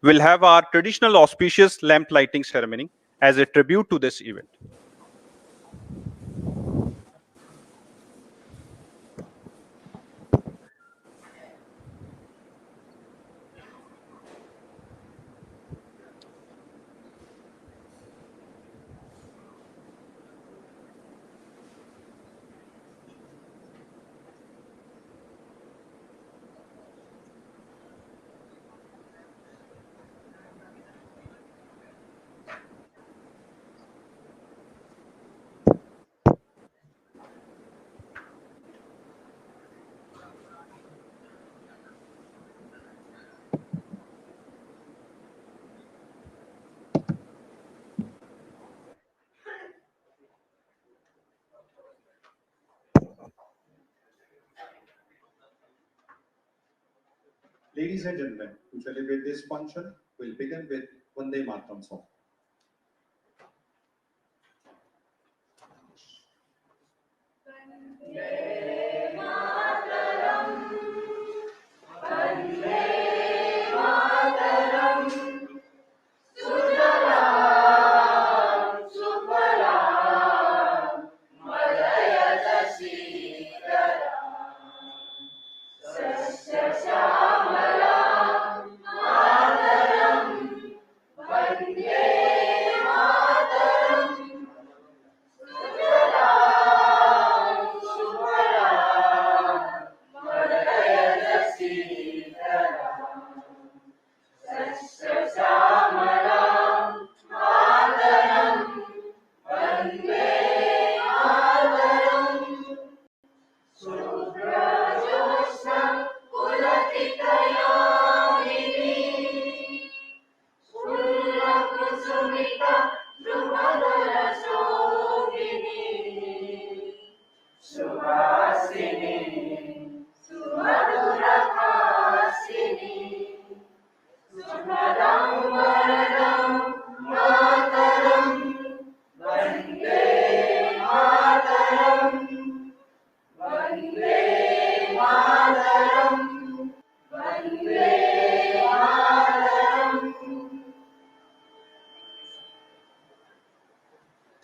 We'll have our traditional auspicious lamp lighting ceremony as a tribute to this event. Ladies and gentlemen, to celebrate this function, we'll begin with Vande Mataram song.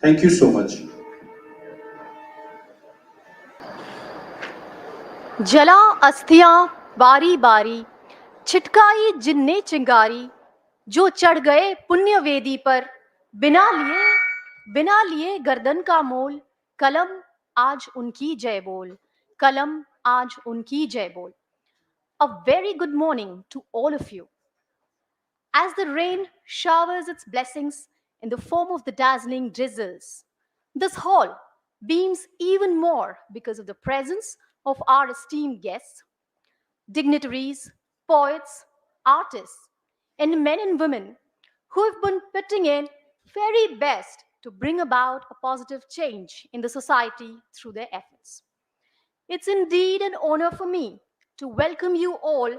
Thank you so much. जला अस्थियां बारी बारी, छिटकाई जिन्ने चिंगारी, जो चढ़ गए पुण्य वेदी पर, बिना लिए गर्दन का मोल, कलम आज उनकी जय बोल, कलम आज उनकी जय बोल. A very good morning to all of you. As the rain showers its blessings in the form of the dazzling drizzles, this hall beams even more because of the presence of our esteemed guests, dignitaries, poets, artists, and men and women who have been putting in very best to bring about a positive change in the society through their efforts. It's indeed an honor for me to welcome you all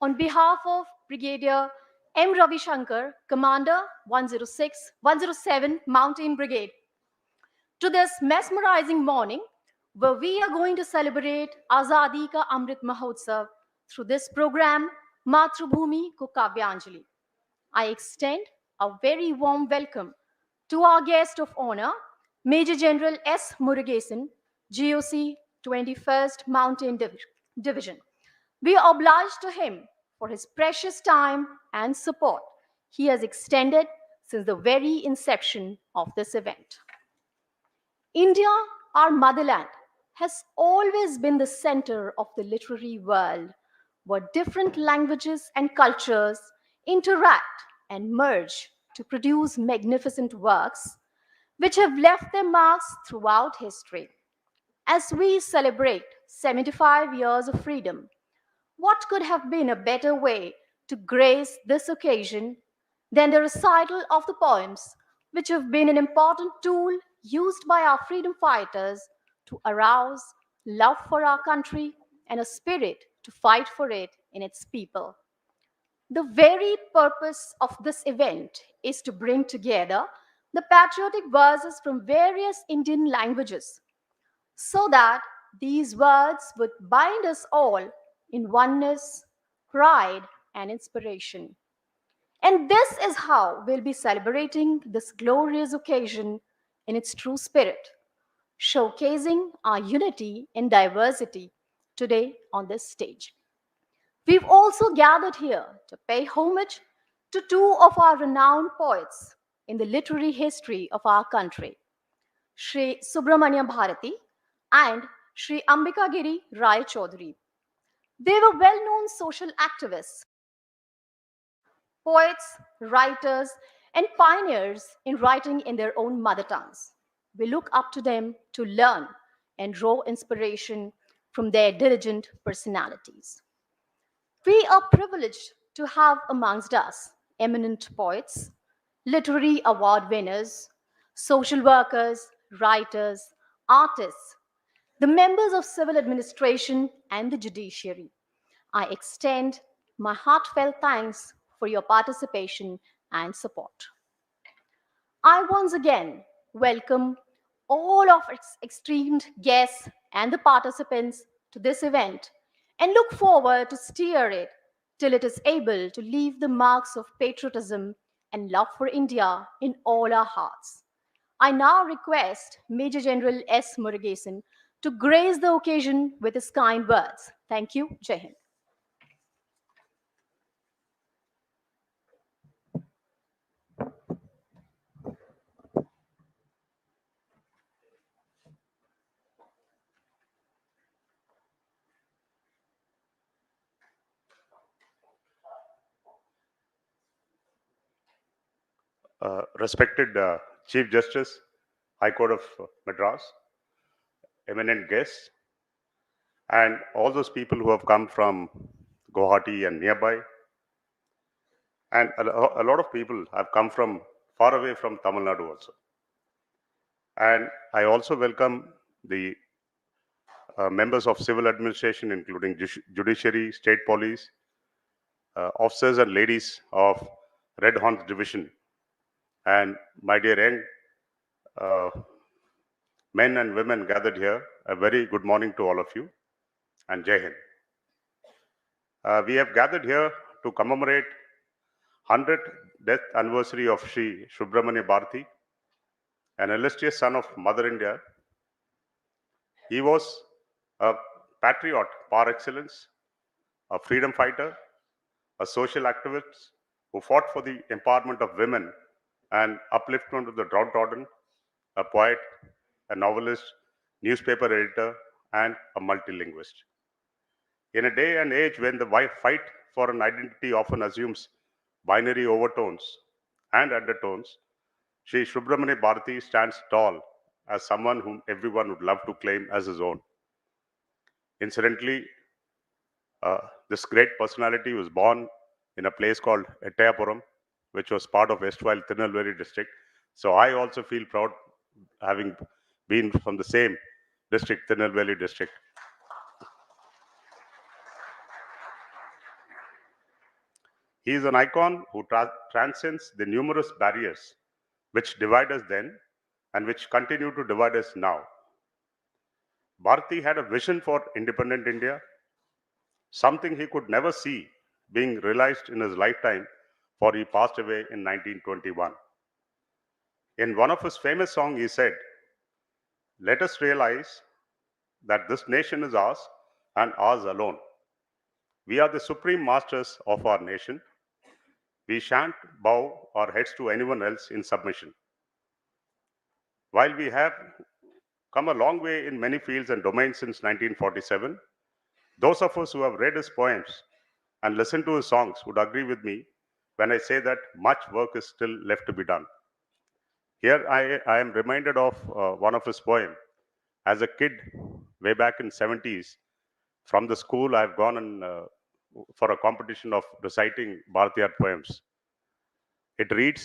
on behalf of Brigadier M. Ravi Shankar, Commander 107 Mountain Brigade, to this mesmerizing morning where we are going to celebrate Azadi ka Amrit Mahotsav through this program, Matrubhumi Ko Kavyanjali. I extend a very warm welcome to our guest of honor, Major General S. Murugesan, GOC 21st Mountain Division. We are obliged to him for his precious time and support he has extended since the very inception of this event. India, our motherland, has always been the center of the literary world, where different languages and cultures interact and merge to produce magnificent works which have left their marks throughout history. As we celebrate 75 years of freedom, what could have been a better way to grace this occasion than the recital of the poems, which have been an important tool used by our freedom fighters to arouse love for our country and a spirit to fight for it in its people. The very purpose of this event is to bring together the patriotic verses from various Indian languages so that these words would bind us all in oneness, pride, and inspiration. And this is how we'll be celebrating this glorious occasion in its true spirit, showcasing our unity in diversity today on this stage. We've also gathered here to pay homage to two of our renowned poets in the literary history of our country, Sri Subramanya Bharati and Sri Ambikagiri Rai Chaudhary. They were well known social activists, poets, writers, and pioneers in writing in their own mother tongues. We look up to them to learn and draw inspiration from their diligent personalities. We are privileged to have amongst us eminent poets, literary award winners, social workers, writers, artists, the members of civil administration, and the judiciary. I extend my heartfelt thanks for your participation and support. I once again welcome all of its esteemed guests and the participants to this event and look forward to steer it till it is able to leave the marks of patriotism and love for India in all our hearts. I now request Major General S. Murugesan to grace the occasion with his kind words. Thank you. Jai Hind. Respected Chief Justice, High Court of Madras, eminent guests, and all those people who have come from Guwahati and nearby, and a lot of people have come from far away from Tamil Nadu also. And I also welcome the members of civil administration, including judiciary, state police, officers and ladies of Red Horns Division, and my dear young men and women gathered here. A very good morning to all of you, and Jai Hind. We have gathered here to commemorate 100th death anniversary of Sri Subramanya Bharati, an illustrious son of Mother India. He was a patriot par excellence, a freedom fighter, a social activist who fought for the empowerment of women and upliftment of the downtrodden, a poet, a novelist, newspaper editor, and a multilinguist. In a day and age when the fight for an identity often assumes binary overtones and undertones, Sri Subramanya Bharati stands tall as someone whom everyone would love to claim as his own. Incidentally, this great personality was born in a place called Ettayapuram, which was part of Westwhile Tirunelveli district. So I also feel proud having been from the same district, Tirunelveli district. He is an icon who transcends the numerous barriers which divide us then and which continue to divide us now. Bharati had a vision for independent India, something he could never see being realized in his lifetime, for he passed away in 1921. In one of his famous songs, he said, "Let us realize that this nation is ours and ours alone. We are the supreme masters of our nation. We shan't bow our heads to anyone else in submission." While we have come a long way in many fields and domains since 1947, those of us who have read his poems and listened to his songs would agree with me when I say that much work is still left to be done. Here I am reminded of one of his poems. As a kid, way back in 70s, from the school, I've gone for a competition of reciting Bharatiyar poems. It reads,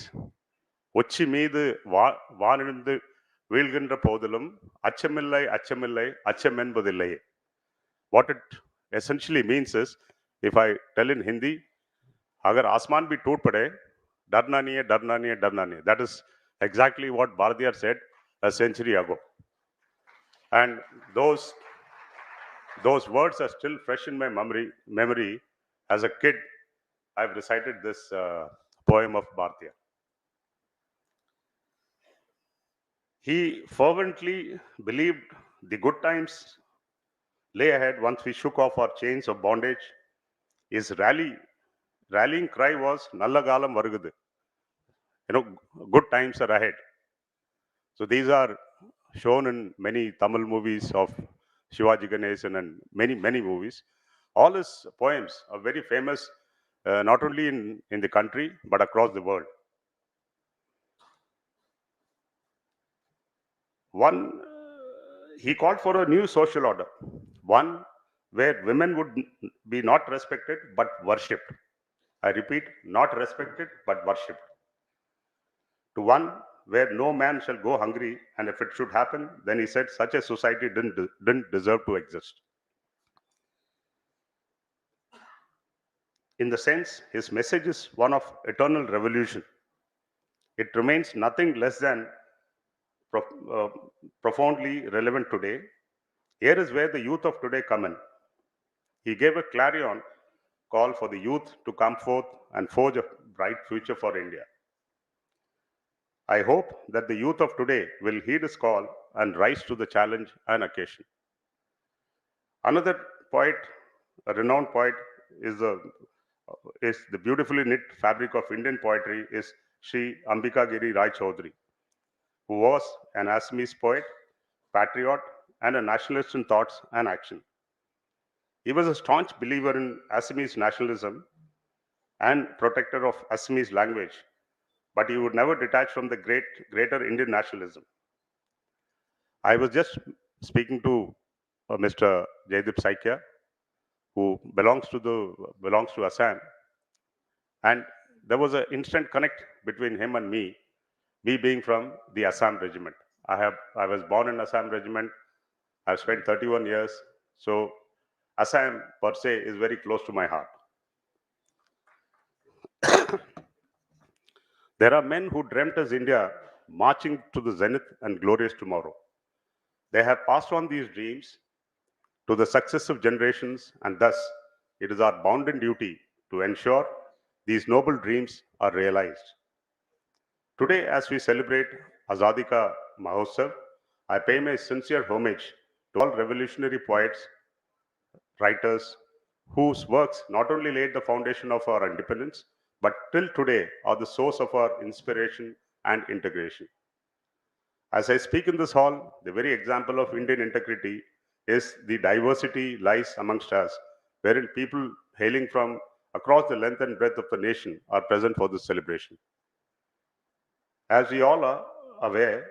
"Uchi மீது வானிருந்து வீழ்கின்ற போதிலும் அச்சமில்லை அச்சமில்லை அச்சம் என்பதில்லையே." What it essentially means is, if I tell in Hindi, agar asman bhi toot pade, darna nahi hai, darna nahi hai, darna nahi hai. That is exactly what Bharatiyar said a century ago. And those words are still fresh in my memory. As a kid, I've recited this poem of Bhartiya. He fervently believed the good times lay ahead once we shook off our chains of bondage. His rallying cry was Nallagalam Varugadu. Good times are ahead. So these are shown in many Tamil movies of Shivaji Ganesan and many movies. All his poems are very famous, not only in the country, but across the world. One, he called for a new social order, one where women would be not respected but worshipped. I repeat, not respected but worshipped. To one where no man shall go hungry, and if it should happen, then he said such a society didn't deserve to exist. In the sense, his message is one of eternal revolution. It remains nothing less than profoundly relevant today. Here is where the youth of today come in. He gave a clarion call for the youth to come forth and forge a bright future for India. I hope that the youth of today will heed his call and rise to the challenge and occasion. Another poet, a renowned poet, is the beautifully knit fabric of Indian poetry is Sri Ambikagiri Rai Chaudhary, who was an Assamese poet, patriot, and a nationalist in thoughts and action. He was a staunch believer in Assamese nationalism and protector of Assamese language, but he would never detach from the greater Indian nationalism. I was just speaking to Mr. Jaydeep Saikia, who belongs to Assam, and there was an instant connect between him and me being from the Assam regiment. I was born in Assam regiment. I've spent 31 years, so Assam per se is very close to my heart. There are men who dreamt as India marching to the zenith and glorious tomorrow. They have passed on these dreams to the successive generations, and thus it is our bounden duty to ensure these noble dreams are realized. Today, as we celebrate Azadi Ka Mahotsav, I pay my sincere homage to all revolutionary poets, writers, whose works not only laid the foundation of our independence, but till today are the source of our inspiration and integration. As I speak in this hall, the very example of Indian integrity is the diversity lies amongst us, wherein people hailing from across the length and breadth of the nation are present for this celebration. As we all are aware,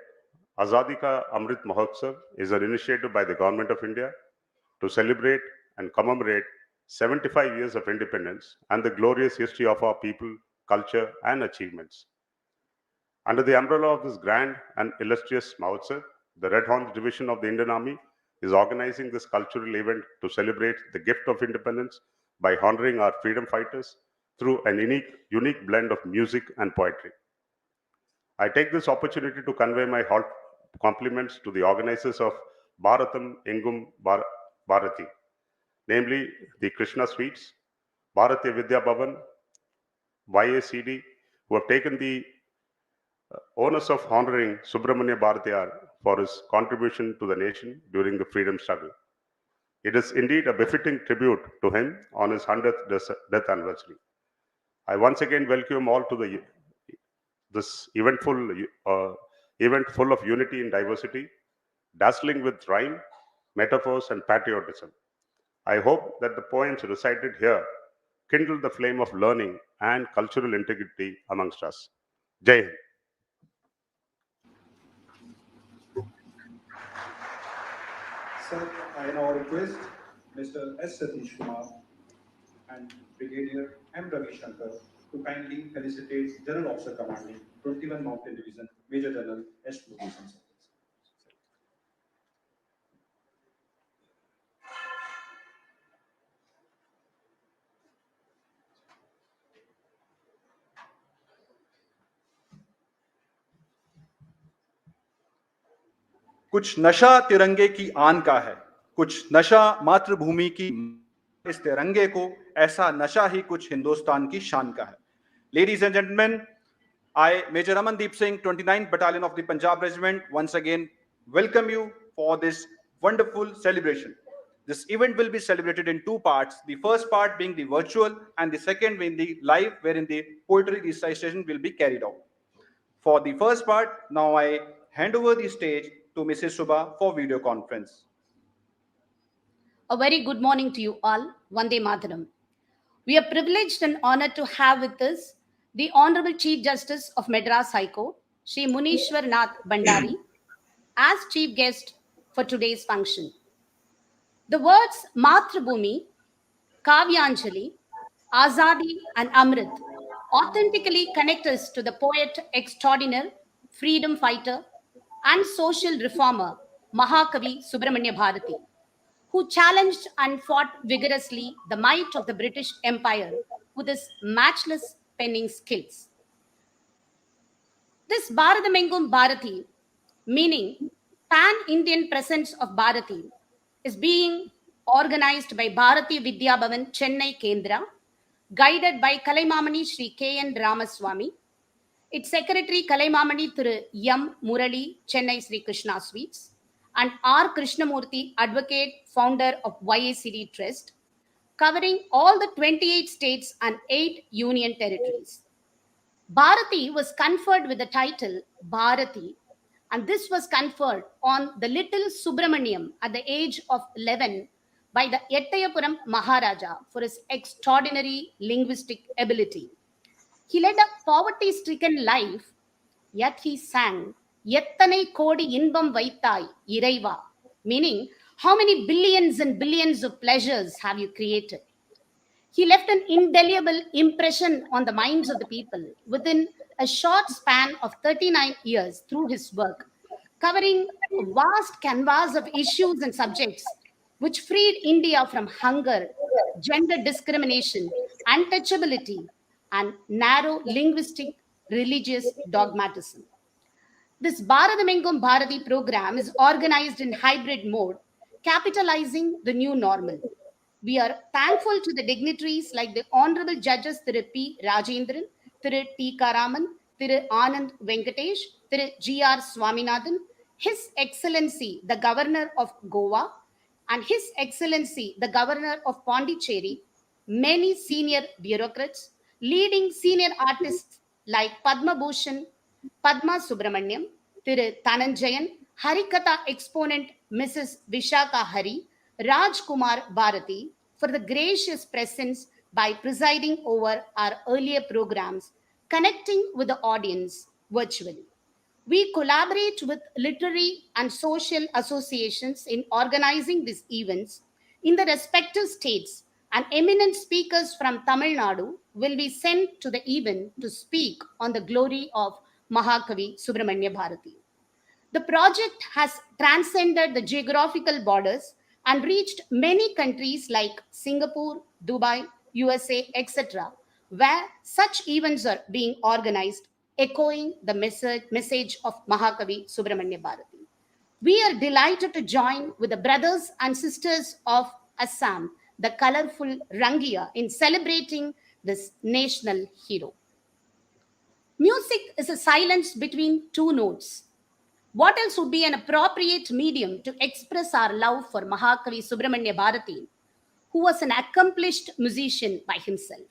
Azadi Ka Amrit Mahotsav is an initiative by the Government of India to celebrate and commemorate 75 years of independence and the glorious history of our people, culture, and achievements. Under the umbrella of this grand and illustrious Mahotsav, the Red Horns Division of the Indian Army is organizing this cultural event to celebrate the gift of independence by honoring our freedom fighters through an unique blend of music and poetry. I take this opportunity to convey my heart compliments to the organizers of Bharatham, Engum, Bharathi, namely the Krishna Sweets, Bharati Vidya Bhavan, YACD, who have taken the onus of honoring Subramanya Bharatiyar for his contribution to the nation during the freedom struggle. It is indeed a befitting tribute to him on his 100th death anniversary. I once again welcome all to this event full of unity and diversity, dazzling with rhyme, metaphors, and patriotism. I hope that the poems recited here kindle the flame of learning and cultural integrity amongst us. Jai Hind. Sir, I now request Mr. S. Satish Kumar and Brigadier M. Ravi Shankar to kindly felicitate General Officer Commanding 21 Mountain Division, Major General S. Muralis. कुछ नशा तिरंगे की आन का है, कुछ नशा मातृभूमि की इस तिरंगे को, ऐसा नशा ही कुछ हिंदुस्तान की शान का है। Ladies and gentlemen, I, Major Amandeep Singh, 29th Battalion of the Punjab Regiment, once again welcome you for this wonderful celebration. This event will be celebrated in two parts. The first part being the virtual and the second being the live, wherein the poetry recitation will be carried out. For the first part, now I hand over the stage to Mrs. Subha for video conference. A very good morning to you all. Vande Mataram. We are privileged and honored to have with us the Honorable Chief Justice of Madras High Court, Sri Munishwar Nath Bhandari, as chief guest for today's function. The words Matrabhumi, Kavyanjali, Azadi, and Amrit authentically connect us to the poet extraordinaire, freedom fighter, and social reformer Mahakavi Subramanya Bharati, who challenged and fought vigorously the might of the British Empire with his matchless penning skills. This Bharatham Engum Bharathi, meaning pan-Indian presence of Bharathi, is being organized by Bharathi Vidya Bhavan Chennai Kendra, guided by Kalaimamani Sri K.N. Ramaswamy, its secretary Kalaimamani Thiru M. Murali, Chennai Sri Krishna Sweets, and R. Krishnamurthy, advocate, founder of YACD Trust, covering all the 28 states and 8 union territories. Bharathi was conferred with the title Bharathi, and this was conferred on the little Subramaniam at the age of 11 by the Yettayapuram Maharaja for his extraordinary linguistic ability. He led a poverty-stricken life, yet he sang Yettanai Kodi Inbam Vaitai Iraiva, meaning, how many billions and billions of pleasures have you created? He left an indelible impression on the minds of the people within a short span of 39 years through his work, covering a vast canvas of issues and subjects which freed India from hunger, gender discrimination, untouchability, and narrow linguistic religious dogmatism. This Bharatham Engum Bharathi program is organized in hybrid mode, capitalizing the new normal. We are thankful to the dignitaries like the Honorable Judges Thiru P. Rajendran, Thiru T. Karaman, Thiru Anand Venkatesh, Thiru G.R. Swaminathan, His Excellency the Governor of Goa, and His Excellency the Governor of Pondicherry, many senior bureaucrats, leading senior artists like Padma Bhushan, Padma Subramaniam, Thiru Thananjayan, Harikatha exponent Mrs. Vishaka Hari, Rajkumar Bharati, for the gracious presence by presiding over our earlier programs, connecting with the audience virtually. We collaborate with literary and social associations in organizing these events in the respective states, and eminent speakers from Tamil Nadu will be sent to the event to speak on the glory of Mahakavi Subramanya Bharati. The project has transcended the geographical borders and reached many countries like Singapore, Dubai, USA, etc., where such events are being organized, echoing the message of Mahakavi Subramanya Bharati. We are delighted to join with the brothers and sisters of Assam, the colorful Rangia, in celebrating this national hero. Music is a silence between two notes. What else would be an appropriate medium to express our love for Mahakavi Subramanya Bharati, who was an accomplished musician by himself?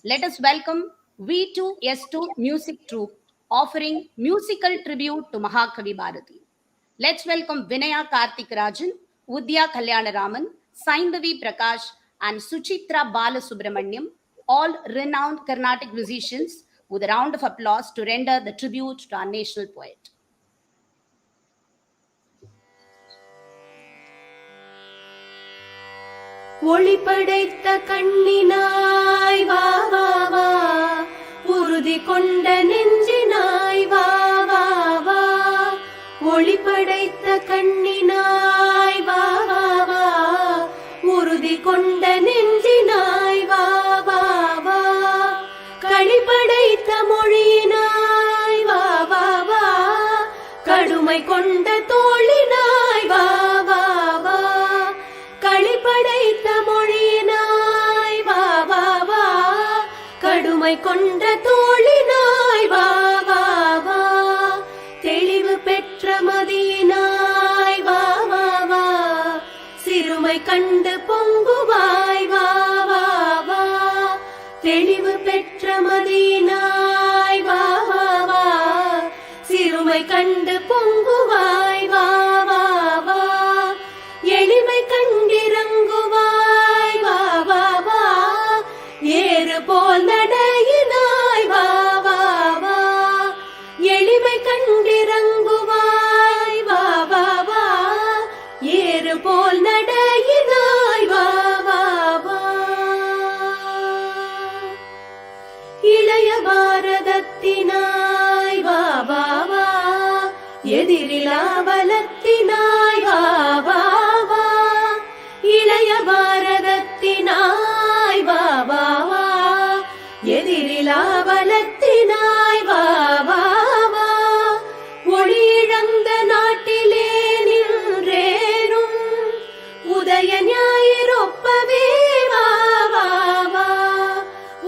Let us welcome V2S2 Music Troupe, offering musical tribute to Mahakavi Bharati. Let's welcome Vinaya Karthik Rajan, Udya Kalyanaraman, Saindavi Prakash, and Suchitra Balasubramaniam, all renowned Carnatic musicians, with a round of applause to render the tribute to our national poet. ஒளி படைத்த கண்ணினாய் வா வா வா, உறுதி கொண்ட நெஞ்சினாய் வா வா வா, ஒளி படைத்த கண்ணினாய் வா வா வா, உறுதி கொண்ட நெஞ்சினாய் வா வா வா, களி படைத்த மொழியினாய் வா வா வா, கடுமை கொண்ட தோழினாய் வா வா வா, களி படைத்த மொழியினாய் வா வா வா, கடுமை சிறுமை கொண்ட தோழினாய் வா வா வா, தெளிவு பெற்ற மதியினாய் வா வா வா, சிறுமை கண்டு பொங்குவாய் வா வா வா, தெளிவு பெற்ற மதியினாய் வா வா வா, சிறுமை கண்டு பொங்குவாய் வா வா வா, எளிமை கண்டிறங்குவாய் வா வா வா, ஏறு போல் நடையினாய் வா வா வா, எளிமை கண்டிறங்குவாய் வா வா வா, ஏறு போல் நடையினாய் வா வா வா. இளைய பாரதத்தினாய் வா வா வா, எதிரிலா பலத்தினாய் வா வா வா, இளைய பாரதத்தினாய் வா வா வா, எதிரிலா பலத்தினாய் வா வா வா, ஒளி இழந்த நாட்டிலே நின்றேனும் உதய ஞாயிறொப்பவே வா வா வா,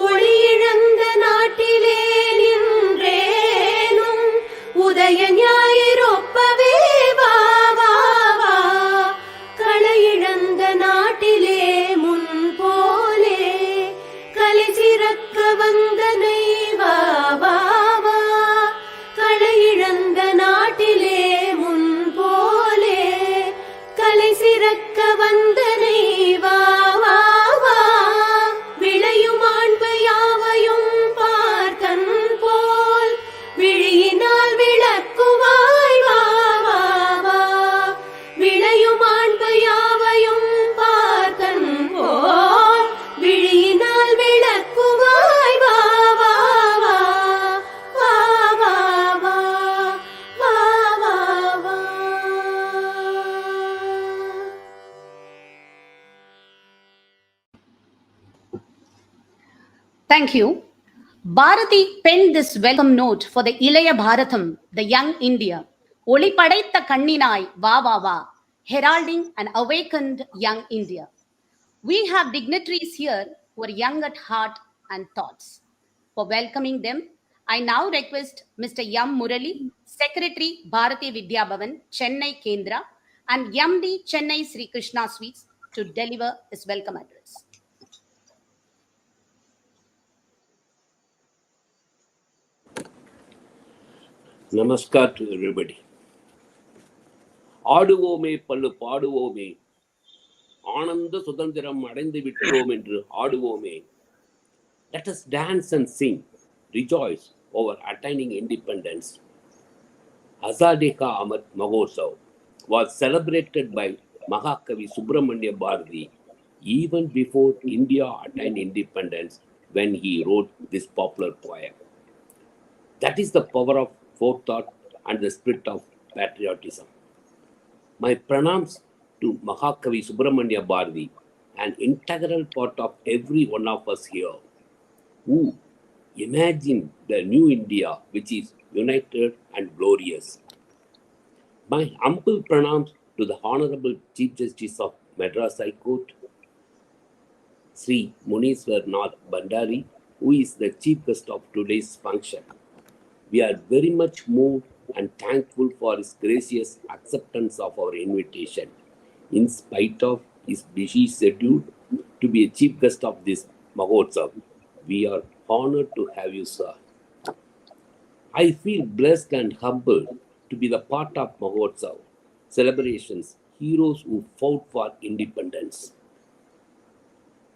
ஒளி இழந்த நாட்டிலே நின்றேனும் உதய ஞாயிறொப்பவே வா வா வா, களை இழந்த நாட்டிலே முன் போலே கலை சிறக்க வந்தனை வா வா வா, களை இழந்த நாட்டிலே முன் போலே கலை சிறக்க வந்தனை வா வா வா, விளையும் ஆண்பு யாவையும் பார்த்தன் போல் விழியினால் விளக்குவாய் வா வா வா, விளையும் ஆண்பு யாவையும் பார்த்தன் போல் விழியினால் விளக்குவாய் வா வா வா, வா வா வா, வா வா வா. Thank you. Bharathi penned this welcome note for the Ilaya Bharatham, the young India. ஒளி படைத்த கண்ணினாய் வா வா வா, heralding an awakened young India. We have dignitaries here who are young at heart and thoughts. For welcoming them, I now request Mr. M. Murali, Secretary, Bharathi Vidya Bhavan, Chennai Kendra, and MD, Chennai Sri Krishna Sweets, to deliver his welcome address. Namaskar to everybody. ஆடுவோமே பல்லு பாடுவோமே, ஆனந்த சுதந்திரம் அடைந்து விட்டோம் என்று ஆடுவோமே. Let us dance and sing, rejoice over attaining independence. Azadi ka Amrit Mahotsav was celebrated by Mahakavi Subramanya Bharathi even before India attained independence when he wrote this popular poem. That is the power of forethought and the spirit of patriotism. My pranams to Mahakavi Subramanya Bharathi, an integral part of every one of us here, who imagine the new India which is united and glorious. My humble pranams to the Honorable Chief Justice of Madras High Court, Sri Muniswarnath Bandari, who is the chief guest of today's function. We are very much moved and thankful for his gracious acceptance of our invitation, in spite of his busy schedule, to be a chief guest of this Mahotsav. We are honored to have you, sir. I feel blessed and humbled to be the part of Mahotsav celebrations, heroes who fought for independence.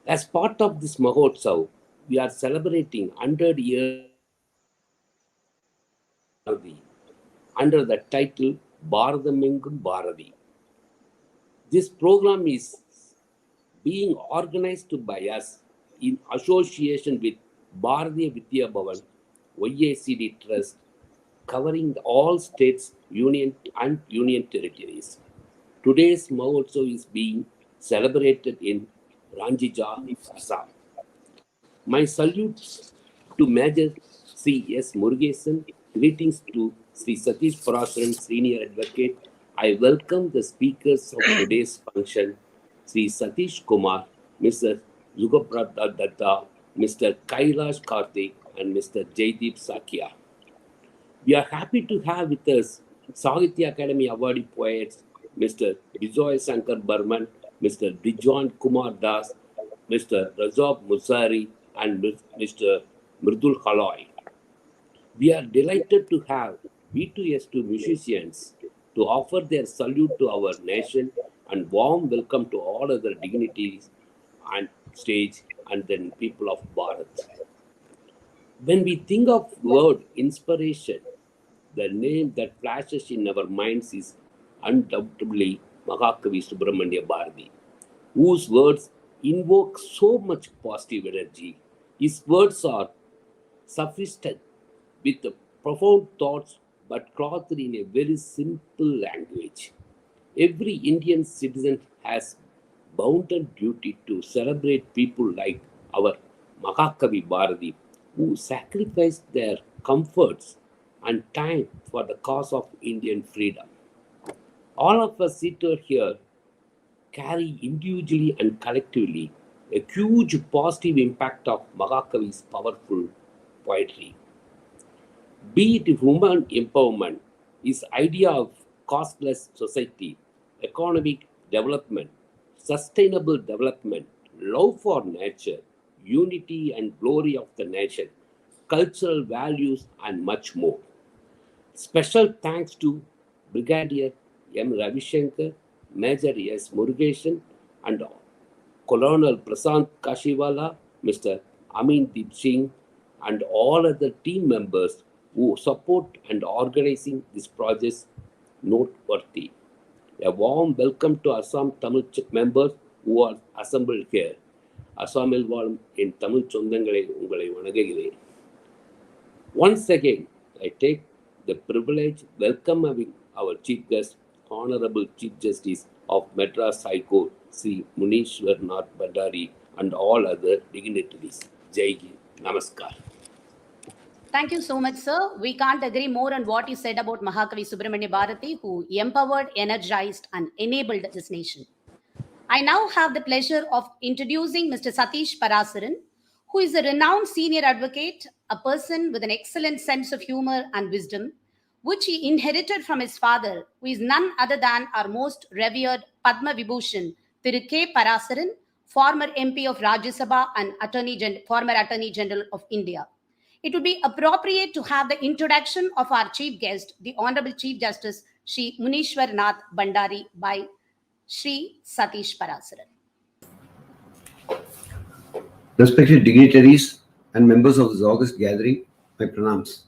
As part of this Mahotsav, we are celebrating 100 years under the title Bharatham Engum Bharathi. This program is being organized by us in association with Bharathi Vidya Bhavan, YACD Trust, covering all states, union and union territories. Today's Mahotsav is being celebrated in Ranjija, Assam. My salutes to Major C.S. Murugesan, greetings to Sri Satish Parasaran, Senior Advocate. I welcome the speakers of today's function, Sri Satish Kumar, Mr. Zugaprata Datta, Mr. Kailash Karthik, and Mr. Jaideep Sakya. We are happy to have with us Sahitya Academy awardee poets Mr. Bijoy Shankar Burman, Mr. Bijon Kumar Das, Mr. Razab Musari, and Mr. Mridul Haloy. We are delighted to have B2S2 musicians to offer their salute to our nation and warm welcome to all other dignitaries and stage and then people of Bharat. When we think of word inspiration, the name that flashes in our minds is undoubtedly Mahakavi Subramanya Bharati, whose words invoke so much positive energy. His words are sophisticated with profound thoughts but clothed in a very simple language. Every Indian citizen has bounden duty to celebrate people like our Mahakavi Bharati, who sacrificed their comforts and time for the cause of Indian freedom. All of us seated here carry individually and collectively a huge positive impact of Mahakavi's powerful poetry. Be it women empowerment, his idea of costless society, economic development, sustainable development, love for nature, unity and glory of the nation, cultural values, and much more. Special thanks to Brigadier M. Ravishankar, Major S. Murugesan, and Colonel Prasant Kashiwala, Mr. Amindeep Singh, and all other team members who support and organizing this project noteworthy. A warm welcome to Assam Tamil members who are assembled here. Assamil வாழும் என் தமிழ் சொந்தங்களை உங்களை வணங்குகிறேன். Once again, I take the privilege welcoming our Chief Guest, Honorable Chief Justice of Madras High Court, Sri Munishwarnath Bandari, and all other dignitaries. Jai Hind, Namaskar. Thank you so much, sir. We can't agree more on what you said about Mahakavi Subramanya Bharati, who empowered, energized, and enabled this nation. I now have the pleasure of introducing Mr. Satish Parasaran, who is a renowned senior advocate, a person with an excellent sense of humor and wisdom, which he inherited from his father, who is none other than our most revered Padma Vibhushan, Thiru K. Parasaran, former MP of Rajya Sabha and former Attorney General of India. It would be appropriate to have the introduction of our chief guest, the Honorable Chief Justice Sri Munishwarnath Bandari, by Sri Satish Parasaran. Respected dignitaries and members of this august gathering, my pranams.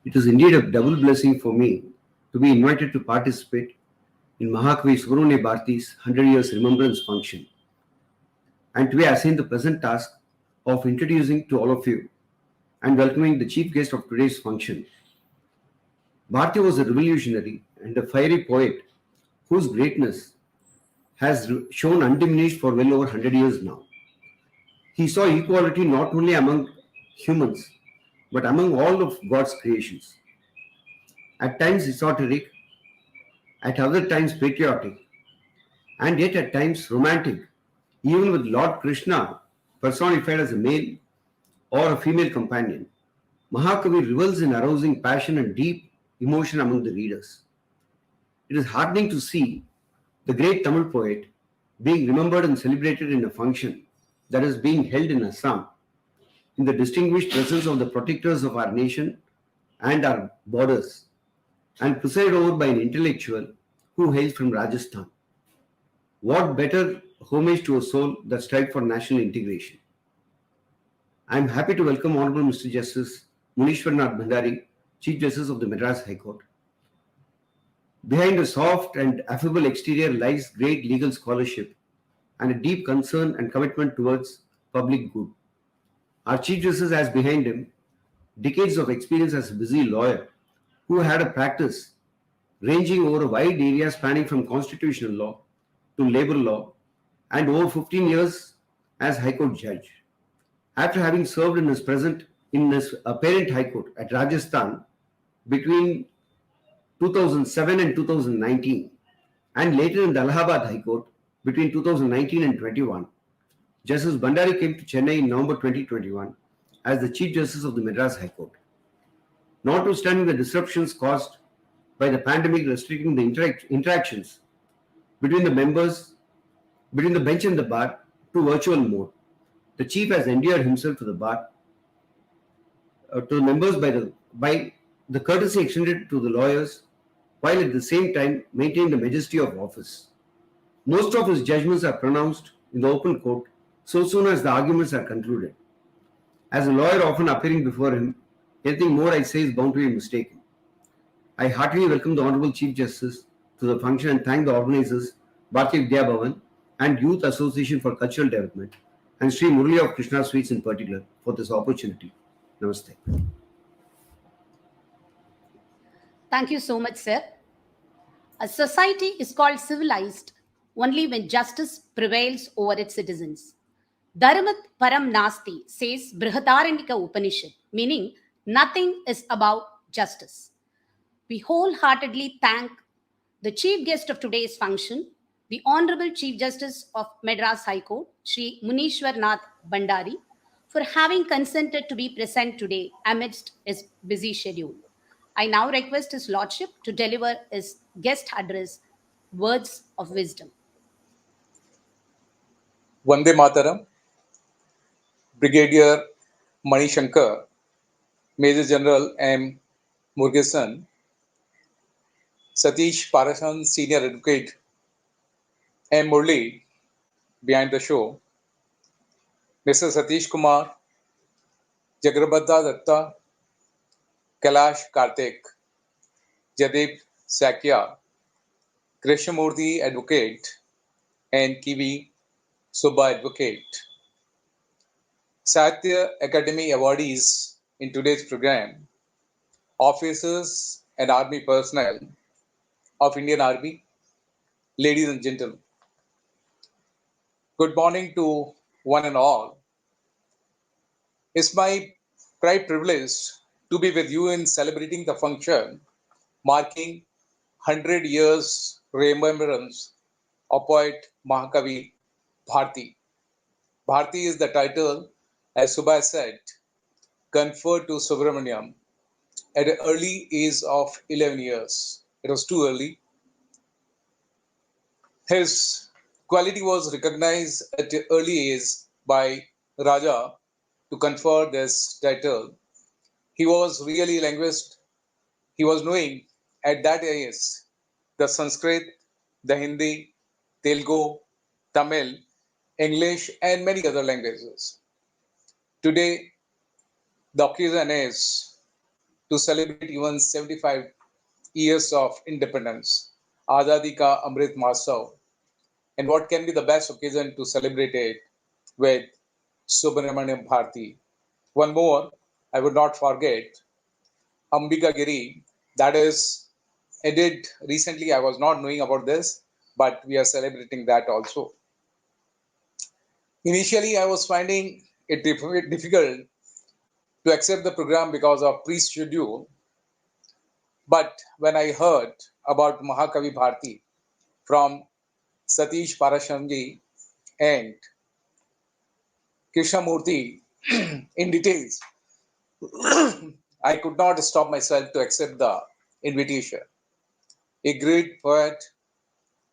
It is indeed a double blessing for me to be invited to participate in Mahakavi Subramanya Bharati's 100 years remembrance function and to be assigned the pleasant task of introducing to all of you and welcoming the chief guest of today's function. Bharati was a revolutionary and a fiery poet whose greatness has shown undiminished for well over 100 years now. He saw equality not only among humans, but among all of God's creations. At times esoteric, at other times patriotic, and yet at times romantic, even with Lord Krishna personified as a male or a female companion. Mahakavi revels in arousing passion and deep emotion among the readers. It is heartening to see the great Tamil poet being remembered and celebrated in a function that is being held in Assam, in the distinguished presence of the protectors of our nation and our borders, and presided over by an intellectual who hails from Rajasthan. What better homage to a soul that strives for national integration? I am happy to welcome Honorable Mr. Justice Munishwarnath Bandari, Chief Justice of the Madras High Court. Behind a soft and affable exterior lies great legal scholarship and a deep concern and commitment towards public good. Our Chief Justice has behind him decades of experience as a busy lawyer who had a practice ranging over a wide area spanning from constitutional law to labor law and over 15 years as High Court judge. After having served in his parent High Court at Rajasthan between 2007 and 2019 and later in the Allahabad High Court between 2019 and 21, Justice Bandari came to Chennai in November 2021 as the Chief Justice of the Madras High Court. Notwithstanding the disruptions caused by the pandemic restricting the interactions between the members, between the bench and the bar to virtual mode, the Chief has endeared himself to the bar, to the members by the courtesy extended to the lawyers, while at the same time maintaining the majesty of office. Most of his judgments are pronounced in the open court so soon as the arguments are concluded. As a lawyer often appearing before him, anything more I say is bound to be mistaken. I heartily welcome the Honorable Chief Justice to the function and thank the organizers, Bharati Vidya Bhavan and Youth Association for Cultural Development, and Sri Murali of Krishna Sweets in particular for this opportunity. Namaste. Thank you so much, sir. A society is called civilized only when justice prevails over its citizens. Dharmat param nasti, says Brihadaranyaka Upanishad, meaning nothing is above justice. We wholeheartedly thank the chief guest of today's function, the Honorable Chief Justice of Madras High Court, Sri Munishwar Nath Bandari, for having consented to be present today amidst his busy schedule. I now request His Lordship to deliver his guest address, Words of Wisdom. Vande Mataram, Brigadier Mani Shankar, Major General M. Murugesan, Satish Parashan, Senior Advocate M. Murali, behind the show, Mr. Satish Kumar, Jagrabadda Datta, Kailash Karthik, Jadeep Sakya, Krishnamurti Advocate, and Kivi Subba Advocate. Sahitya Academy awardees in today's program, officers and army personnel of Indian Army, ladies and gentlemen. Good morning to one and all. It's my pride privilege to be with you in celebrating the function marking 100 years remembrance of poet Mahakavi Bharati. Bharati is the title, as Subha said, conferred to Subramaniam at an early age of 11 years. It was too early. His quality was recognized at an early age by Raja to confer this title. He was really linguist. He was knowing at that age the Sanskrit, the Hindi, Telugu, Tamil, English, and many other languages. Today, the occasion is to celebrate even 75 years of independence, Azadi ka Amrit Mahotsav. And what can be the best occasion to celebrate it with Subramaniam Bharati? One more, I would not forget, Ambika Giri, that is added recently. I was not knowing about this, but we are celebrating that also. Initially, I was finding it difficult to accept the program because of pre-schedule. But when I heard about Mahakavi Bharati from Satish Parashanji and Krishnamurti in details, I could not stop myself to accept the invitation. A great poet,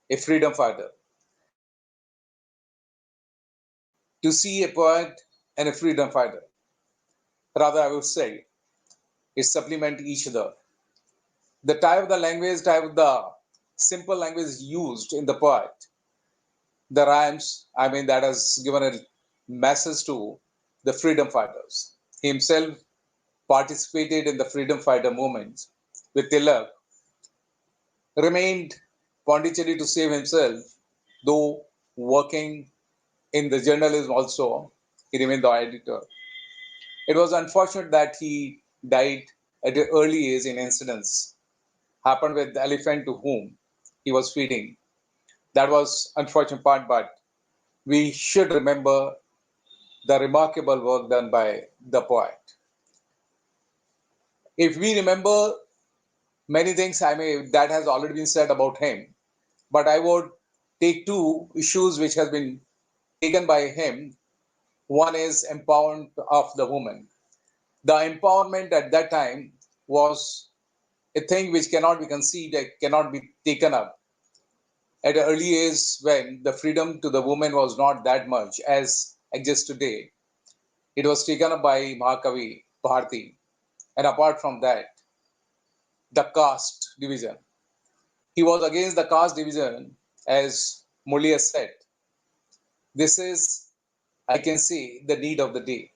a freedom fighter. To see a poet and a freedom fighter, rather I would say, is supplement each other. The type of the language, type of the simple language used in the poet, the rhymes, that has given a message to the freedom fighters. He himself participated in the freedom fighter movement with Tilak, remained Pondicherry to save himself, though working in the journalism also, he remained the editor. It was unfortunate that he died at an early age in incidents. Happened with the elephant to whom he was feeding. That was unfortunate part, but we should remember the remarkable work done by the poet. If we remember many things, that has already been said about him, but I would take two issues which has been taken by him One is empowerment of the woman. The empowerment at that time was a thing which cannot be conceived, cannot be taken up. At an early age, when the freedom to the woman was not that much as exists today, it was taken up by Mahakavi Bharati. And apart from that, the caste division. He was against the caste division, as Murali has said. This is, I can say, the need of the day.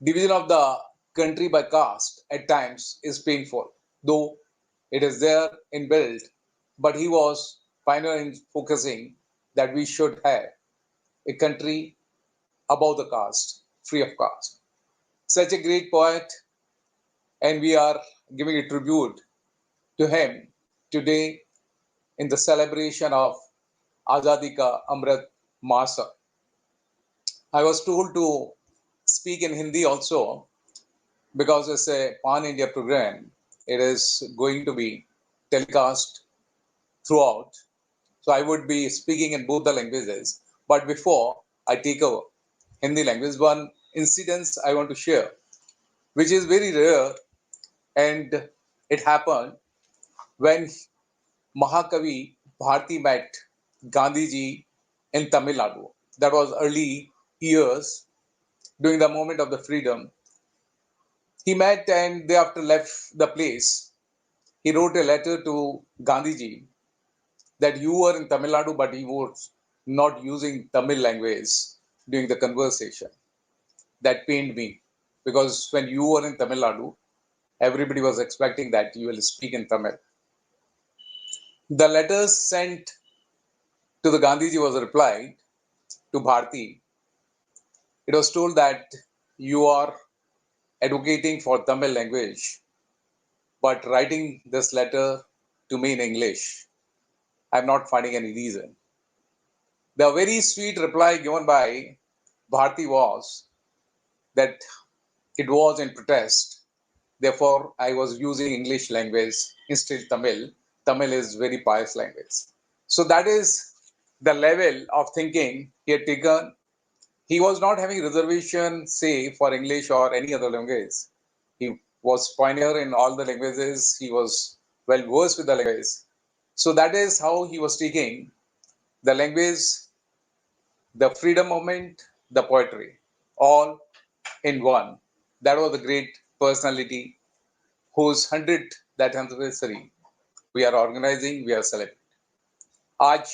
Division of the country by caste at times is painful, though it is there inbuilt, but he was pioneer in focusing that we should have a country above the caste, free of caste. Such a great poet, and we are giving a tribute to him today in the celebration of Azadi ka Amrit Mahotsav. I was told to speak in Hindi also because it's a pan-India program. It is going to be telecast throughout. So I would be speaking in both the languages. But before I take over Hindi language, one incident I want to share, which is very rare, and it happened when Mahakavi Bharati met Gandhiji in Tamil Nadu. That was early years during the moment of the freedom. He met and thereafter left the place. He wrote a letter to Gandhiji that you were in Tamil Nadu, but he was not using Tamil language during the conversation. That pained me because when you were in Tamil Nadu, everybody was expecting that you will speak in Tamil. The letters sent to the Gandhiji was replied to Bharati. It was told that you are advocating for Tamil language, but writing this letter to me in English, I'm not finding any reason. The very sweet reply given by Bharati was that it was in protest. Therefore, I was using English language instead of Tamil. Tamil is very pious language. So that is the level of thinking he had taken. He was not having reservation, say, for English or any other language. He was pioneer in all the languages. He was well versed with the language. So that is how he was taking the language, the freedom movement, the poetry, all in one. That was a great personality whose 100th that anniversary we are organizing, we are celebrating. आज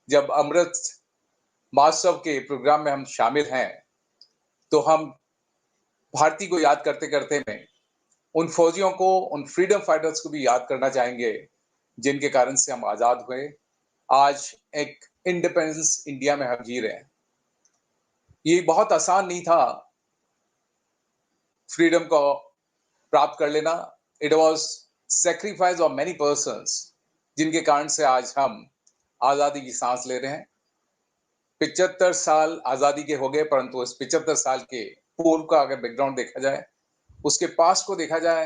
जब अमृत महोत्सव के programme में हम शामिल हैं, तो हम भारती को याद करते करते में उन फौजियों को, उन फ्रीडम फाइटर्स को भी याद करना चाहेंगे जिनके कारण से हम आजाद हुए. आज एक इंडिपेंडेंस इंडिया में हम जी रहे हैं. ये बहुत आसान नहीं था फ्रीडम को प्राप्त कर लेना. It was sacrifice of many persons जिनके कारण से आज हम आजादी की सांस ले रहे हैं. 75 साल आजादी के हो गए, परंतु इस 75 साल के पूर्व का अगर बैकग्राउंड देखा जाए, उसके पास्ट को देखा जाए,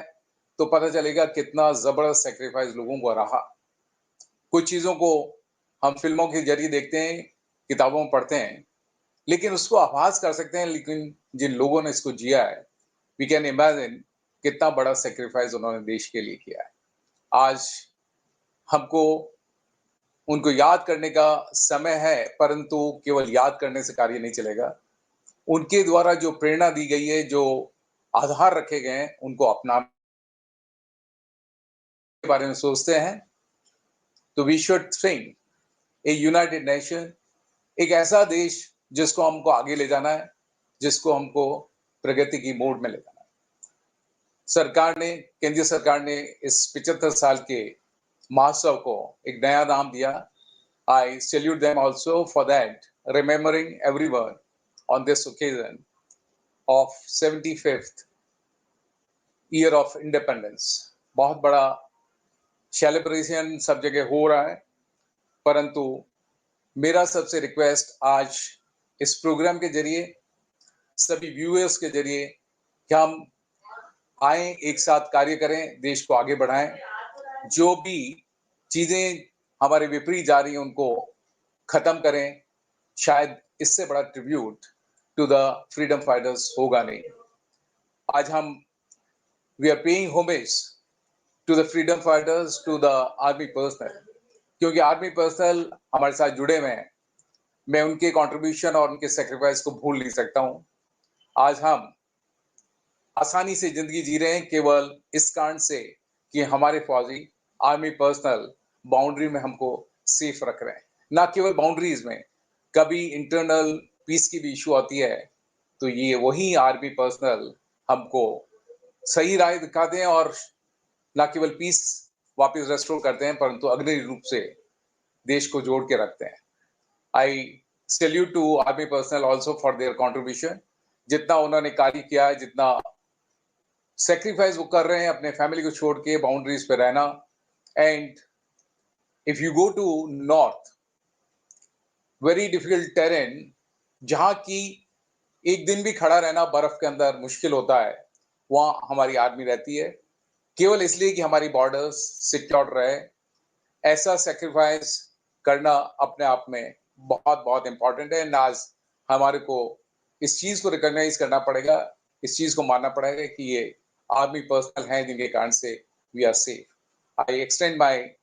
तो पता चलेगा कितना जबरदस्त सैक्रिफाइस लोगों को रहा. कुछ चीजों को हम फिल्मों के जरिए देखते हैं, किताबों में पढ़ते हैं, लेकिन उसको आभास कर सकते हैं. लेकिन जिन लोगों ने इसको जिया है, वी कैन इमेजिन कितना बड़ा सैक्रिफाइस उन्होंने देश के लिए किया है. आज हमको उनको याद करने का समय है, परंतु केवल याद करने से कार्य नहीं चलेगा. उनके द्वारा जो प्रेरणा दी गई है, जो आधार रखे गए हैं, उनको अपना के बारे में सोचते हैं तो we should think a United Nation, एक ऐसा देश जिसको हमको आगे ले जाना है, जिसको हमको प्रगति की मोड़ में ले जाना है. सरकार ने, केंद्रीय सरकार ने इस 75 साल के महोत्सव को एक नया नाम दिया. I salute them also for that, remembering everyone on this occasion of 75th year of independence. बहुत बड़ा सेलिब्रेशन सब जगह हो रहा है, परंतु मेरा सबसे रिक्वेस्ट आज इस प्रोग्राम के जरिए, सभी व्यूअर्स के जरिए, कि हम आए, एक साथ कार्य करें, देश को आगे बढ़ाएं. जो भी चीजें हमारे विपरीत जा रही हैं, उनको खत्म करें. शायद इससे बड़ा tribute to the freedom fighters होगा नहीं. आज हम we are paying homage to the freedom fighters, to the army personnel, क्योंकि आर्मी पर्सनल हमारे साथ जुड़े हुए हैं. मैं उनके कंट्रीब्यूशन और उनके सेक्रीफाइस को भूल नहीं सकता हूं. आज हम आसानी से जिंदगी जी रहे हैं केवल इस कारण से कि हमारे फौजी आर्मी पर्सनल बाउंड्री में हमको सेफ रख रहे हैं. ना केवल बाउंड्रीज में, कभी इंटरनल पीस की भी इशू आती है तो ये वही आर्मी पर्सनल हमको सही राह दिखाते हैं और ना केवल पीस वापस रेस्टोर करते हैं परंतु अग्रणी रूप से देश को जोड़ के रखते हैं. I salute to army personnel also for their contribution. जितना उन्होंने कार्य किया है, जितना सेक्रीफाइस वो कर रहे हैं अपने फैमिली को छोड़ के बाउंड्रीज पे रहना. And if you go to north, very difficult terrain, जहां की एक दिन भी खड़ा रहना बर्फ के अंदर मुश्किल होता है, वहां हमारी आर्मी रहती है केवल इसलिए कि हमारी बॉर्डर्स सिक्योर रहे. ऐसा सेक्रीफाइस करना अपने आप में बहुत बहुत इंपॉर्टेंट है. आज हमारे को इस चीज को रिकॉग्नाइज करना पड़ेगा, इस चीज को मानना पड़ेगा कि ये आर्मी पर्सनल हैं जिनके कारण से we are safe. I extend my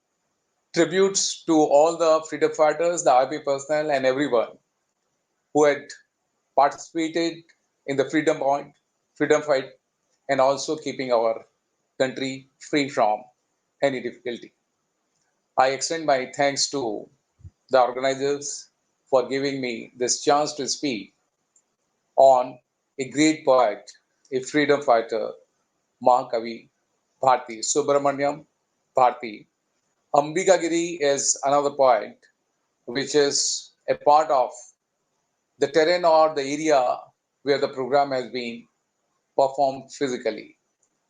tributes to all the freedom fighters, the army personnel and everyone who had participated in the freedom fight and also keeping our country free from any difficulty. I extend my thanks to the organizers for giving me this chance to speak on a great poet, a freedom fighter, Mahakavi Bharati Subramanyam Bharati. Ambikagiri is another point which is a part of the terrain or the area where the program has been performed physically.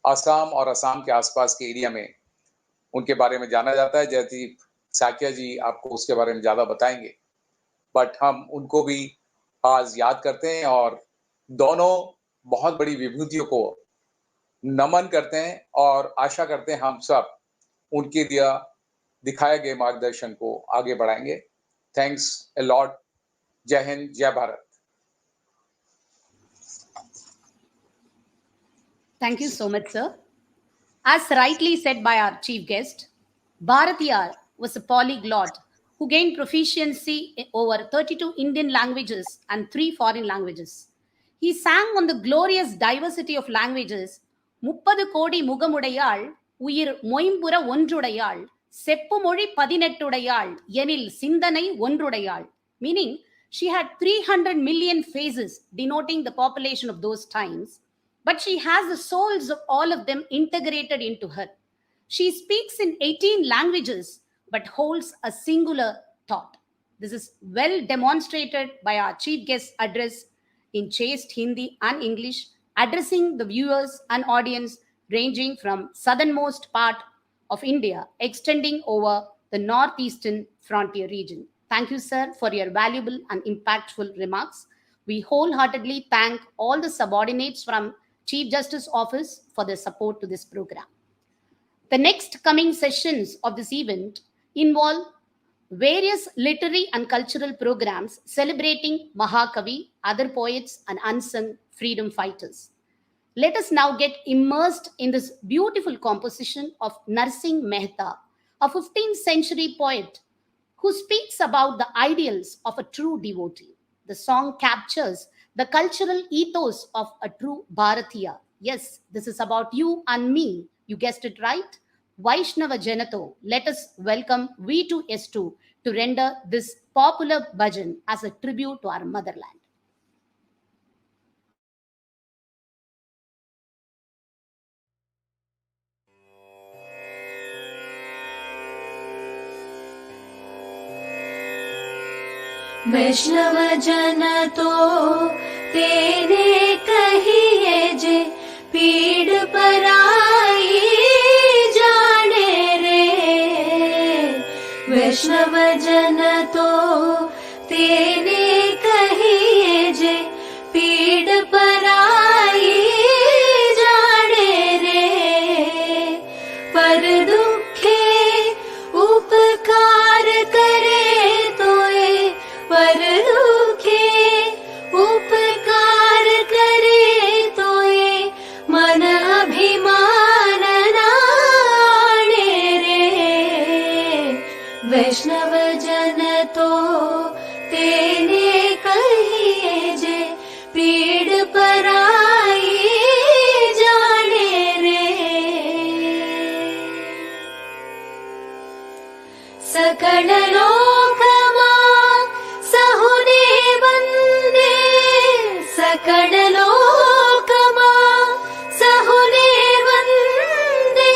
Assam और असम के आसपास के area में उनके बारे में जाना जाता है. जयदीप साकिया जी आपको उसके बारे में ज्यादा बताएंगे, बट हम उनको भी आज याद करते हैं और दोनों बहुत बड़ी विभूतियों को नमन करते हैं और आशा करते हैं हम सब उनके दिखाए गए मार्गदर्शन को आगे बढ़ाएंगे. Thanks a lot. जय हिंद, जय Bharat. Thank you so much, sir. As rightly said by our chief guest, Bharati Iyer was a polyglot who gained proficiency in over 32 Indian languages and 3 foreign languages. He sang on the glorious diversity of languages. 30 கோடி முகமுடையாள் உயிர் மொயம்புற ஒன்றுடையாள் செப்பு மொழி 18 எனில் சிந்தனை ஒன்றுடையாள். Meaning, she had 300 million faces denoting the population of those times, but she has the souls of all of them integrated into her. She speaks in 18 languages, but holds a singular thought. This is well demonstrated by our chief guest's address in chaste Hindi and English, addressing the viewers and audience ranging from southernmost part of India, extending over the northeastern frontier region. Thank you, sir, for your valuable and impactful remarks. We wholeheartedly thank all the subordinates from Chief Justice Office for their support to this program. The next coming sessions of this event involve various literary and cultural programs celebrating Mahakavi, other poets, and unsung freedom fighters. Let us now get immersed in this beautiful composition of Narsingh Mehta, a 15th century poet who speaks about the ideals of a true devotee. The song captures the cultural ethos of a true Bharatiya. Yes, this is about you and me. You guessed it right. Vaishnava Janato. Let us welcome V2S2 to render this popular bhajan as a tribute to our motherland. वैष्णव जन तो तेने कहिए जे पीड़ पराई जाने रे. वैष्णव जन तो तेने कहिए जे पीड़ पराई जाने रे. पर दुखे उपकार करे तोए पर दुखे उपकार सकललोकमा सहुने वन्दे सकललोकमा सहुने वन्दे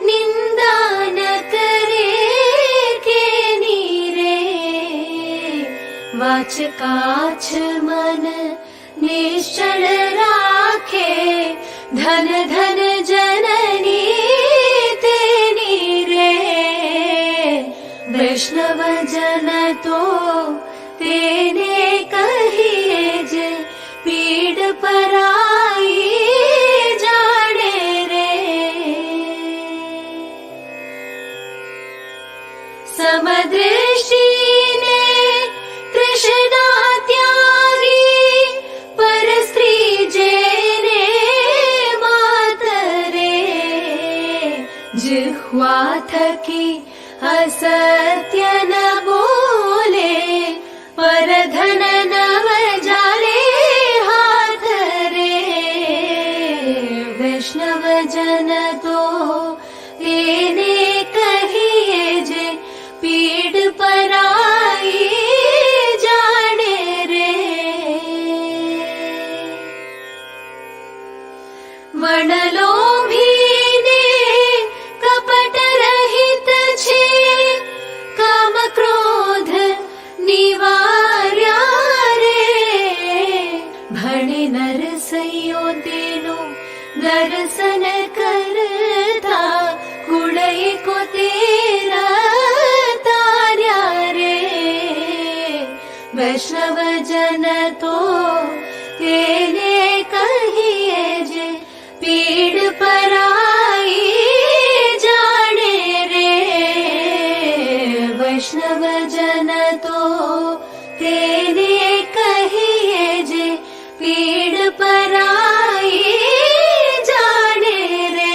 निन्दा न करे के नीरे वाच काछ मन निश्चल राखे धन धन जननी तेनी रे वैष्णव जन तो तेने कहिए जे पीड़ पराई जाने रे समदृष्टि ने तृष्णा त्यागी पर स्त्री जेने मातरे जिह्वा थकी असत्य न बोले पर धन नव जाले हाथ रे वैष्णव जन तो तेने कहिए जे पीड़ पराई जाने रे वनलोभीने कपट रहित छे काम क्रोध निवार्या रे भणे नरसैयो तेनो दर्शन करता कुड़ै को तेरा तार्या रे वैष्णव जन तो तेने कहिए जे पीड़ पराई जाने रे वैष्णव जन तो तेने कहिए जे पीड़ पराई जाने रे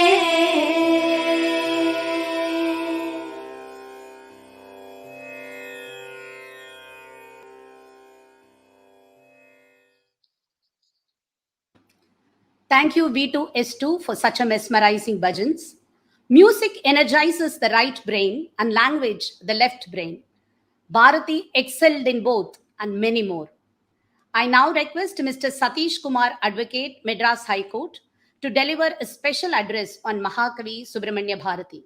Thank you, V2S2, for such a mesmerizing bhajans. Music energizes the right brain and language the left brain. Bharathi excelled in both and many more. I now request Mr. Satish Kumar, Advocate, Madras High Court, to deliver a special address on Mahakavi Subramanya Bharathi.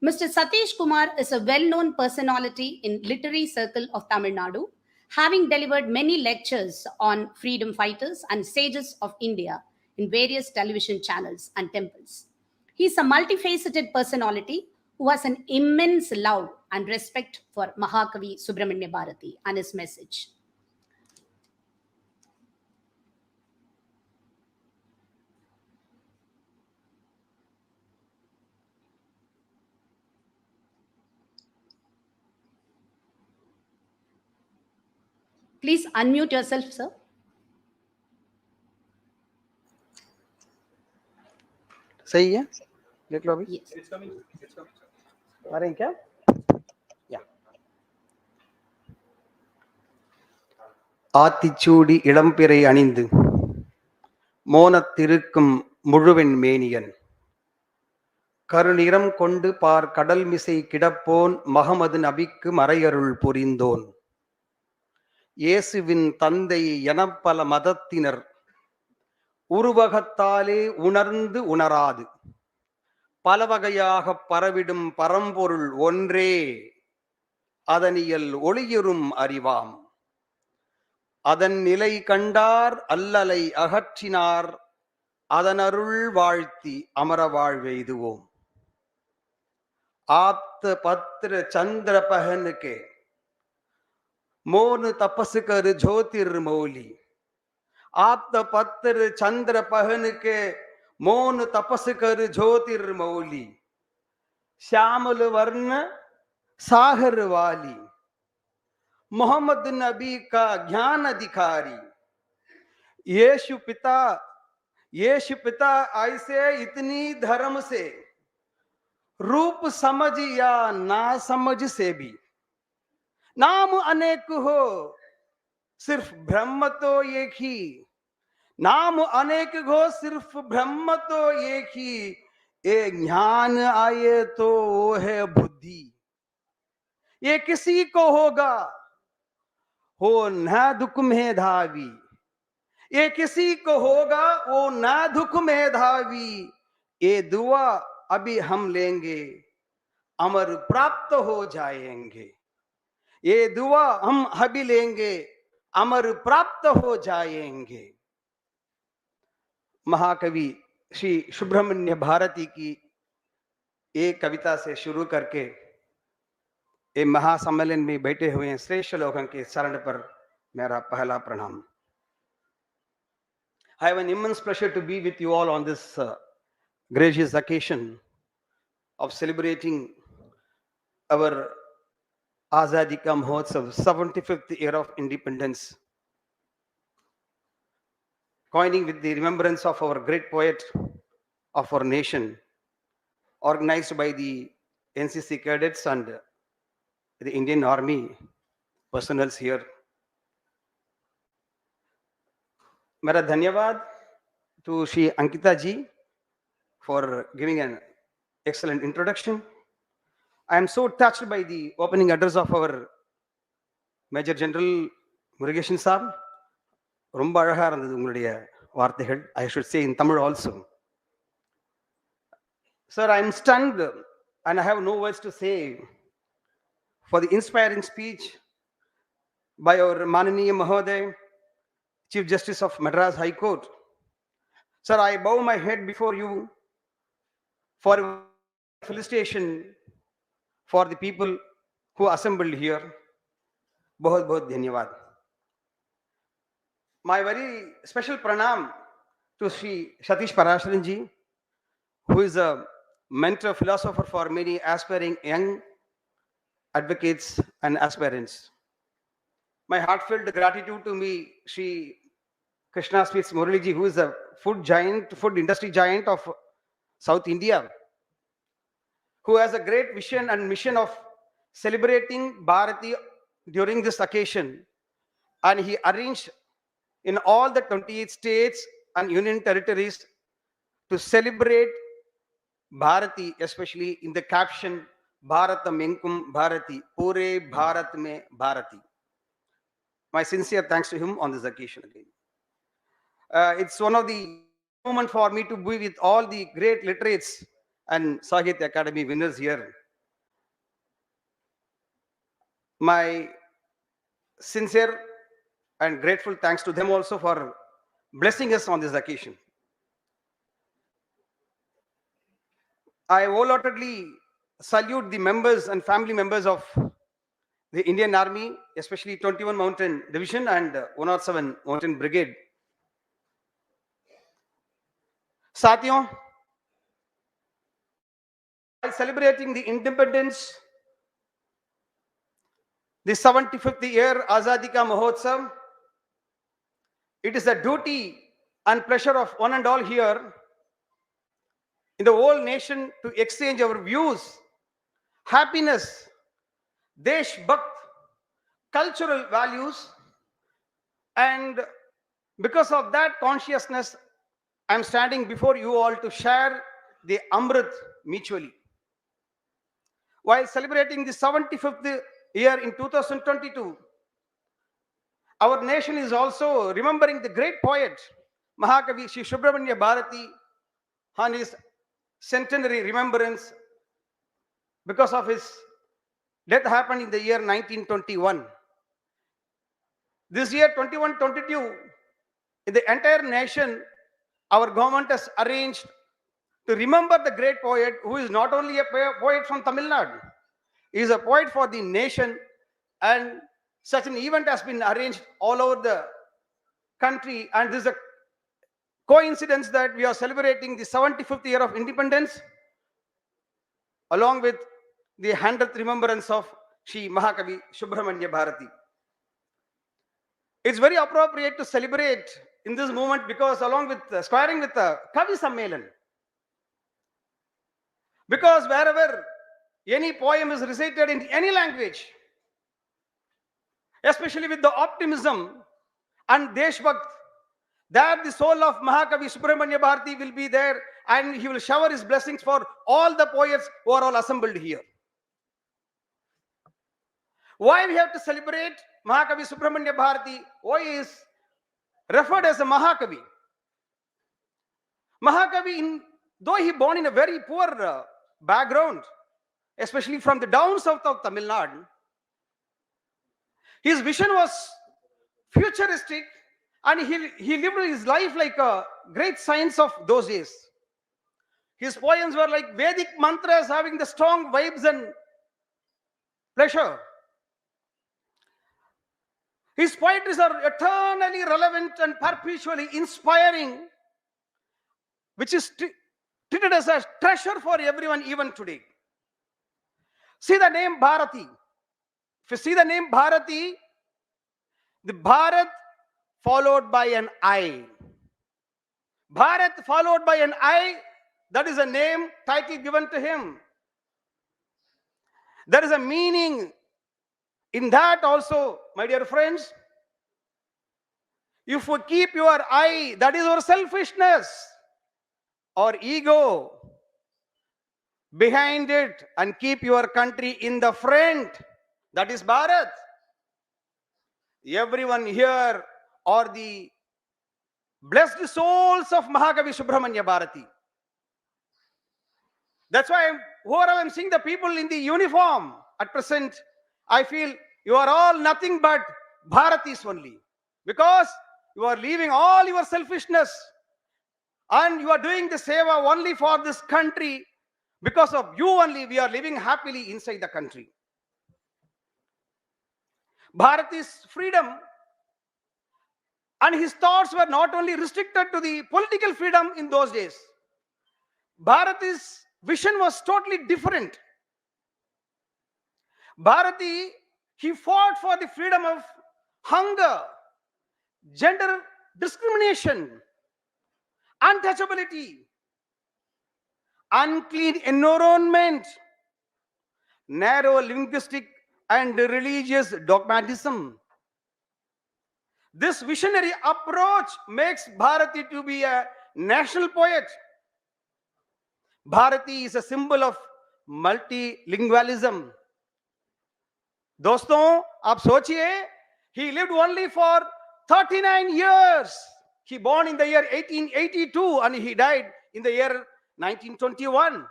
Mr. Satish Kumar is a well-known personality in literary circle of Tamil Nadu, having delivered many lectures on freedom fighters and sages of India in various television channels and temples. He is a multifaceted personality who has an immense love and respect for Mahakavi Subramanya Bharathi and his message. Please unmute yourself, sir. सही है, देख लो अभी। Yes. It's coming. It's coming. आ रहे हैं क्या? या ஆத்திச்சூடி இளம்பிறை அணிந்து மோனத்திருக்கும் முழுவெண் மேனியன் கருநிறம் கொண்டு பார் கடல் மிசை கிடப்போன் மகமது நபிக்கு மறையருள் புரிந்தோன் இயேசுவின் தந்தை எனப்பல மதத்தினர் உருவகத்தாலே உணர்ந்து உணராது பலவகையாக பரவிடும் பரம்பொருள் ஒன்றே அதனியல் ஒளியுறும் அறிவாம் அதன் நிலை கண்டார் அல்லலை அகற்றினார் அதனருள் வாழ்த்தி அமர வாழ்வெய்துவோம் ஆப்த பத்ர சந்திர பகனுக்கு மோனு தபசு கரு ஜோதிர் மௌலி आप्त पत्र चंद्र पहन के मौन तपस कर ज्योतिर्मौली श्यामल वर्ण सागर वाली मोहम्मद नबी का ज्ञान अधिकारी यीशु पिता ऐसे इतनी धर्म से रूप समझ या ना समझ से भी नाम अनेक हो सिर्फ ब्रह्म तो एक ही नाम अनेक हो सिर्फ ब्रह्म तो एक ही ए ज्ञान आए तो वो है बुद्धि ये किसी को होगा हो ना दुख में धावी, ये किसी को होगा वो ना दुख में धावी, ये दुआ अभी हम लेंगे अमर प्राप्त हो जाएंगे, ये दुआ हम अभी लेंगे अमर प्राप्त हो जाएंगे। महाकवि श्री सुब्रमण्य भारती की एक कविता से शुरू करके ये महासम्मेलन में बैठे हुए हैं श्रेष्ठ लोगों के चरण पर मेरा पहला प्रणाम। I have an immense pleasure to be with you all on this gracious occasion of celebrating our Azadi Ka Mahotsav, 75th year of independence, coining with the remembrance of our great poet of our nation, organized by the NCC cadets and the Indian Army personnel here. मेरा धन्यवाद to Sri Ankita ji for giving an excellent introduction. I am so touched by the opening address of our Major General Murugesan Saab. ரொம்ப அழகா இருந்தது உங்களுடைய வார்த்தைகள். I should say in Tamil also. Sir, I am stunned and I have no words to say for the inspiring speech by our Mananiya Mahadeva, Chief Justice of Madras High Court. Sir, I bow my head before you for felicitation for the people who assembled here. बहुत बहुत धन्यवाद. My very special pranam to Sri Satish Parasharan ji, who is a mentor philosopher for many aspiring young advocates and aspirants. My heartfelt gratitude to me, Sri Krishna Sweets Murali ji, who is a food giant, food industry giant of South India, who has a great vision and mission of celebrating Bharathi during this occasion, and he arranged in all the 28 states and union territories to celebrate Bharathi, especially in the caption Bharatham Engum Bharathi, Pure Bharat mein Bharathi. My sincere thanks to him on this occasion again. It's one of the moments for me to be with all the great literates and Sahitya Academy winners here. My sincere and grateful thanks to them also for blessing us on this occasion. I wholeheartedly salute the members and family members of the Indian Army, especially 21 Mountain Division and 107 Mountain Brigade. साथियों, while celebrating the independence, the 75th year Azadi Ka Mahotsav, it is a duty and pleasure of one and all here in the whole nation to exchange our views, happiness, desh bhakt, cultural values, and because of that consciousness, I am standing before you all to share the Amrit mutually. While celebrating the 75th year in 2022, our nation is also remembering the great poet, Mahakavi Sri Subramanya Bharati, on his centenary remembrance because of his death happened in the year 1921. This year 21-22, in the entire nation, our government has arranged to remember the great poet who is not only a poet from Tamil Nadu, he is a poet for the nation, and such an event has been arranged all over the country, and this is a coincidence that we are celebrating the 75th year of independence along with the 100th remembrance of Sri Mahakavi Subramanya Bharati. It's very appropriate to celebrate in this moment because along with squaring with the Kavi Sammelan, because wherever any poem is recited in any language, especially with the optimism and deshbhakt, there the soul of Mahakavi Subramanya Bharati will be there, and he will shower his blessings for all the poets who are all assembled here. Why we have to celebrate Mahakavi Subramanya Bharati? Why he is referred as a Mahakavi? Mahakavi, though he born in a very poor background, especially from the down south of Tamil Nadu, his vision was futuristic, and he lived his life like a great science of those days. His poems were like Vedic mantras having the strong vibes and pleasure. His poetries are eternally relevant and perpetually inspiring, which is treated as a treasure for everyone even today. See the name Bharathi. If you see the name Bharathi, the Bharat followed by an I. Bharat followed by an I, that is a name, title given to him. There is a meaning in that also, my dear friends. If you keep your I, that is your selfishness or ego behind it, and keep your country in the front, that is Bharat. Everyone here are the blessed souls of Mahakavi Subramanya Bharati. That's why wherever I'm seeing the people in the uniform at present, I feel you are all nothing but Bharatis only, because you are leaving all your selfishness and you are doing the seva only for this country. Because of you only, we are living happily inside the country. Bharati's freedom and his thoughts were not only restricted to the political freedom in those days. Bharati's vision was totally different. Bharati, he fought for the freedom of hunger, gender discrimination, untouchability, unclean environment, narrow linguistic and religious dogmatism. This visionary approach makes Bharati to be a national poet. Bharati is a symbol of multilingualism. दोस्तों, आप सोचिए, he lived only for 39 years. He born in the year 1882 and he died in the year 1921.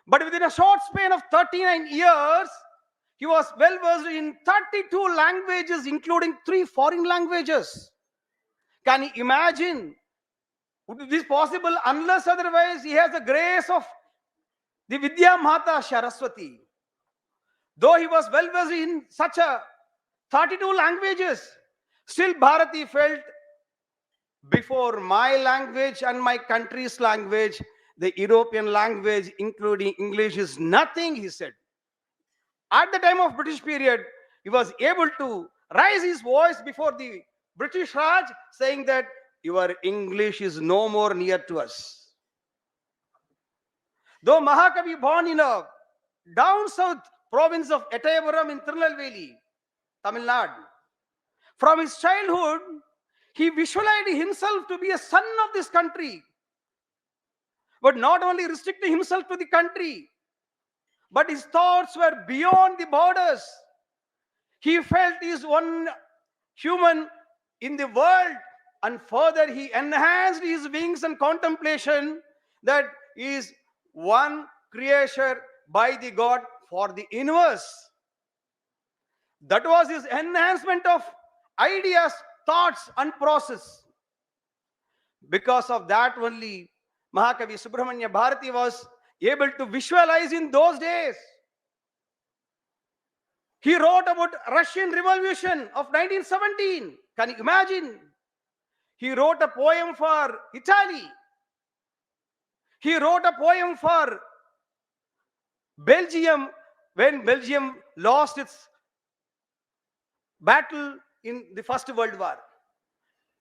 But within a short span of 39 years, he was well versed in 32 languages, including 3 foreign languages. Can you imagine? Would this be possible unless otherwise he has the grace of the Vidya Mata Saraswati? Though he was well versed in such a 32 languages, still Bharati felt, before my language and my country's language, the European language, including English, is nothing, he said. At the time of British period, he was able to raise his voice before the British Raj, saying that your English is no more near to us. Though Mahakavi born in a down south province of Etayapuram in Tirunelveli, Tamil Nadu, from his childhood, he visualized himself to be a son of this country. But not only restricting himself to the country, but his thoughts were beyond the borders. He felt he is one human in the world, and further he enhanced his wings and contemplation that he is one creature by the God for the universe. That was his enhancement of ideas, thoughts, and process. Because of that only, Mahakavi Subramanya Bharati was able to visualize in those days. He wrote about Russian Revolution of 1917. Can you imagine? He wrote a poem for Italy. He wrote a poem for Belgium when Belgium lost its battle in the First World War.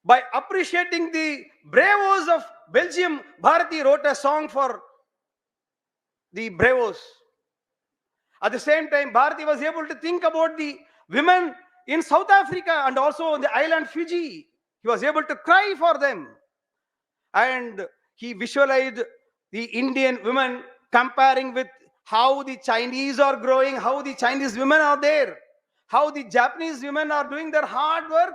By appreciating the bravos of Belgium, Bharati wrote a song for the bravos. At the same time, Bharati was able to think about the women in South Africa and also on the island Fiji. He was able to cry for them. And he visualized the Indian women comparing with how the Chinese are growing, how the Chinese women are there, how the Japanese women are doing their hard work.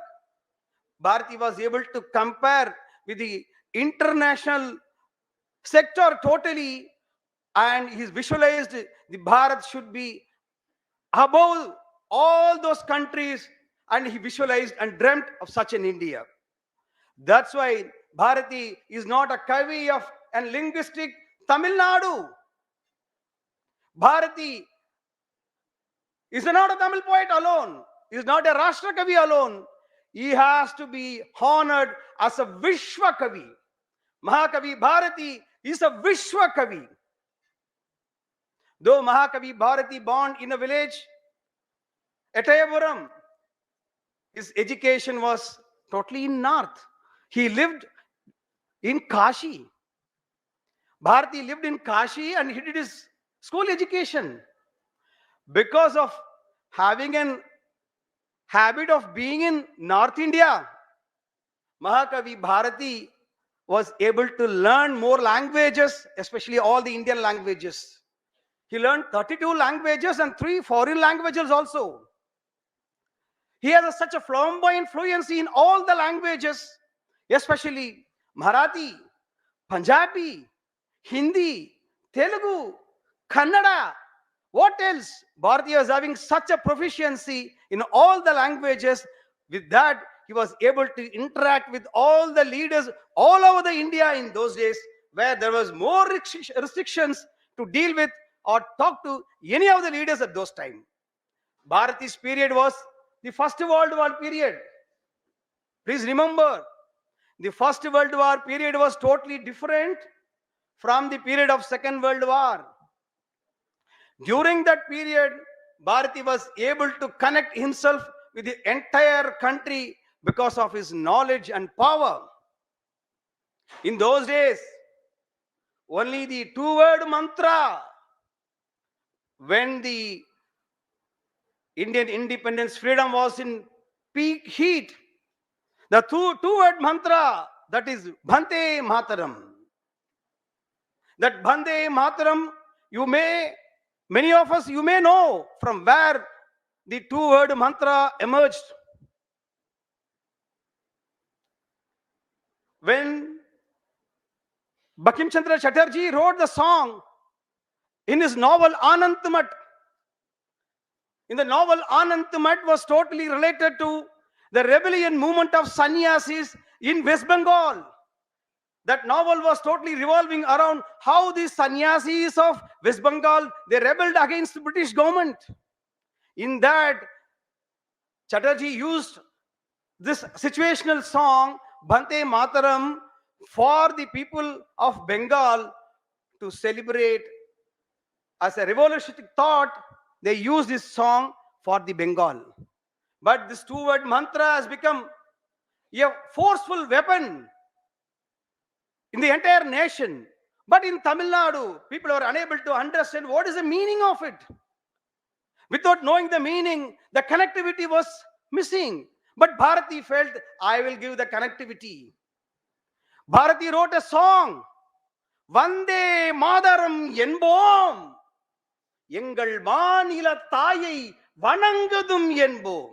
Bharati was able to compare with the international sector totally, and he visualized the Bharat should be above all those countries, and he visualized and dreamt of such an India. That's why Bharati is not a kavi of and linguistic Tamil Nadu. Bharati is not a Tamil poet alone, is not a Rashtra Kavi alone. He has to be honored as a Vishwa Kavi. Mahakavi Bharati is a Vishwa Kavi. Though Mahakavi Bharati born in a village, Etayapuram, his education was totally in north. He lived in Kashi. Bharati lived in Kashi and he did his school education. Because of having an habit of being in North India, Mahakavi Bharati was able to learn more languages, especially all the Indian languages. He learned 32 languages and 3 foreign languages also. He has such a flamboyant fluency in all the languages, especially Marathi, Punjabi, Hindi, Telugu, Kannada. What else? Bharati was having such a proficiency in all the languages. With that, he was able to interact with all the leaders all over the India in those days, where there was more restrictions to deal with or talk to any of the leaders at those times. Bharati's period was the First World War period. Please remember, the First World War period was totally different from the period of Second World War. During that period, Bharati was able to connect himself with the entire country because of his knowledge and power. In those days, only the two-word mantra, when the Indian independence freedom was in peak heat, the two-word mantra, that is Bhante Mataram. That Bhante Mataram, many of us, you may know from where the two-word mantra emerged. When Bankim Chandra Chatterjee wrote the song in his novel Anantmat, in the novel Anantmat was totally related to the rebellion movement of sannyasis in West Bengal. That novel was totally revolving around how the sannyasis of West Bengal, they rebelled against the British government. In that, Chatterjee used this situational song, Bhante Mataram, for the people of Bengal to celebrate. As a revolutionary thought, they used this song for the Bengal. But this two-word mantra has become a forceful weapon in the entire nation. But in Tamil Nadu, people are unable to understand what is the meaning of it. Without knowing the meaning, the connectivity was missing. But Bharati felt, I will give the connectivity. Bharati wrote a song, Vande Madaram Yenbom, Engal Manila Thayai Vanangadum Yenbom.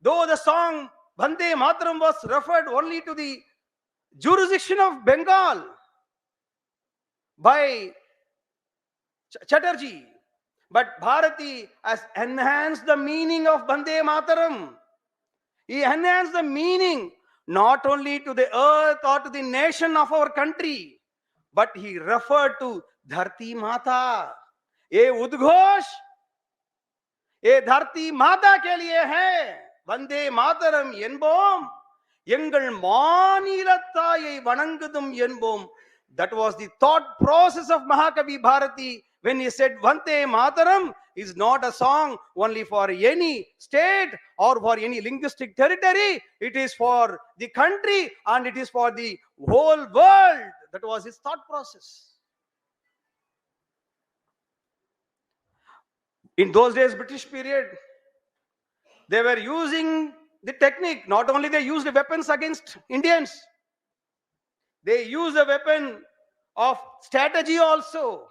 Though the song Vande Mataram was referred only to the jurisdiction of Bengal by Chatterjee, but Bharati has enhanced the meaning of Vande Mataram. He enhanced the meaning not only to the earth or to the nation of our country, but he referred to Dharti Mata. ये उद्घोष ये धरती माता के लिए है, वंदे मातरम என்போம், எங்கள் மாநிலத்தாயை வணங்குதும் என்போம். That was the thought process of Mahakavi Bharati when he said Vande Mataram is not a song only for any state or for any linguistic territory. It is for the country and it is for the whole world. That was his thought process. In those days, British period, they were using the technique. Not only they used the weapons against Indians, they used a weapon of strategy also.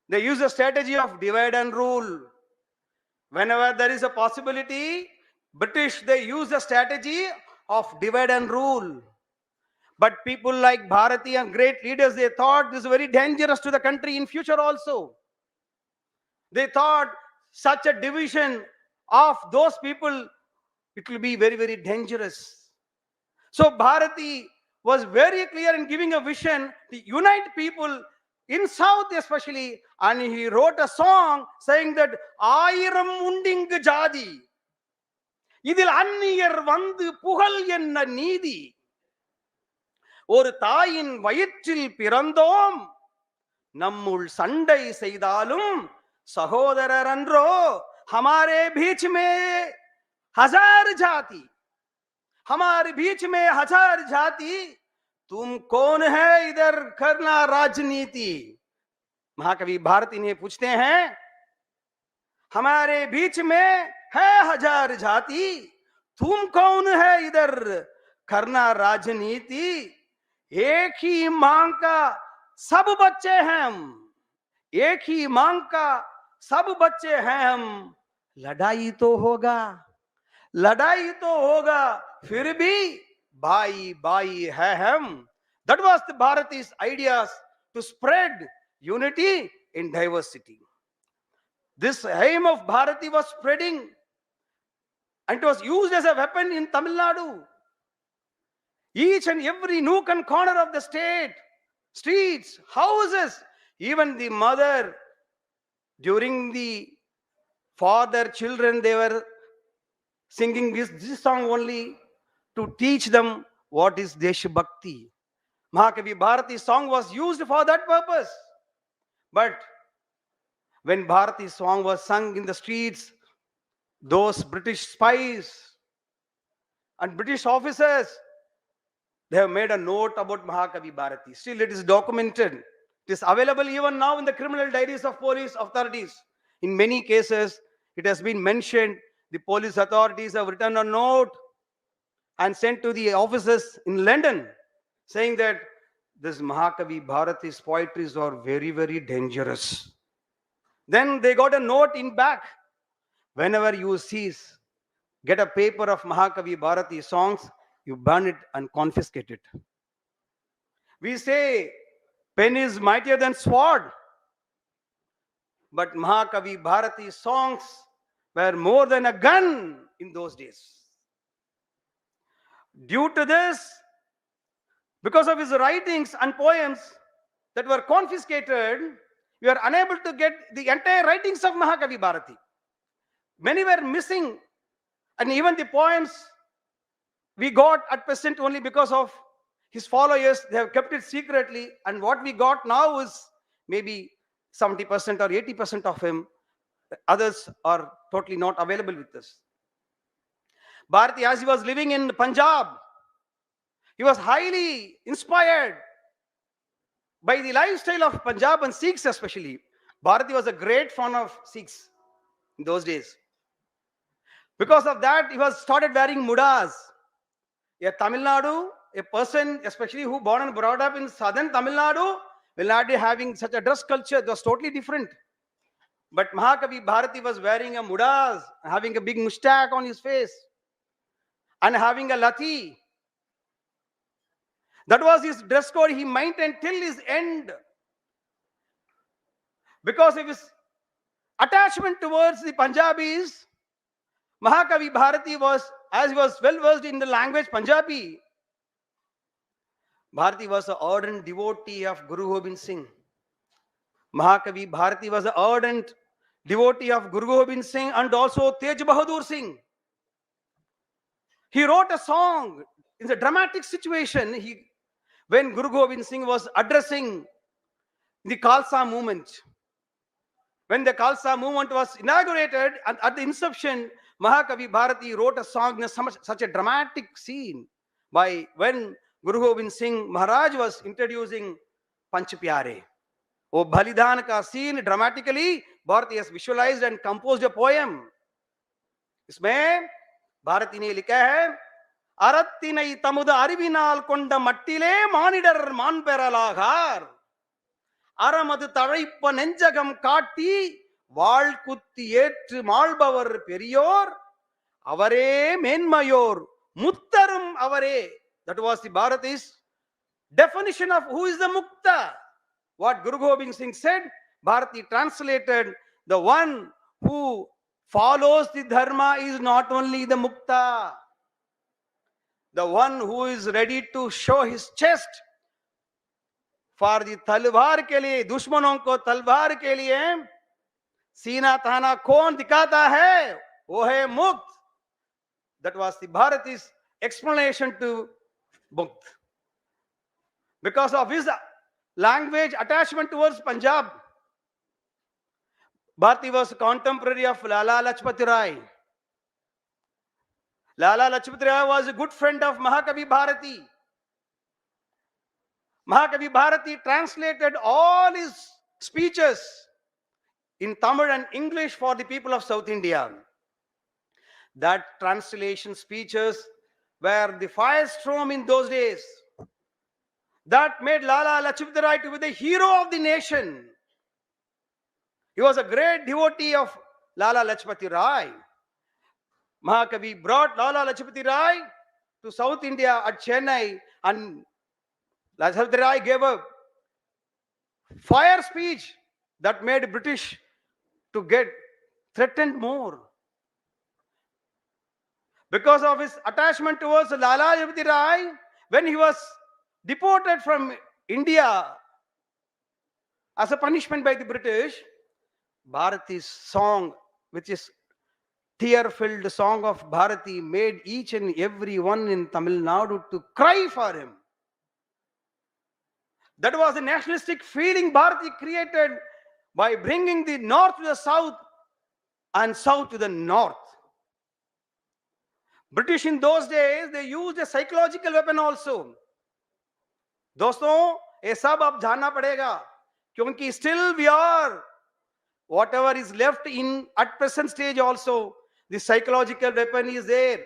They use a strategy of divide and rule. Whenever there is a possibility, British, they use the strategy of divide and rule. But people like Bharathi and great leaders, they thought this is very dangerous to the country in future also. They thought such a division of those people, it will be very, very dangerous. So Bharati was very clear in giving a vision to unite people in South especially, and he wrote a song saying that ஆயிரம் உண்டிங்கு ஜாதி இதில் அந்நியர் வந்து புகழ் என்ன நீதி ஒரு தாயின் வயிற்றில் பிறந்தோம் நம்முள் சண்டை செய்தாலும் சகோதரர் அன்றோ हमारे बीच में हजार जाति हमारे बीच में हजार जाति तुम कौन है इधर करना राजनीति महाकवि भारती ने पूछते हैं हमारे बीच में है हजार जाति तुम कौन है इधर करना राजनीति एक ही मांग का सब बच्चे हैं हम एक ही मांग का सब बच्चे हैं हम लड़ाई तो होगा फिर भी भाई भाई है हम. That was the Bharati's ideas to spread unity in diversity. This aim of Bharati was spreading, and it was used as a weapon in Tamil Nadu. Each and every nook and corner of the state, streets, houses, even the mother, during the father, children, they were singing this song only to teach them what is Desha Bhakti. Mahakavi Bharati's song was used for that purpose. But when Bharati's song was sung in the streets, those British spies and British officers, they have made a note about Mahakavi Bharati. Still, it is documented. It is available even now in the criminal diaries of police authorities. In many cases, it has been mentioned. The police authorities have written a note and sent to the officers in London saying that this Mahakavi Bharati's poetries are very, very dangerous. Then they got a note in back. Whenever you get a paper of Mahakavi Bharati songs, you burn it and confiscate it. We say pen is mightier than sword. But Mahakavi Bharati songs were more than a gun in those days. Due to this, because of his writings and poems that were confiscated, we are unable to get the entire writings of Mahakavi Bharati. Many were missing, and even the poems we got at present only because of his followers. They have kept it secretly, and what we got now is maybe 70% or 80% of him. Others are totally not available with us. Bharati, as he was living in Punjab, he was highly inspired by the lifestyle of Punjab and Sikhs especially. Bharati was a great fan of Sikhs in those days. Because of that, he was started wearing mudas. A Tamil Nadu, a person especially who born and brought up in southern Tamil Nadu, will not be having such a dress culture. It was totally different. But Mahakavi Bharati was wearing a mudas, having a big mustache on his face, and having a lati. That was his dress code he maintained till his end. Because of his attachment towards the Punjabis, Mahakavi Bharati was, as he was well versed in the language Punjabi, Bharati was an ardent devotee of Guru Gobind Singh. Mahakavi Bharati was an ardent devotee of Guru Gobind Singh and also Tej Bahadur Singh. He wrote a song in a dramatic situation when Guru Gobind Singh was addressing the Khalsa movement. When the Khalsa movement was inaugurated, and at the inception, Mahakavi Bharati wrote a song in such a dramatic scene when Guru Gobind Singh Maharaj was introducing Panch Pyare. Oh Balidan ka scene dramatically, Bharati has visualized and composed a poem. इसमें भारती ने लिखा है अरत्तिनै तमुद अरिविनाल कोंड मट्टिले मानिडर मान पेरलागार அறமது தழைப்ப நெஞ்சகம் காட்டி வாழ் குத்தி ஏற்று மாள்பவர் பெரியோர் அவரே மேன்மையோர் முத்தரும் அவரே. That was the Bharati's definition of who is the Mukta. What Guru Gobind Singh said, Bharati translated, the one who follows the dharma is not only the Mukta, the one who is ready to show his chest for the तलवार के लिए, दुश्मनों को तलवार के लिए सीना ताना कौन दिखाता है, वो है मुक्त. That was the Bharati's explanation to Mukt. Because of his language attachment towards Punjab, Bharati was contemporary of Lala Lajpati Rai. Lala Lajpati Rai was a good friend of Mahakavi Bharati. Mahakavi Bharati translated all his speeches in Tamil and English for the people of South India. That translation speeches were the firestorm in those days. That made Lala Lajpati Rai to be the hero of the nation. He was a great devotee of Lala Lajpati Rai. Mahakavi brought Lala Lajpati Rai to South India at Chennai, and Lajpati Rai gave a fire speech that made British to get threatened more. Because of his attachment towards Lala Lajpati Rai, when he was deported from India as a punishment by the British, Bharati's song, which is tear-filled song of Bharati, made each and every one in Tamil Nadu to cry for him. That was the nationalistic feeling Bharati created by bringing the north to the south and south to the north. British in those days, they used a psychological weapon also. दोस्तों, ये सब अब जानना पड़ेगा, क्योंकि still we are, whatever is left in at present stage also, the psychological weapon is there.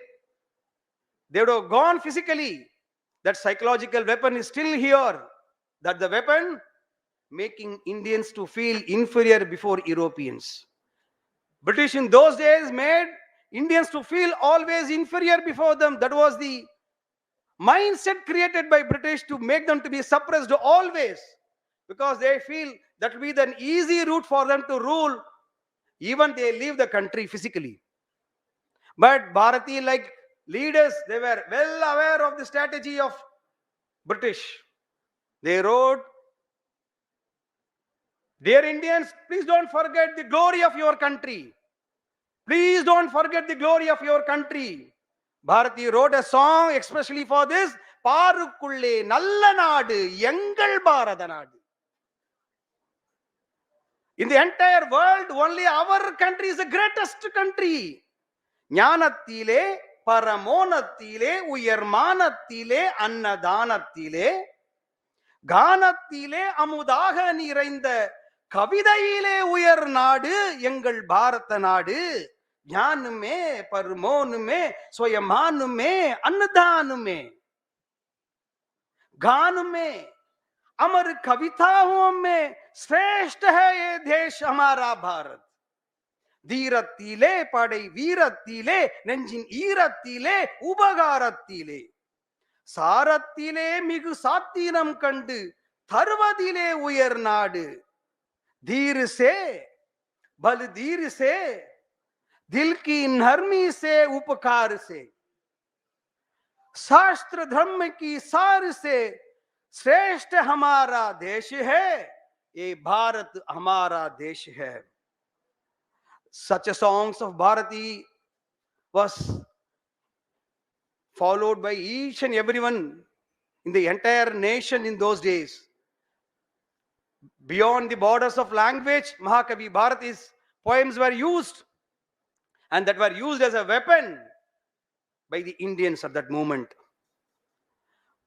They would have gone physically. That psychological weapon is still here. That the weapon making Indians to feel inferior before Europeans. British in those days made Indians to feel always inferior before them. That was the mindset created by British to make them to be suppressed always, because they feel that will be an easy route for them to rule, even they leave the country physically. But Bharati, like leaders, they were well aware of the strategy of British. They wrote, "Dear Indians, please don't forget the glory of your country. Please don't forget the glory of your country." Bharati wrote a song especially for this. "Parukulle nalla naadu, engal Bharata naadu." In the entire world, only our country is the greatest country. ஞானத்திலே பரமோனத்திலே உயர்மானத்திலே அன்னதானத்திலே கானத்திலே அமுதாக நிறைந்த கவிதையிலே உயர் நாடு எங்கள் பாரத நாடு. ஞானுமே பரமோனுமே स्वयमानुमे अन्नदानुमे गानुमे अमर कविताओं में श्रेष्ठ है ये देश हमारा भारत. தீரத்திலே படை வீரத்திலே நெஞ்சின் ஈரத்திலே உபகாரத்திலே சாரத்திலே மிகு சாத்திரம் கண்டு தருவதிலே உயர் நாடு. धीर से बल धीर से दिल की नरमी से उपकार से शास्त्र धर्म की सार से श्रेष्ठ हमारा देश है, ये भारत हमारा देश है. Such a songs of Bharati was followed by each and everyone in the entire nation in those days. Beyond the borders of language, Mahakavi Bharati's poems were used, and that were used as a weapon by the Indians at that moment.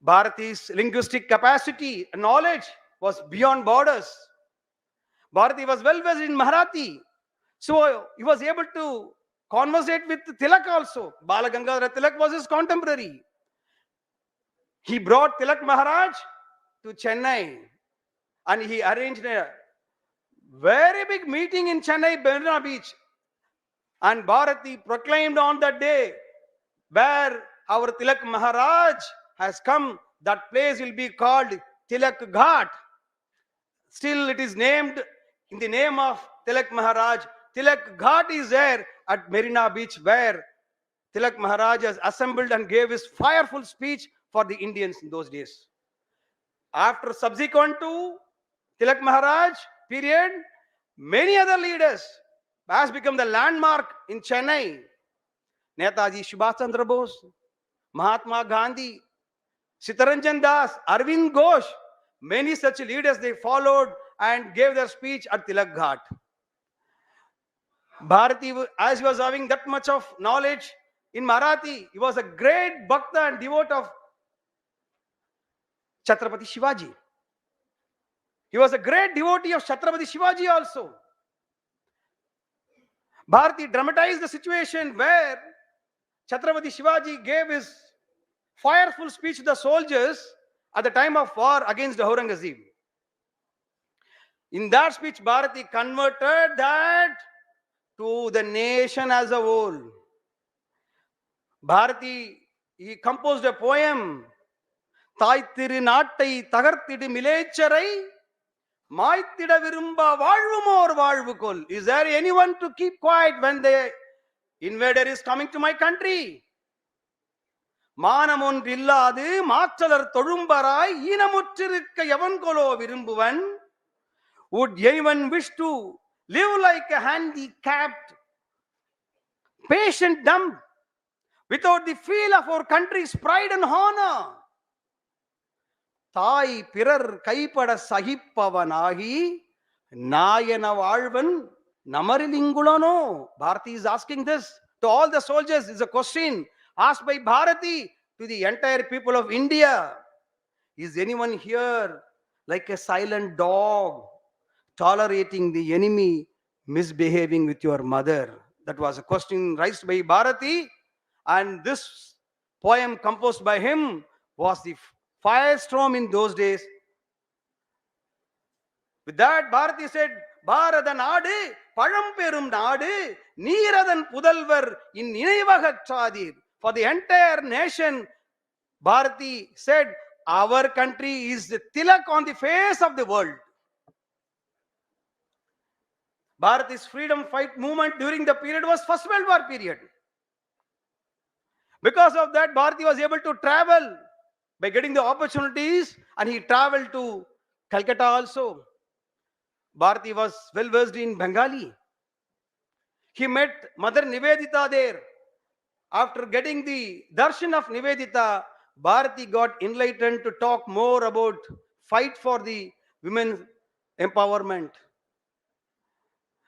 Bharati's linguistic capacity and knowledge was beyond borders. Bharati was well versed in Marathi, so he was able to conversate with Tilak also. Bala Gangadhara Tilak was his contemporary. He brought Tilak Maharaj to Chennai. and he arranged a very big meeting in Chennai, Marina Beach. And Bharathi proclaimed on that day, where our Tilak Maharaj has come, that place will be called Tilak Ghat. Still, it is named in the name of Tilak Maharaj. Tilak Ghat is there at Marina Beach, where Tilak Maharaj has assembled and gave his fireful speech for the Indians in those days. After subsequent to Tilak Maharaj period, many other leaders has become the landmark in Chennai. Netaji Subhash Chandra Bose, Mahatma Gandhi, Sitaranjan Das, Arvind Ghosh, many such leaders they followed and gave their speech at Tilak Ghat. Bharati, as he was having that much of knowledge in Marathi, he was a great bhakta and devote of Chhatrapati Shivaji. He was a great devotee of Chhatrapati Shivaji also. Bharati dramatized the situation where Chhatrapati Shivaji gave his fireful speech to the soldiers at the time of war against Aurangzeb. In that speech, Bharati converted that to the nation as a whole. Bharati, he composed a poem, Thai Thiru Nattai Tagarthidu Milecharai Maithida Virumba Valvumor Valvukol. Is there anyone to keep quiet when the invader is coming to my country? Manamon Villadu, Matchalar Todumbarai, Inamutirika Yavankolo Virumbuvan. Would anyone wish to live like a handicapped, patient dumb, without the feel of our country's pride and honor? Thai Pirar Kaipada Sahippavanagi, Nayana Valvan, Namarilingulano. Bharati is asking this to all the soldiers. It's a question asked by Bharati to the entire people of India. Is anyone here like a silent dog, tolerating the enemy, misbehaving with your mother? That was a question raised by Bharati, and this poem composed by him was the firestorm in those days. With that, Bharati said, Bharata Nadu, Paramperum Nadu, Neeradan Pudalvar in Ninaivagatchadir. For the entire nation, Bharati said, our country is the tilak on the face of the world. Bharati's freedom fight movement during the period was First World War period. Because of that, Bharati was able to travel by getting the opportunities, and he traveled to Calcutta also. Bharati was well versed in Bengali. He met Mother Nivedita there. After getting the darshan of Nivedita, Bharati got enlightened to talk more about fight for the women's empowerment.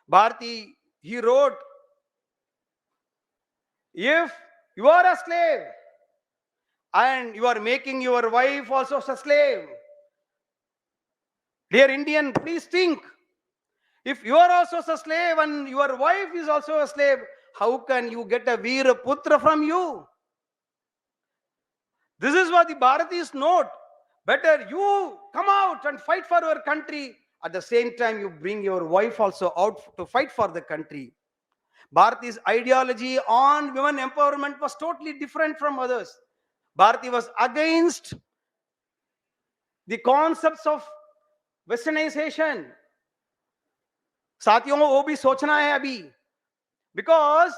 Bharati, he wrote, if you are a slave and you are making your wife also a slave, dear Indian, please think, if you are also a slave and your wife is also a slave, how can you get a Veera Putra from you? This is what the Bharatis note. Better you come out and fight for your country. At the same time, you bring your wife also out to fight for the country. Bharati's ideology on women empowerment was totally different from others. Bharati was against the concepts of westernization. साथियों वो भी सोचना है अभी, because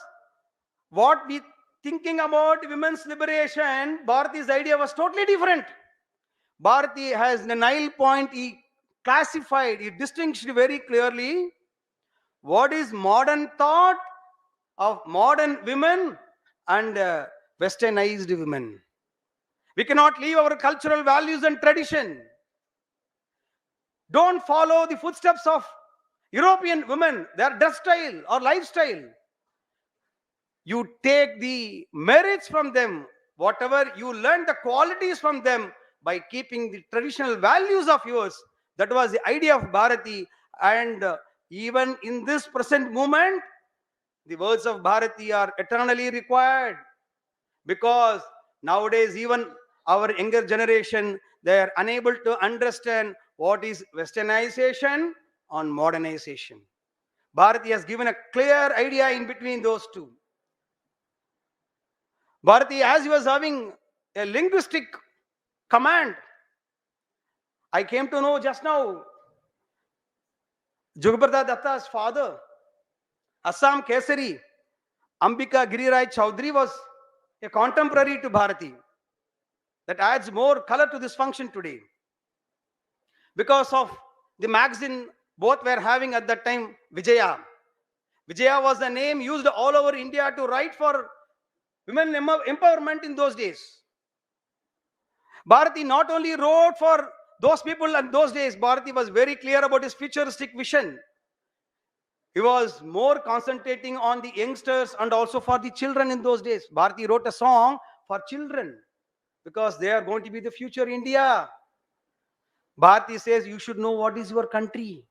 what we thinking about women's liberation, Bharati's idea was totally different. Bharati has the Nile point, he classified, he distinguished very clearly what is modern thought of modern women and westernized women. We cannot leave our cultural values and tradition. Don't follow the footsteps of European women, their dress style or lifestyle. You take the merits from them, whatever you learn the qualities from them by keeping the traditional values of yours. That was the idea of Bharati. And even in this present moment, the words of Bharati are eternally required, because nowadays even our younger generation, they are unable to understand what is westernization and modernization. Bharathi has given a clear idea in between those two. Bharathi, as he was having a linguistic command, I came to know just now, Jugbarda Datta's father, Assam Kesari, Ambika Girirai Chaudhary, was a contemporary to Bharathi. That adds more color to this function today. Because of the magazine both were having at that time, Vijaya. Vijaya was the name used all over India to write for women empowerment in those days. Bharathi not only wrote for those people in those days, Bharathi was very clear about his futuristic vision. He was more concentrating on the youngsters and also for the children in those days. Bharathi wrote a song for children because they are going to be the future India. Bharathi says you should know what is your country.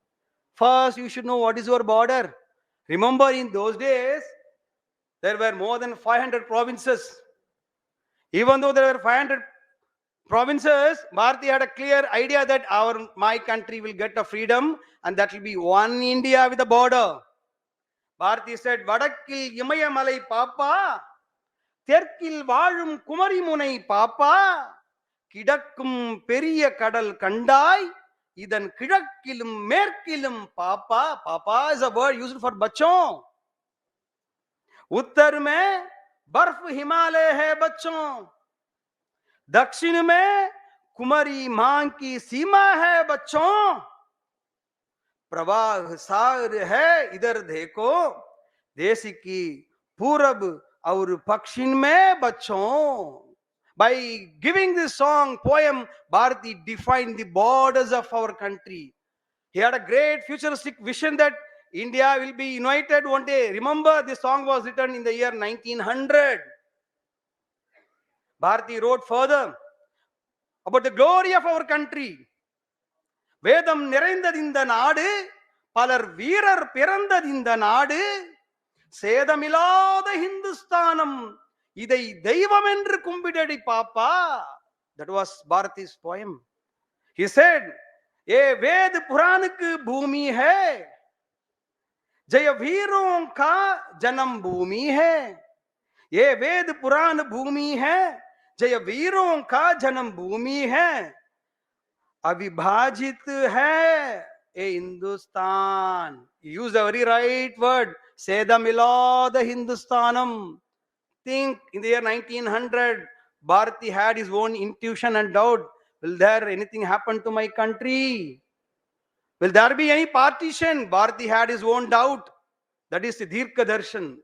First, you should know what is your border. Remember, in those days, there were more than 500 provinces. Even though there were 500 provinces, Bharathi had a clear idea that my country will get a freedom and that will be one India with a border. Bharathi said, Vadakkil Imayamalai Papa, Terkil Vazhum Kumari Munai Papa, Kidakkum Periya Kadal Kandai, Idan Kidakkilum Merkilum Papa. Papa is a word used for bachon. उत्तर में बर्फ हिमालय है बच्चों, दक्षिण में कुमारी मां की सीमा है बच्चों, प्रवाह सागर है इधर देखो, देश की पूरब और पश्चिम में बच्चों. By giving this song, poem, Bharathi defined the borders of our country. He had a great futuristic vision that India will be united one day. Remember, this song was written in the year 1900. Bharathi wrote further about the glory of our country. Vedam niraindadinda naadu, palar veerar pirandadinda naadu, sedamilada Hindustanam, idai deivam endru kumbidadi papa. That was Bharathi's poem. He said, ye ved purank bhoomi hai, जय वीरों का जन्म भूमि है, ये वेद पुराण भूमि है, जय वीरों का जन्म भूमि है, अविभाजित है ये Hindustan. Use the very right word. Say the milad Hindustanam. Think in the year 1900, Bharathi had his own intuition and doubt. Will there anything happen to my country? Will there be any partition? Bharathi had his own doubt. That is the Dirka Darshan.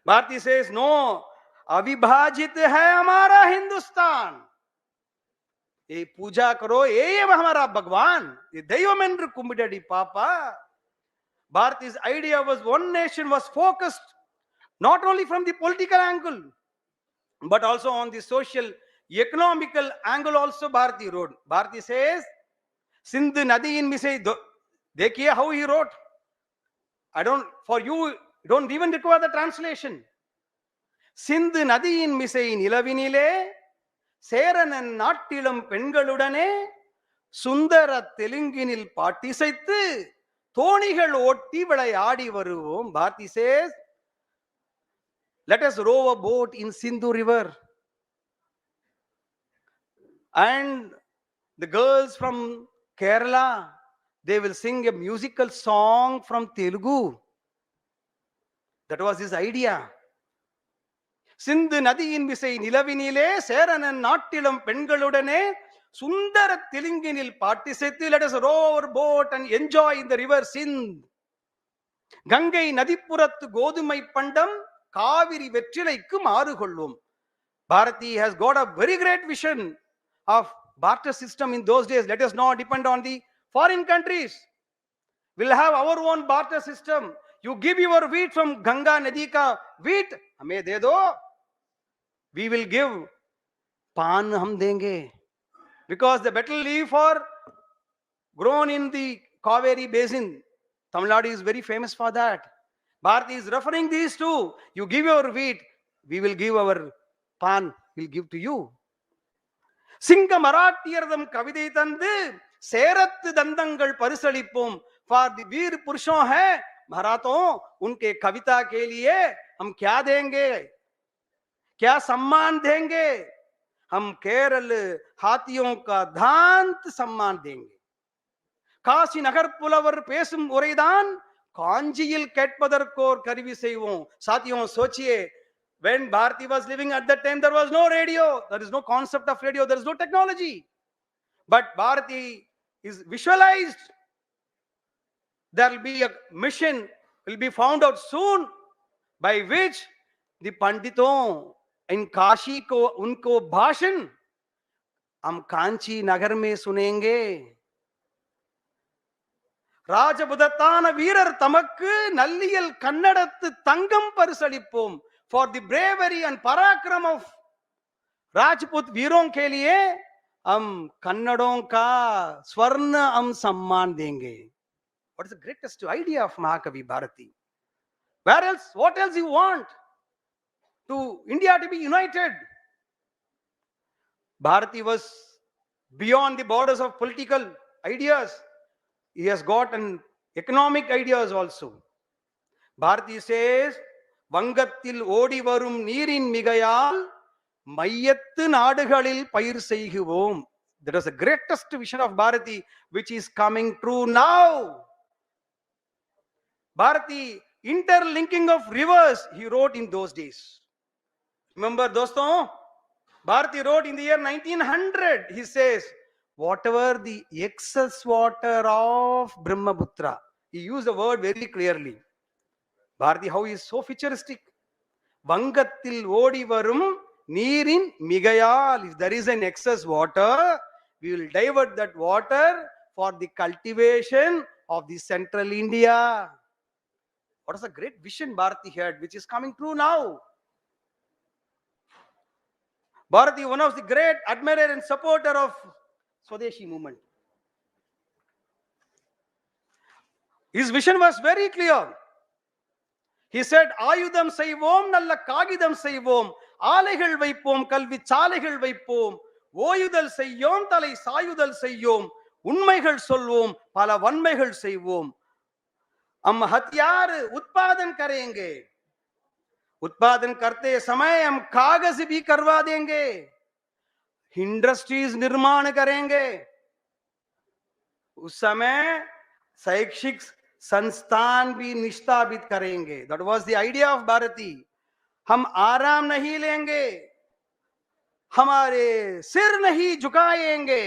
Bharathi says, no, avibhajit hai hamara Hindustan. ये पूजा करो, ये हमारा भगवान, ये दैवमेंद्र कुंभिडडी पापा. Bharati's idea was one nation was focused not only from the political angle, but also on the social, economical angle also Bharati wrote. Bharati says, Sindh Nadi in Misai, dekhiye how he wrote. For you, don't even require the translation. Sindh Nadi in Misai Nilavinile, Seranan Nattilam Pengaludane, Sundara Telinginil Partisaitu, Thonigal Otti Vadayadi Varuvom. Bharati says, let us row a boat in Sindhu River. And the girls from Kerala, they will sing a musical song from Telugu. That was his idea. Sindhu Nadi in Visai Nilavinile, Seranan Nattilam Pengaludane, Sundara Telinginil Partisaitu, let us row our boat and enjoy in the river Sindh. Gangai Nadipurat Godumai Pandam, Kaviri Vetrilaikku Maru Kollum. Bharati has got a very great vision of barter system in those days. Let us not depend on the foreign countries. We'll have our own barter system. You give your wheat from Ganga Nadi ka wheat, hame de do. We will give pan hum denge. Because the betel leaf are grown in the Kaveri basin. Tamil Nadu is very famous for that. Bharati is referring these two. You give your wheat, we will give our pan, we'll give to you. Singa Marathiyardam Kavidai Tandu, सेरत दंदंगल परिसलिपोम. For the वीर पुरुषों हैं महारातों, उनके कविता के लिए हम क्या देंगे, क्या सम्मान देंगे? हम केरल हाथियों का दांत सम्मान देंगे. காசி நகர் புலவர் பேசும் உரைதான் காஞ்சியில் கேட்பதற்கோர் கருவி செய்வோம். சாத்தியோं सोचिए, when Bharati was living at that time, there was no radio, there is no concept of radio, there is no technology, but Bharati is visualized. There will be a mission, will be found out soon, by which the पंडितों in Kashi को उनको भाषण हम कांची नगर में सुनेंगे. ராஜபுதத்தான வீரர் தமக்கு நல்லியல் கன்னடத்து தங்கம் பரிசளிப்போம். For the bravery and parakram of Rajput वीरों के लिए हम कन्नड़ों का स्वर्ण हम सम्मान देंगे. What is the greatest idea of Mahakavi Bharati? Where else? What else you want to India to be united? Bharati was beyond the borders of political ideas. He has got an economic ideas also. Bharati says, வங்கத்தில் ஓடி வரும் நீரின் மிகையால் மையத்து நாடுகளில் பயிர் செய்குவோம். That is the greatest vision of Bharati, which is coming true now. Bharati, interlinking of rivers, he wrote in those days. Remember, doston, Bharati wrote in the year 1900. He says, whatever the excess water of Brahmaputra, he used the word very clearly. Bharati, how he is so futuristic. Vangatil odi varum neerin migayal. If there is an excess water, we will divert that water for the cultivation of the central India. What is a great vision Bharati had, which is coming true now. Bharati, one of the great admirer and supporter of Swadeshi movement. His vision was very clear. He said, ஆயுதம் செய்வோம், நல்ல காகிதம் செய்வோம், ஆலைகள் வைப்போம், கல்வி சாலைகள் வைப்போம், ஓயுதல் செய்யோம், தலை சாயுதல் செய்யோம், உண்மைகள் சொல்வோம், பல வன்மைகள் செய்வோம். हम हथियार उत्पादन करेंगे, उत्पादन करते समय हम कागज भी करवा देंगे, इंडस्ट्रीज निर्माण करेंगे, उस समय शैक्षिक संस्थान भी निष्ठापित करेंगे. That was the idea of Bharati. हम आराम नहीं लेंगे, हमारे सिर नहीं झुकाएंगे,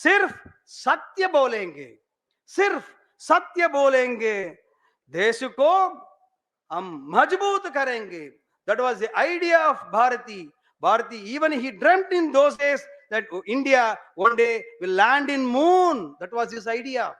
सिर्फ सत्य बोलेंगे, सिर्फ सत्य बोलेंगे, देश को हम मजबूत करेंगे. That was the idea of Bharati. Bharati, even he dreamt in those days that India one day will land in moon. That was his idea.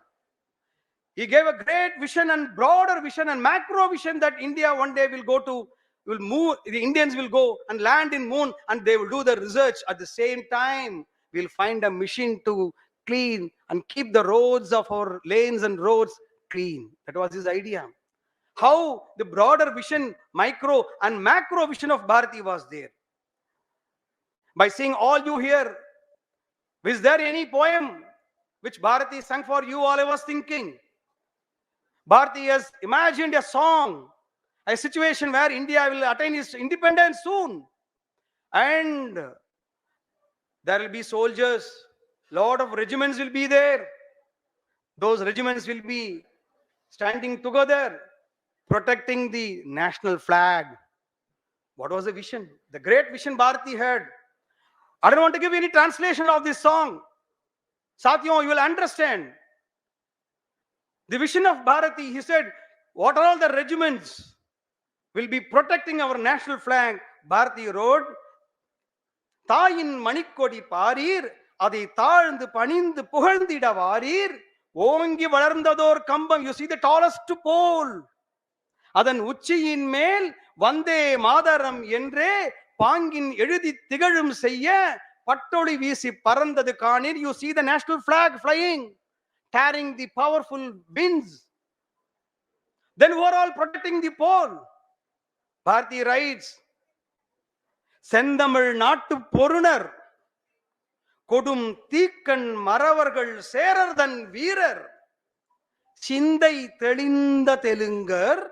He gave a great vision and broader vision and macro vision that India one day will move, the Indians will go and land in moon and they will do the research. At the same time, we'll find a machine to clean and keep the roads of our lanes and roads clean. That was his idea. How the broader vision, micro and macro vision of Bharati was there. By seeing all you here, is there any poem which Bharati sang for you all? I was thinking. Bharati has imagined a song, a situation where India will attain its independence soon. And there will be soldiers, lot of regiments will be there. Those regiments will be standing together, protecting the national flag. What was the vision? The great vision Bharati had. I don't want to give any translation of this song. Satyon, you will understand. The vision of Bharati, he said, what are all the regiments will be protecting our national flag? Bharati wrote, தாயின் மணிக்கொடி பாரீர், அதை தாழ்ந்து பணிந்து புகழ்ந்திட வாரீர், ஓங்கி வளர்ந்ததோர் கம்பம். You see the tallest pole. அதன் உச்சியின் மேல் வந்தே மாதரம் என்றே பாங்கின் எழுதி திகழும் செய்ய பட்டொளி வீசி பறந்தது காணீர். You see the national flag flying, carrying the powerful winds. Then who are all protecting the pole? Bharati writes, செந்தமிழ் நாட்டு பொருணர் கொடும் தீக்கண் மறவர்கள் சேரர்தன் வீரர் சிந்தை தெளிந்த தெலுங்கர்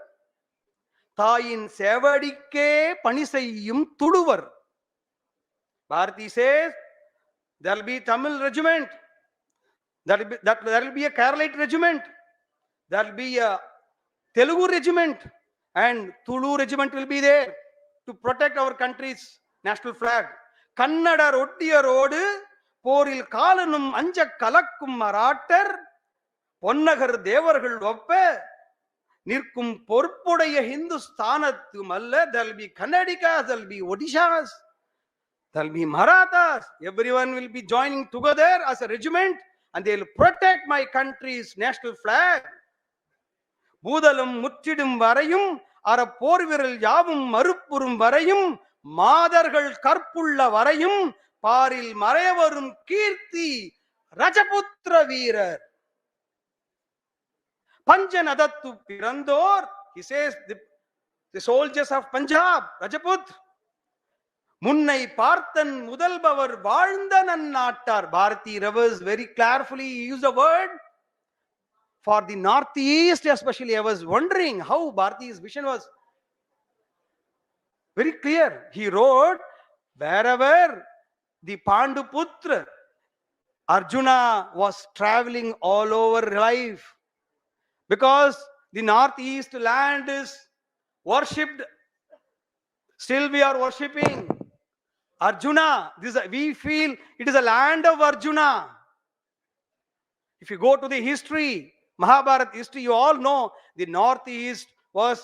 தாயின் சேவடிக்கே பணி செய்யும் துடுவர். Bharati says there will be Tamil regiment, there will be a Keralite regiment, there will be a Telugu regiment, and Tulu regiment will be there to protect our country's national flag. Kannadar ஒட்டியரோடு போரில் காலனும் அஞ்ச கலக்கும் மராட்டர் பொன்னகர் தேவர்கள் ஒப்ப நிற்கும் பொறுப்புடைய ஹிந்துஸ்தானத்து மல்ல. There will be Kannadikas, there will be Odishas, there will be Marathas. Everyone will be joining together as a regiment and they will protect my country's national flag. பூதலம் முற்றிடும் வரையும் அறப்போர் விரல் யாவும் மறுப்புறும் வரையும் மாதர்கள் கற்புள்ள வரையும் பாரில் மறையவரும் கீர்த்தி ரஜபுத்திர வீரர். பஞ்சநதத்து பிறந்தோர், he says the soldiers of Punjab, Rajput, முன்னை பார்த்தன் முதல்பவர் வாழ்ந்த நன்னாட்டார். Bharati revers very carefully, he used a word for the northeast especially. I was wondering how Bharati's vision was very clear. He wrote, wherever the Panduputra Arjuna was traveling all over life, because the northeast land is worshipped, still we are worshipping Arjuna. We feel it is a land of Arjuna. If you go to the history, Mahabharata history, you all know the northeast was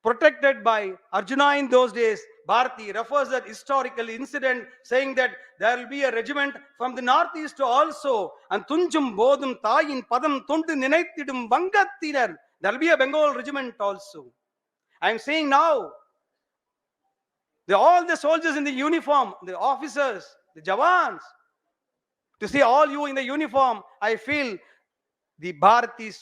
protected by Arjuna in those days. Bharati refers that historical incident, saying that there will be a regiment from the northeast also. And Tunjum Bodum Tayin Padam Tundu Ninaitidum Bangattinar. There will be a Bengal regiment also. I am saying now, all the soldiers in the uniform, the officers, the Jawans, to see all you in the uniform, I feel the Bharati's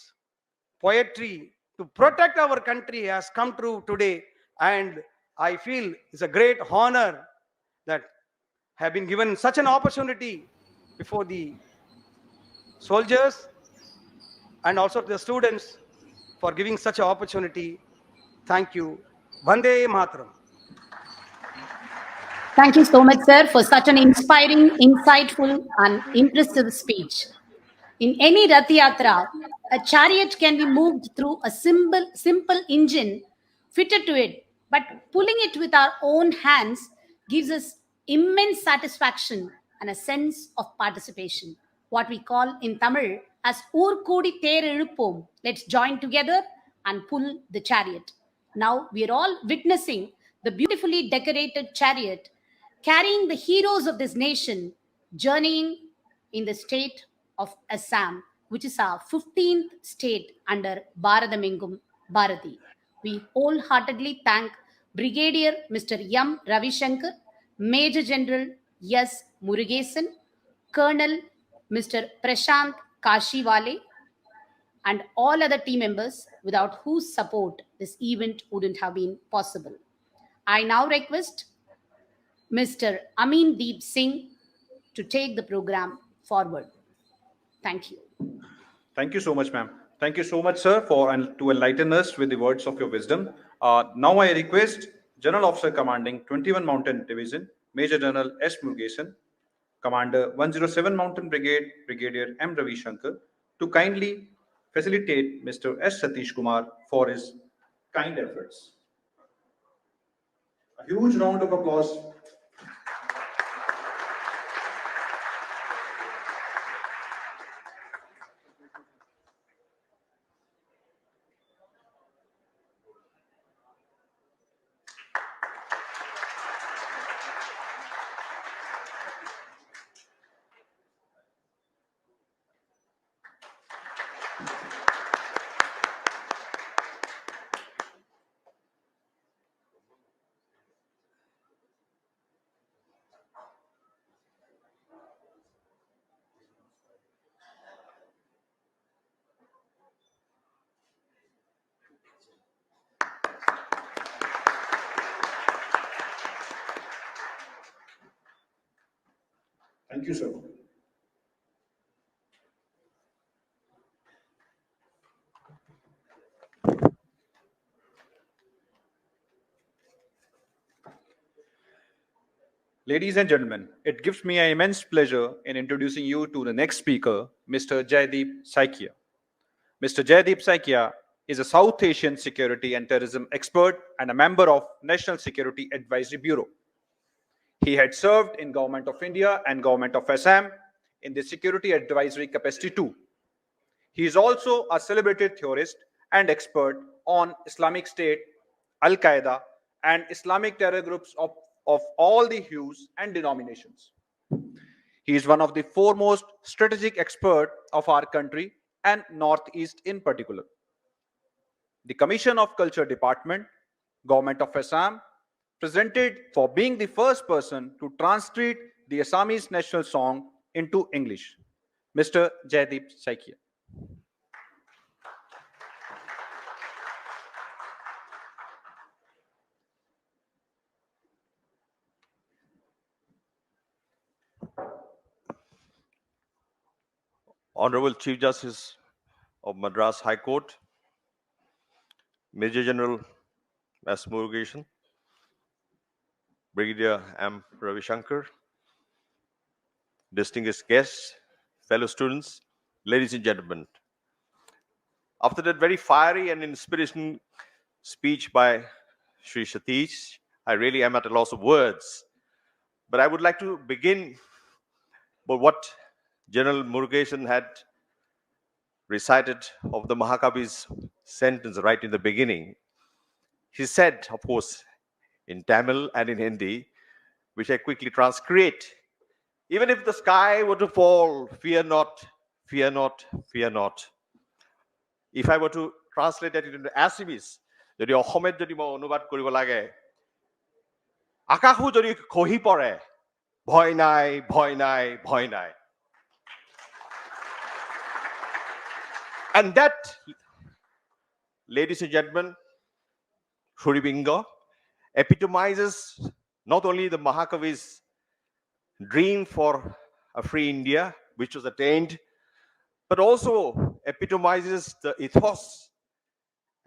poetry to protect our country has come true today. And I feel it's a great honor that have been given such an opportunity before the soldiers and also to the students for giving such an opportunity. Thank you. Vande Mataram. Thank you so much, sir, for such an inspiring, insightful, and impressive speech. In any Rath Yatra, a chariot can be moved through a simple engine fitted to it, but pulling it with our own hands gives us immense satisfaction and a sense of participation. What we call in Tamil as Oor Koodi Ther Eluppom. Let's join together and pull the chariot. Now we are all witnessing the beautifully decorated chariot carrying the heroes of this nation journeying in the state of Assam, which is our 15th state under Bharatham Engum Bharathi. We wholeheartedly thank Brigadier Mr. M. Ravi Shankar, Major General S. Murugesan, Colonel Mr. Prashant Kashiwale, and all other team members without whose support this event wouldn't have been possible. I now request Mr. Amin Deep Singh to take the program forward. Thank you. Thank you so much, ma'am. Thank you so much, sir, to enlighten us with the words of your wisdom. Now I request General Officer Commanding 21 Mountain Division, Major General S. Murugesan, Commander 107 Mountain Brigade, Brigadier M. Ravi Shankar, to kindly facilitate Mr. S. Satish Kumar for his kind efforts. A huge round of applause. Thank you, sir. Ladies and gentlemen, it gives me an immense pleasure in introducing you to the next speaker, Mr. Jaideep Saikia. Mr. Jaideep Saikia is a South Asian security and terrorism expert and a member of National Security Advisory Bureau. He had served in Government of India and Government of Assam in the security advisory capacity too. He is also a celebrated theorist and expert on Islamic State, Al Qaeda, and Islamic terror groups of all the hues and denominations. He is one of the foremost strategic experts of our country and Northeast in particular. The Commission of Culture Department, Government of Assam, presented for being the first person to translate the Assamese national song into English. Mr. Jaideep Saikia. Honorable Chief Justice of Madras High Court, Major General S. Murugesan, Brigadier M. Ravi Shankar, distinguished guests, fellow students, ladies and gentlemen. After that very fiery and inspirational speech by Sri Satish, I really am at a loss of words. But I would like to begin with what General Murugesan had recited of the Mahakavi's sentence right in the beginning. He said, of course, in Tamil and in Hindi, which I quickly transcribe. Even if the sky were to fall, fear not, fear not, fear not. If I were to translate that into Assamese, যদি অসমীয়াত যদি মই অনুবাদ কৰিব লাগে, আকাশো যদি খহি পৰে, ভয় নাই, ভয় নাই, ভয় নাই. And that, ladies and gentlemen, Shuribingo, epitomizes not only the Mahakavi's dream for a free India, which was attained, but also epitomizes the ethos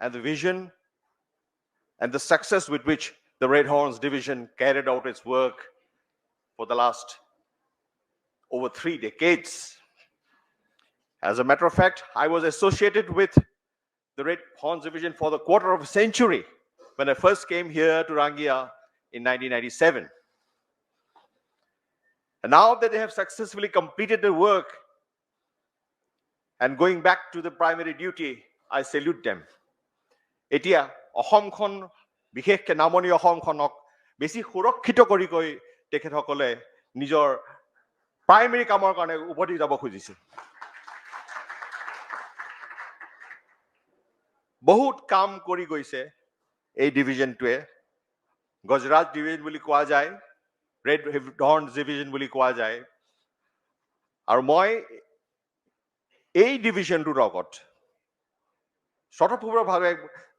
and the vision and the success with which the Red Horns Division carried out its work for the last over 3 decades. As a matter of fact, I was associated with the Red Horns Division for the quarter of a century when I first came here to Rangia in 1997. And now that they have successfully completed the work and going back to the primary duty, I salute them. এতিয়া অসমখন বিশেষকৈ নামনি অসমখনক বেছি সুৰক্ষিত কৰি তেখেতসকলে নিজৰ প্ৰাইমেৰী কামৰ কাৰণে উভতি যাব খুজিছে। বহুত কাম কৰি গৈছে এই ডিভিজনটোৱে, গজৰাজ ডিভিজন বুলি কোৱা যায়, ৰেড হৰ্নছ ডিভিজন বুলি কোৱা যায়। আৰু মই এই ডিভিজনটোৰ লগত স্বতঃপূৰ্বভাৱে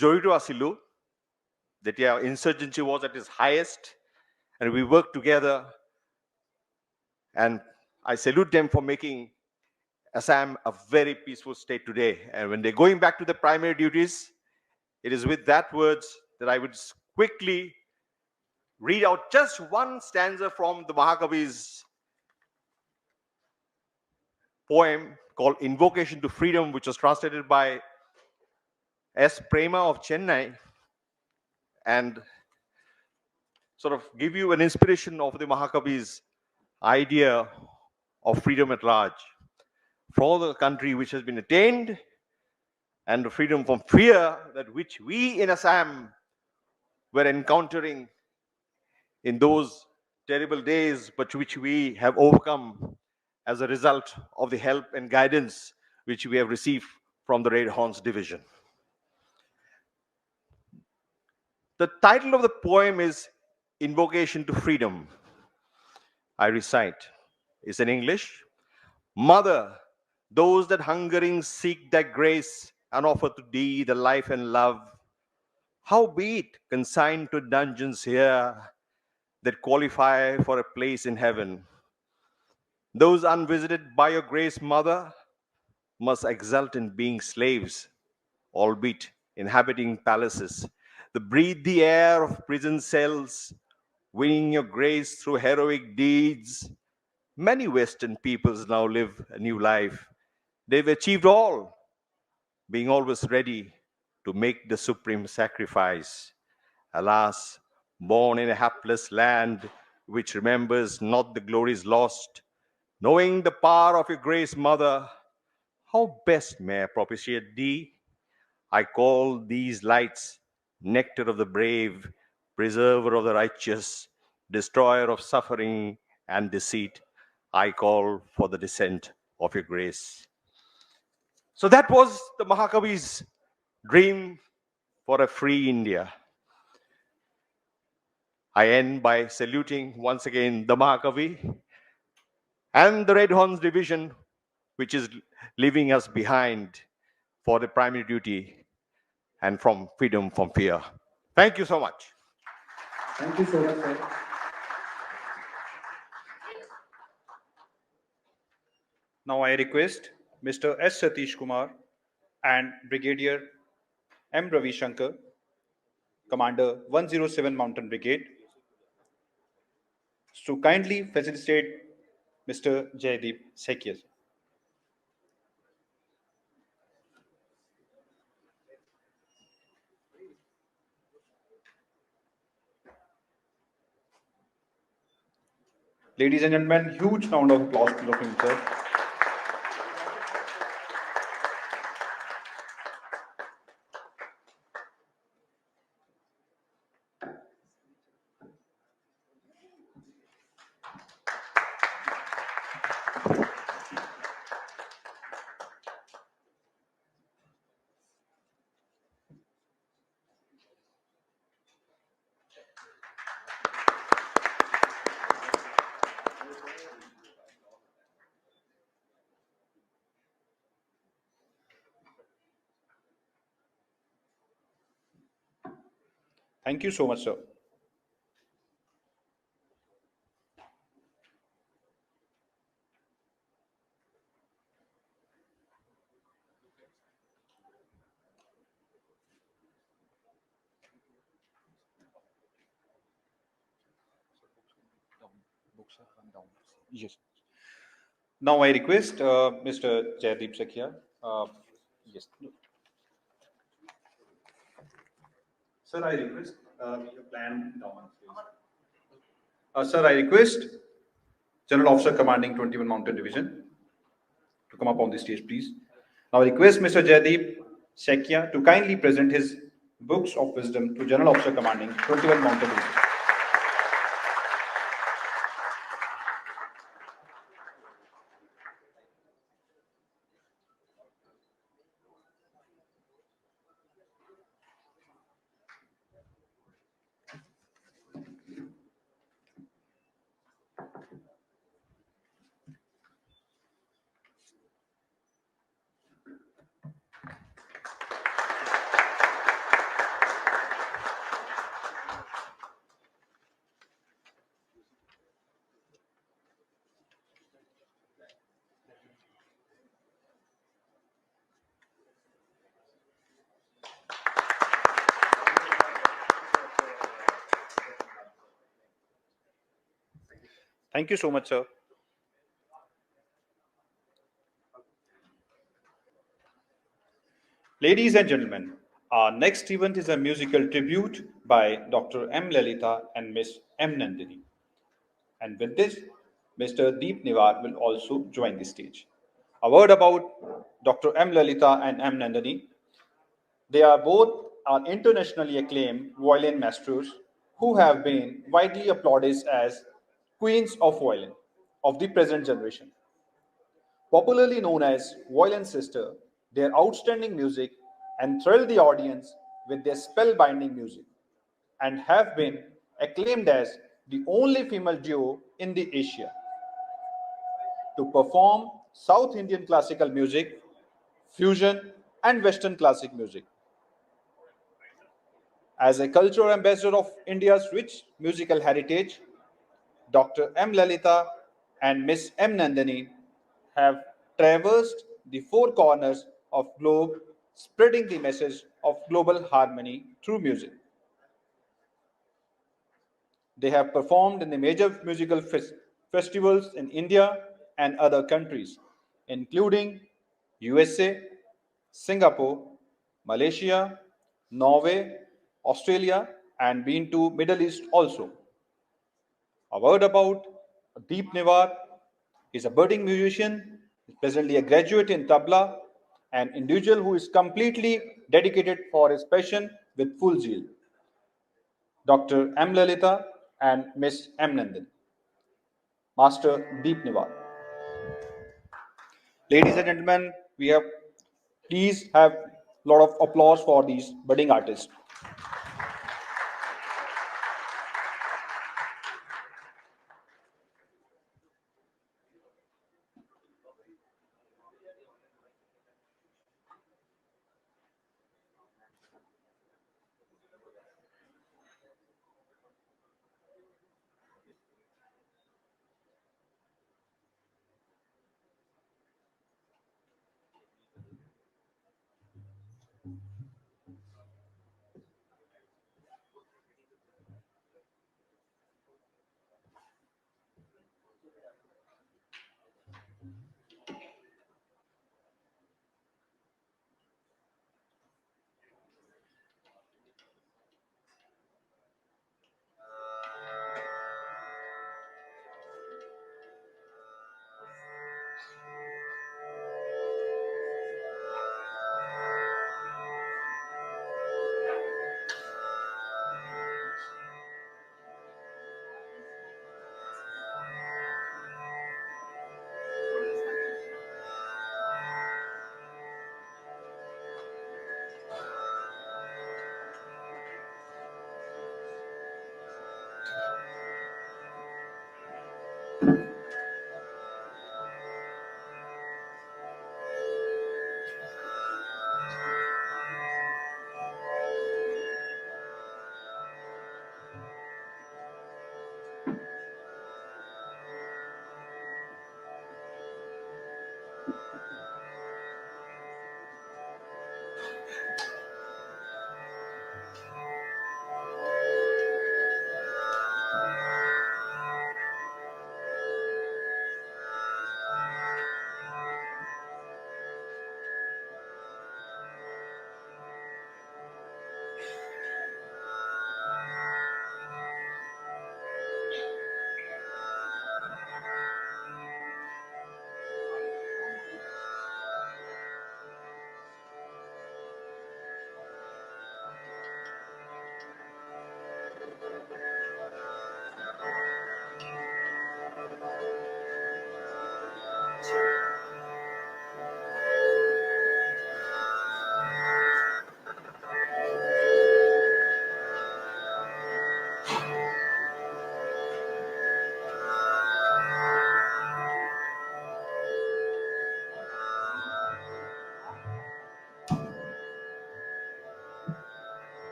জড়িত আছিলোঁ যেতিয়া insurgency was at its highest, and we worked together, and I salute them for making Assam a very peaceful state today. And when they're going back to the primary duties, it is with that words that I would quickly read out just one stanza from the Mahakavi's poem called Invocation to Freedom, which was translated by S. Prema of Chennai, and sort of give you an inspiration of the Mahakavi's idea of freedom at large for the country which has been attained, and the freedom from fear that which we in Assam were encountering in those terrible days, but which we have overcome as a result of the help and guidance which we have received from the Red Horns Division. The title of the poem is Invocation to Freedom. I recite. It's in English. Mother, those that hungering seek thy grace and offer to thee the life and love, howbeit consigned to dungeons here that qualify for a place in heaven, Those unvisited by your grace, Mother, must exult in being slaves, albeit inhabiting palaces. They breathe the air of prison cells, winning your grace through heroic deeds. Many Western peoples now live a new life. They've achieved all, being always ready to make the supreme sacrifice. Alas, born in a hapless land which remembers not the glories lost, knowing the power of your grace, Mother, how best may I propitiate thee? I call these lights nectar of the brave, preserver of the righteous, destroyer of suffering and deceit. I call for the descent of your grace. So that was the Mahakavi's dream for a free India. I end by saluting once again the Mahakavi and the Red Horns Division, which is leaving us behind for the primary duty and from freedom from fear. Thank you so much. Thank you so much, sir. Now I request Mr. S. Satish Kumar and Brigadier M. Ravi Shankar, Commander 107 Mountain Brigade, to kindly facilitate Mr. Jaideep Sekia. Ladies and gentlemen, huge round of applause to him, sir. Thank you so much, sir. Yes. Now I request Mr. Jaideep Sekia. Yes. Sir, I request your plan down, please. Sir, I request General Officer Commanding 21 Mountain Division to come up on the stage, please. Now I request Mr. Jaideep Sekia to kindly present his books of wisdom to General Officer Commanding 21 Mountain Division. Thank you so much, sir. Ladies and gentlemen, our next event is a musical tribute by Dr. M. Lalita and Miss M. Nandini. And with this, Mr. Deep Niwar will also join the stage. A word about Dr. M. Lalita and M. Nandini. They are both internationally acclaimed violin masters who have been widely applauded as queens of violin of the present generation. Popularly known as Violin Sister, their outstanding music enthralled the audience with their spellbinding music and have been acclaimed as the only female duo in the Asia to perform South Indian classical music, fusion, and Western classic music. As a cultural ambassador of India's rich musical heritage, Dr. M. Lalita and Miss M. Nandini have traversed the four corners of globe, spreading the message of global harmony through music. They have performed in the major musical festivals in India and other countries, including USA, Singapore, Malaysia, Norway, Australia, and been to Middle East also. A word about Deep Nivar. He is a budding musician, presently a graduate in tabla, an individual who is completely dedicated for his passion with full zeal. Dr. M. Lalita and Miss M. Nandan. Master Deep Nivar. Ladies and gentlemen, we have please have a lot of applause for these budding artists.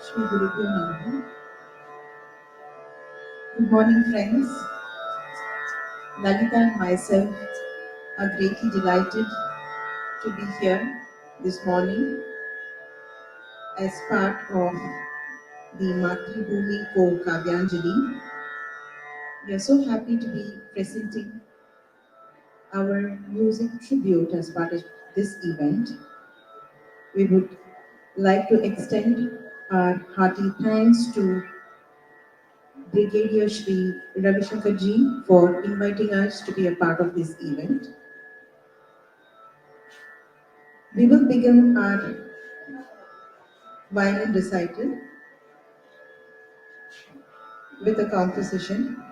Shri Gurubhyo Namaha. Good morning, friends. Lalita and myself are greatly delighted to be here this morning as part of the Mathribhumi Ko Kavyanjali. We are so happy to be presenting our music tribute as part of this event. We would like to extend our hearty thanks to Brigadier Shri Ravi Shankar ji for inviting us to be a part of this event. We will begin our violin recital with a composition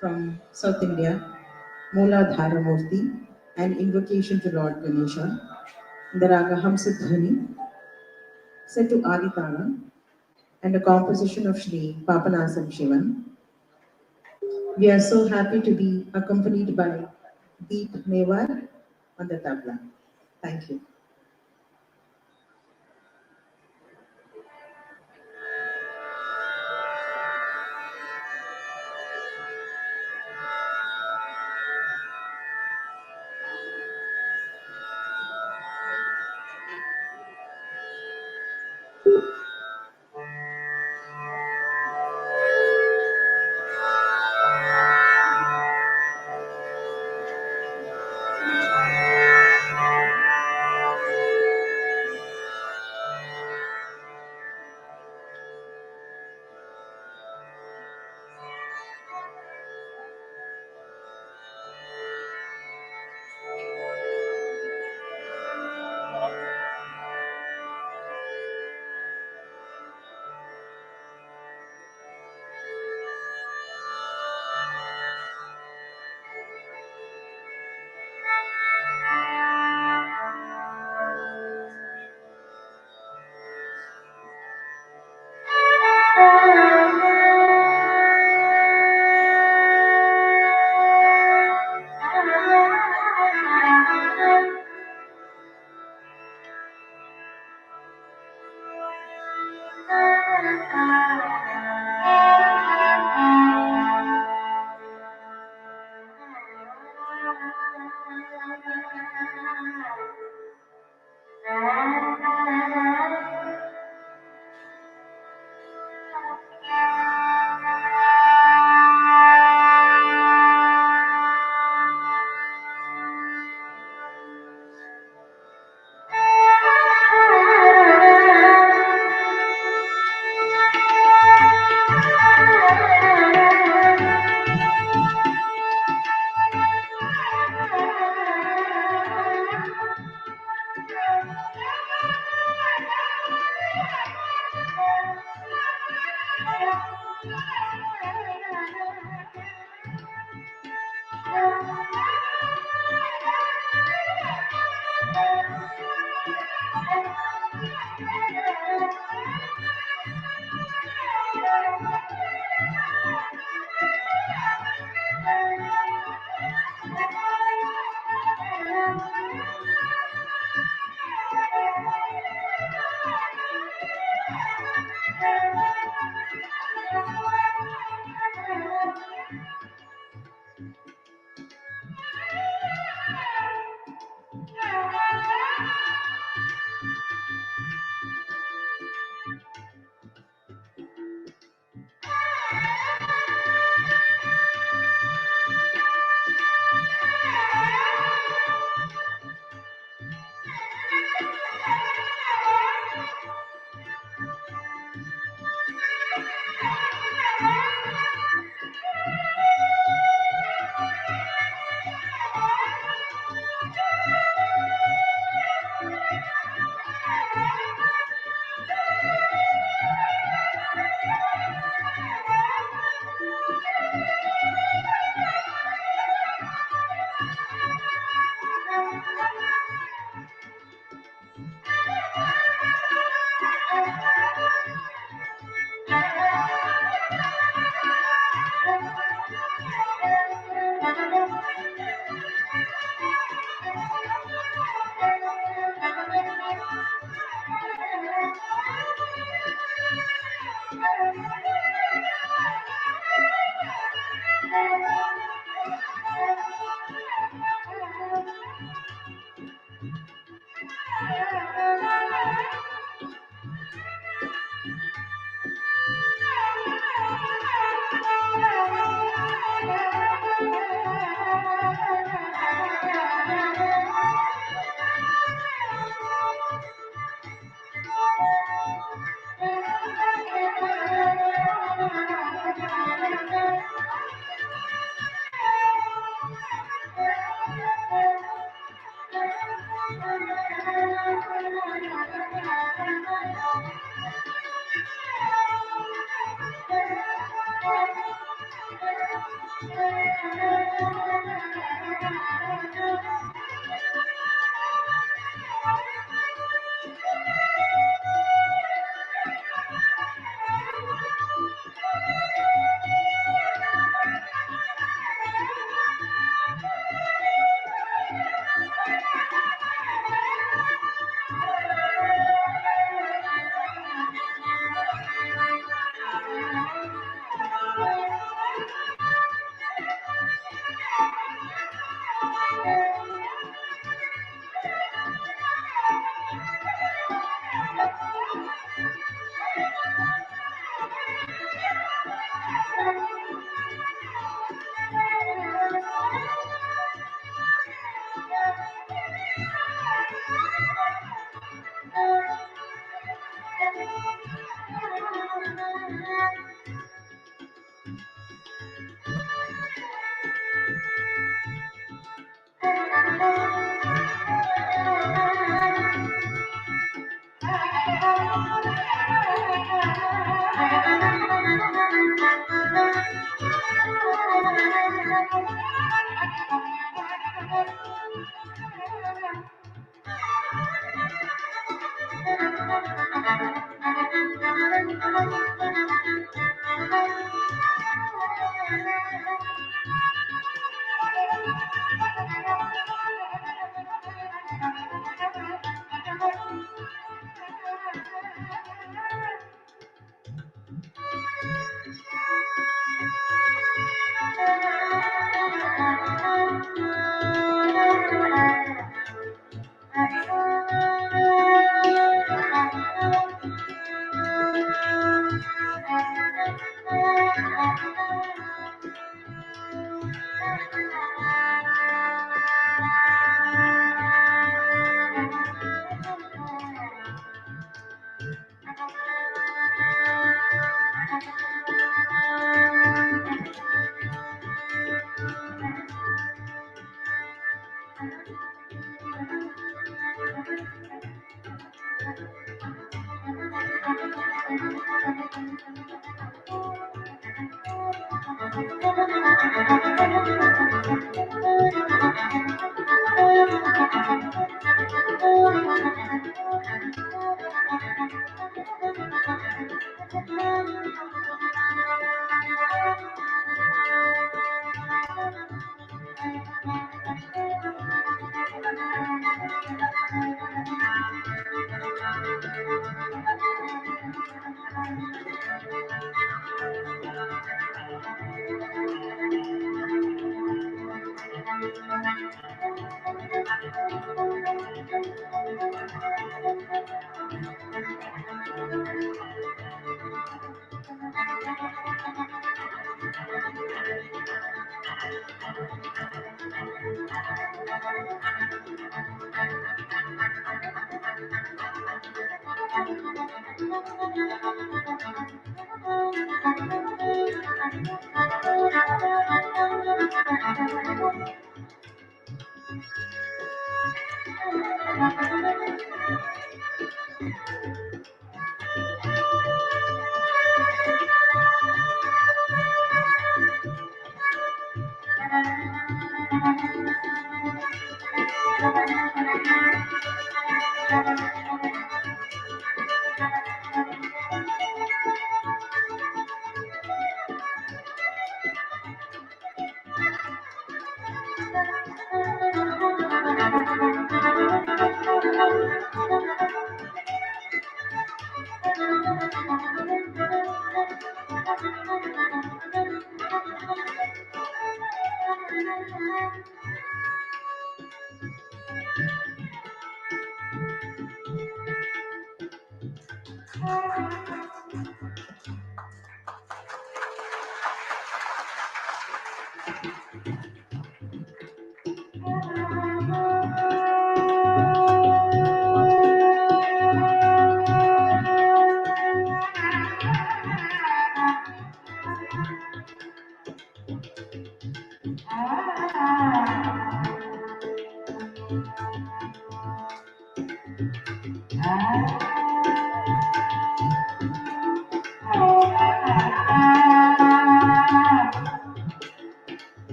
from South India, Mola Dharamurti, an invocation to Lord Ganesha, in the raga Hamsadhani, set to Aditana, and a composition of Shri Papanasam Shivan. We are so happy to be accompanied by Deep Newar on the tabla. Thank you.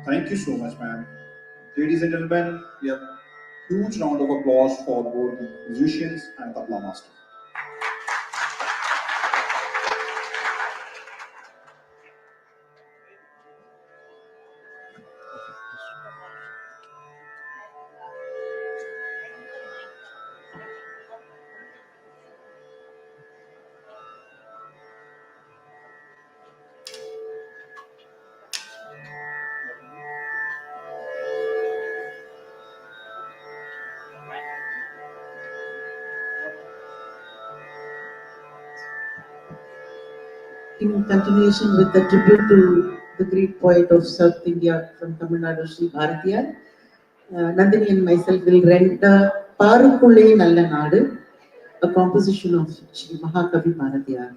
Thank you so much, ma'am. Ladies and gentlemen, we have huge round of applause for both the musicians and tabla master. In continuation with the tribute to the great poet of South India from Tamil Nadu, Sri Bharathi, Nandini and myself will render Parukulle Nalla Nadu, a composition of Sri Mahakavi Bharatiyar.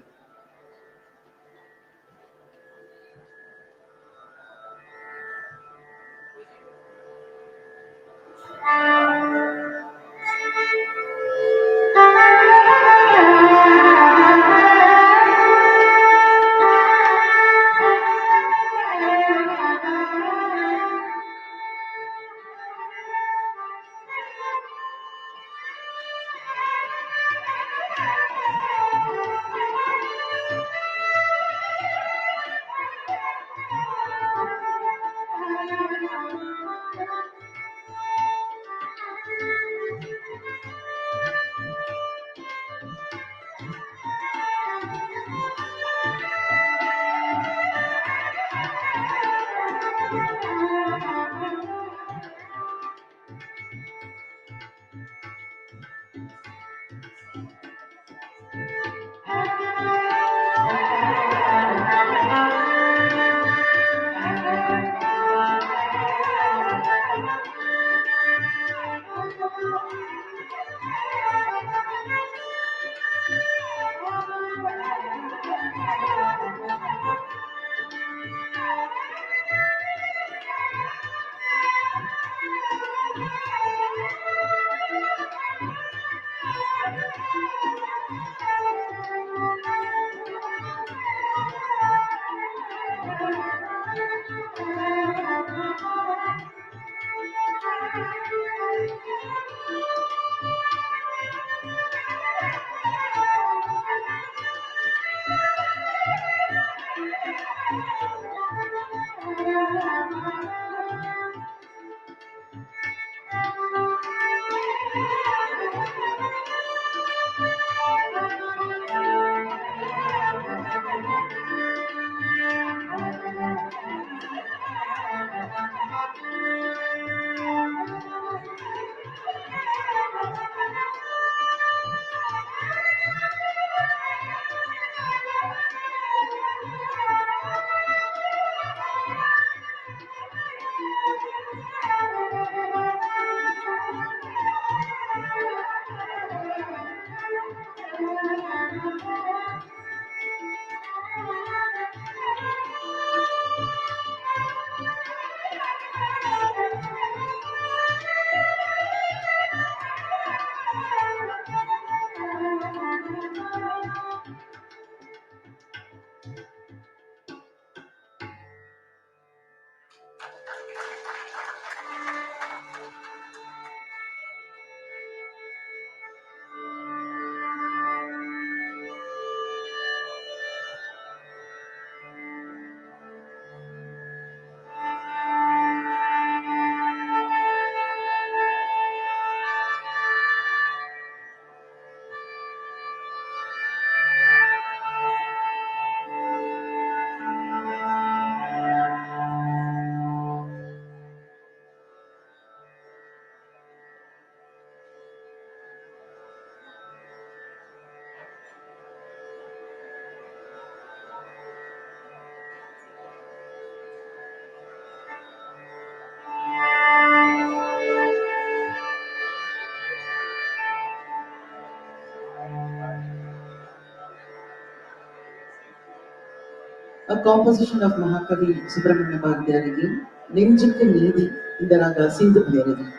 A composition of Mahakavi Subramanya Bharatiyar again, Nenjukku Needi in the raga Sindhu Bhairavi.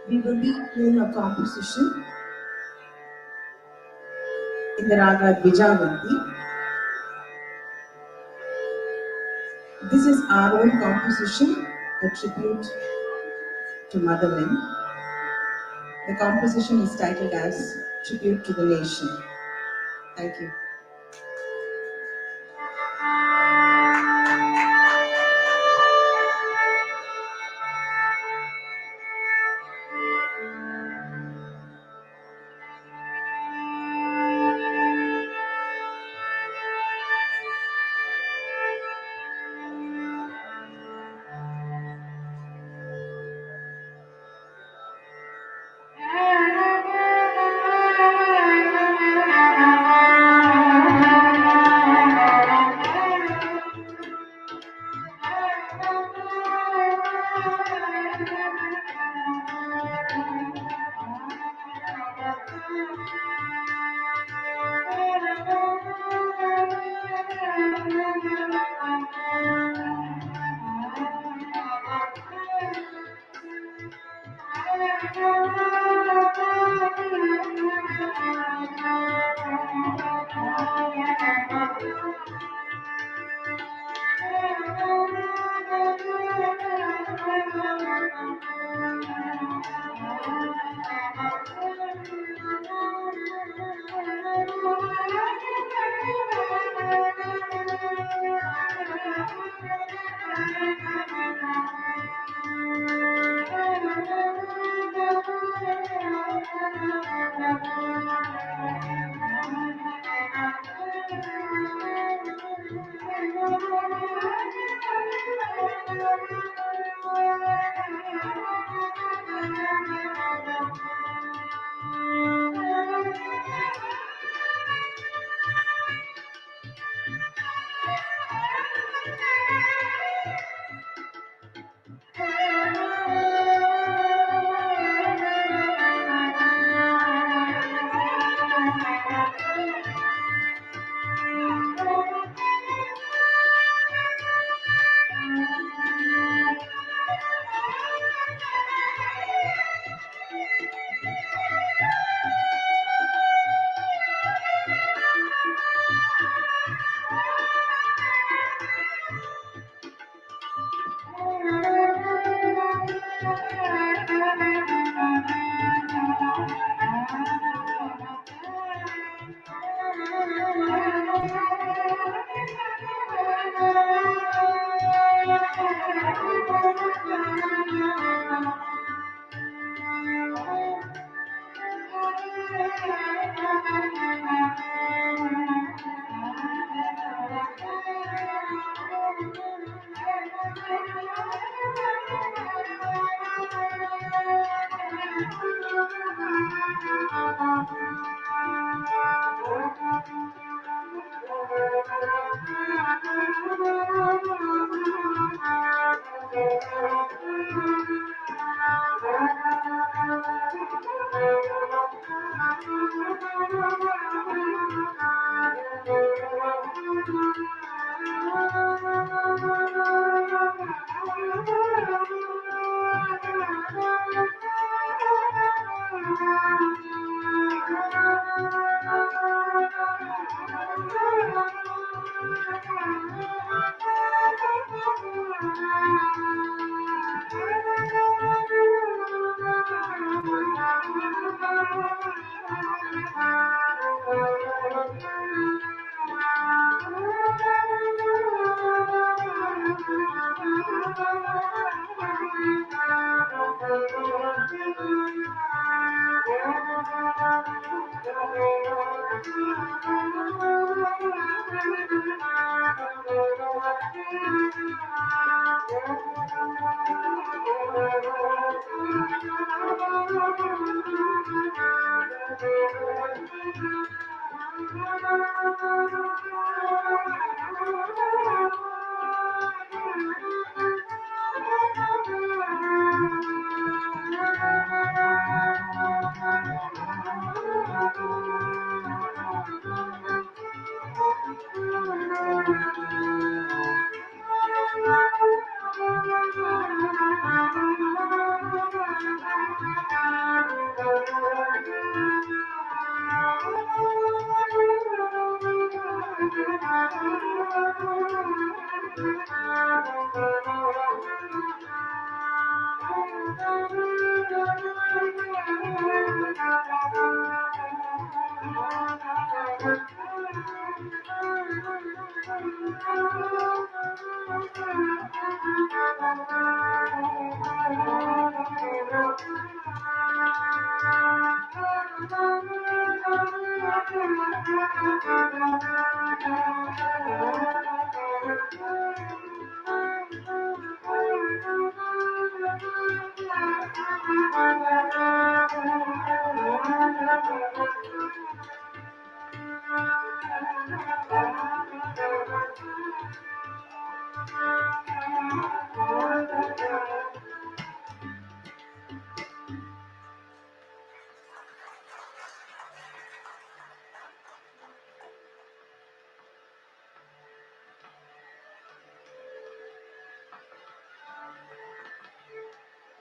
We will be doing a composition in the raga Dvijavanti. This is our own composition, a tribute to Motherland. The composition is titled as Tribute to the Nation. Thank you.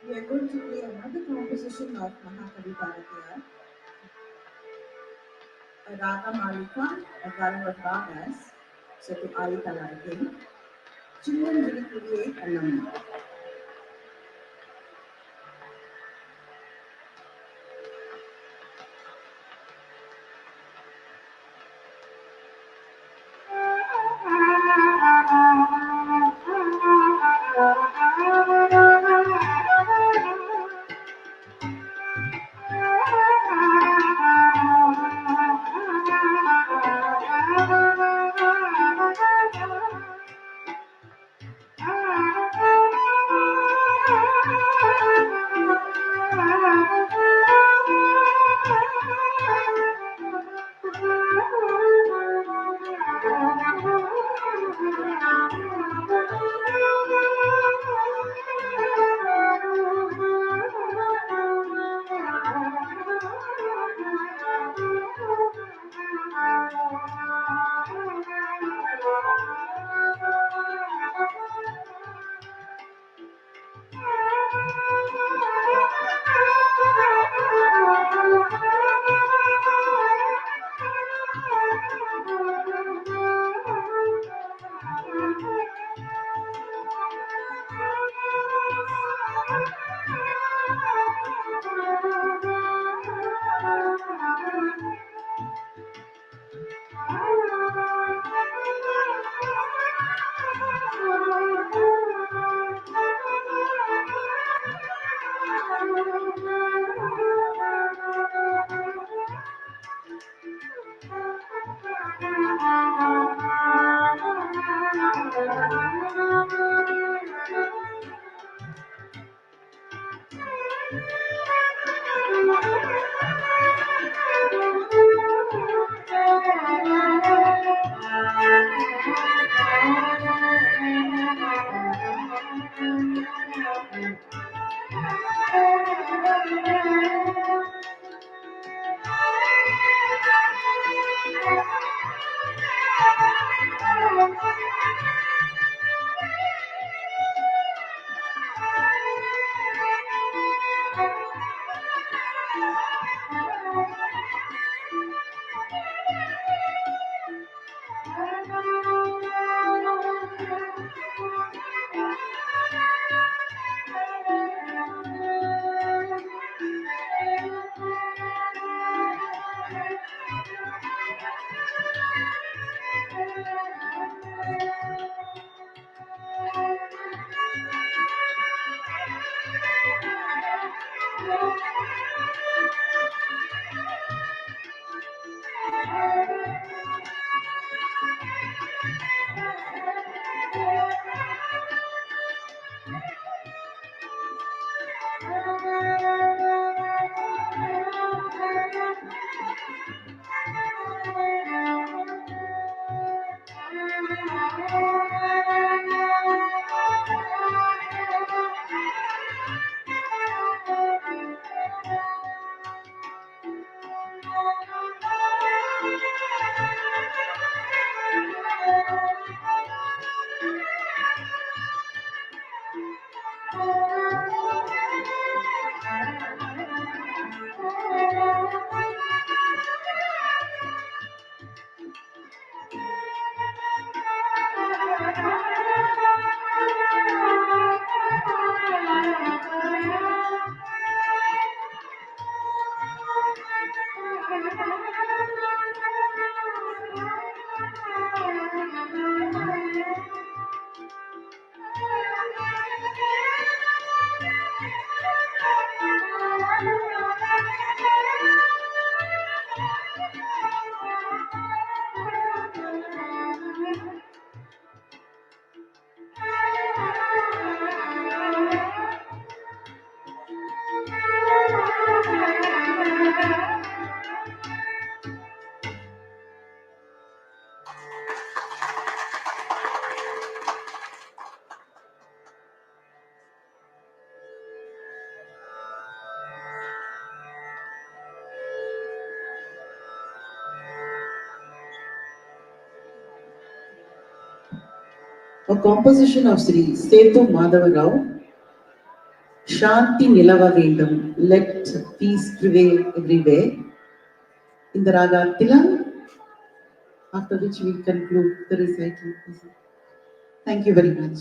We are going to play another composition of Mahakavi Bharatiya, a Raga Malika, a garland of ragas, set to Adi Talai. Children will create a number. A composition of Sri Setu Madhava Rao, Shanti Nilava Vendam, let peace prevail everywhere, in the raga Tilam, after which we conclude the recital. Thank you very much.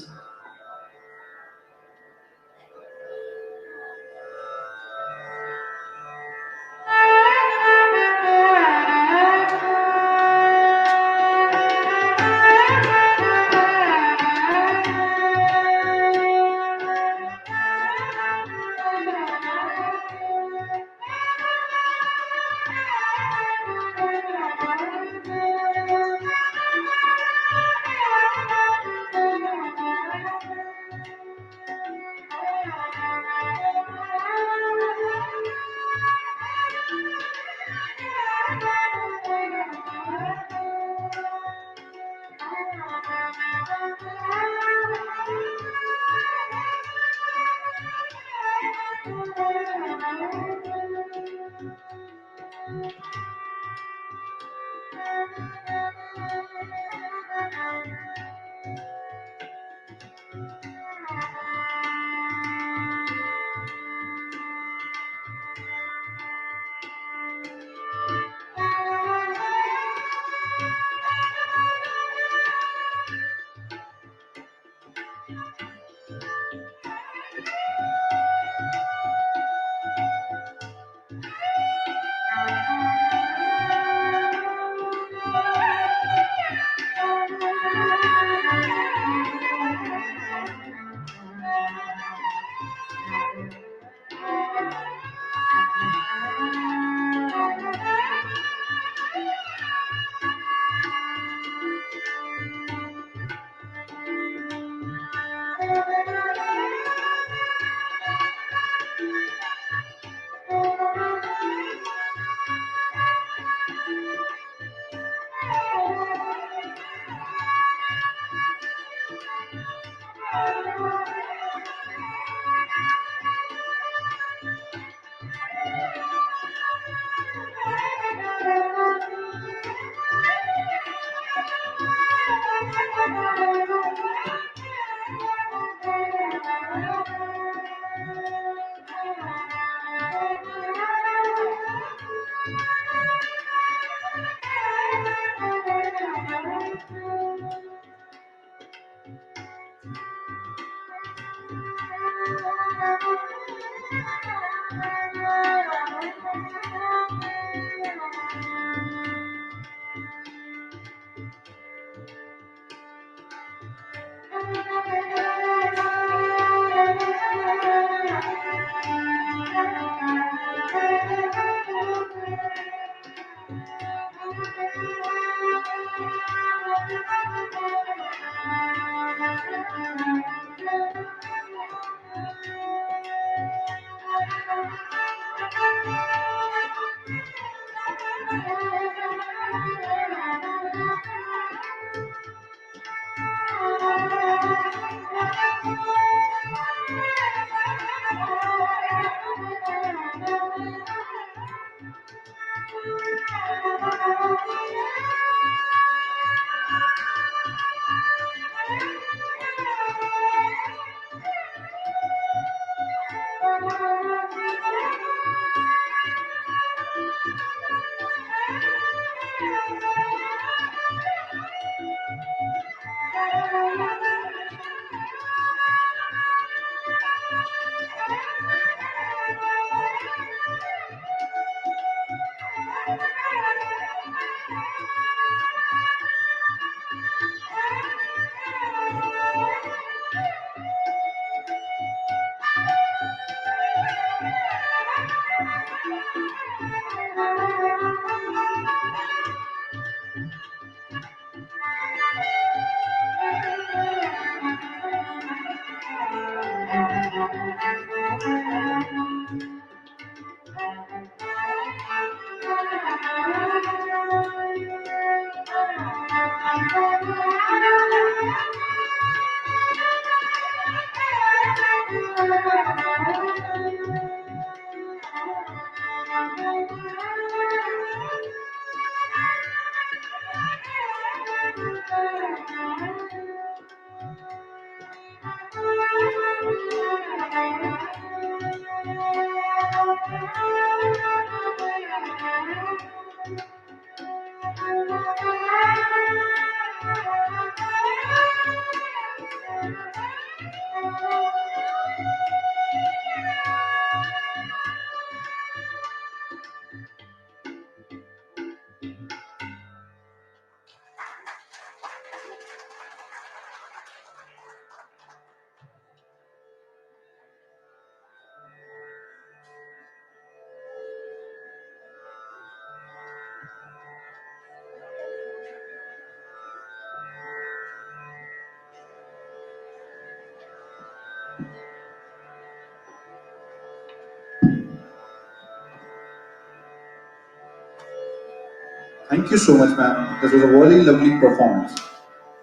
Thank you so much, ma'am. This was a very lovely performance.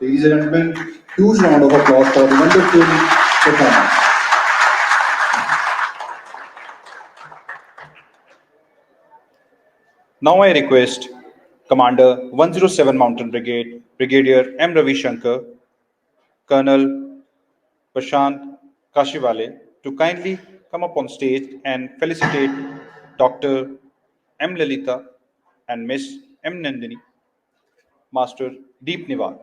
Ladies and gentlemen, huge round of applause for the wonderful performance. Now I request Commander 107 Mountain Brigade, Brigadier M. Ravi Shankar, Colonel Prashant Kashiwale to kindly come up on stage and felicitate Dr. M. Lalita and Miss M. Nandini, Master Deep Niwal.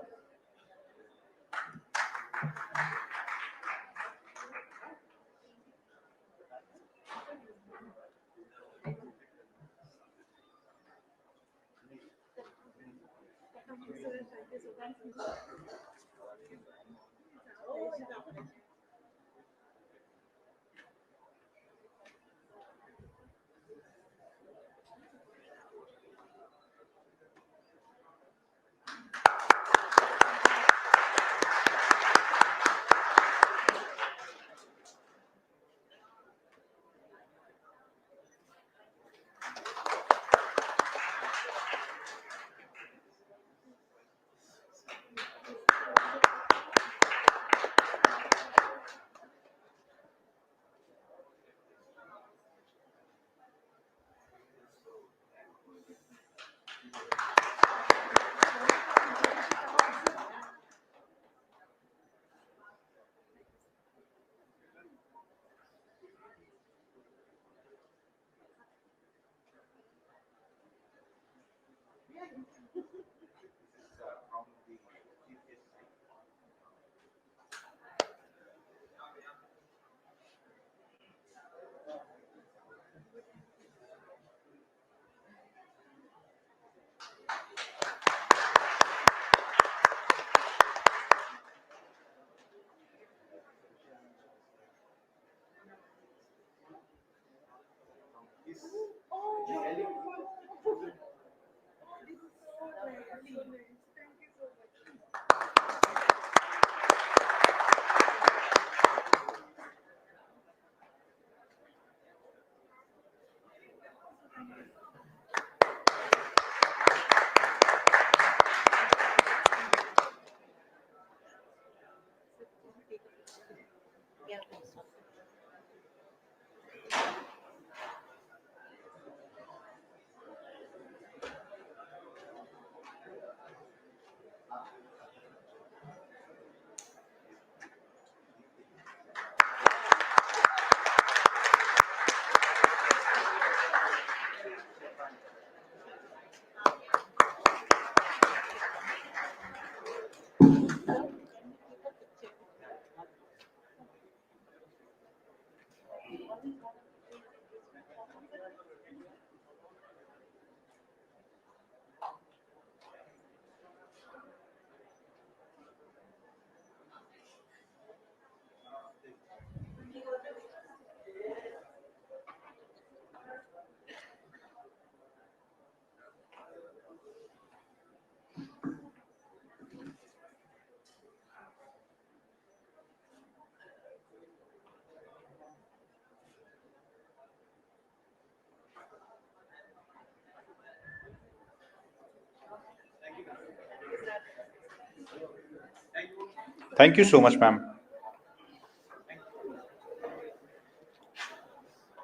Thank you so much, ma'am.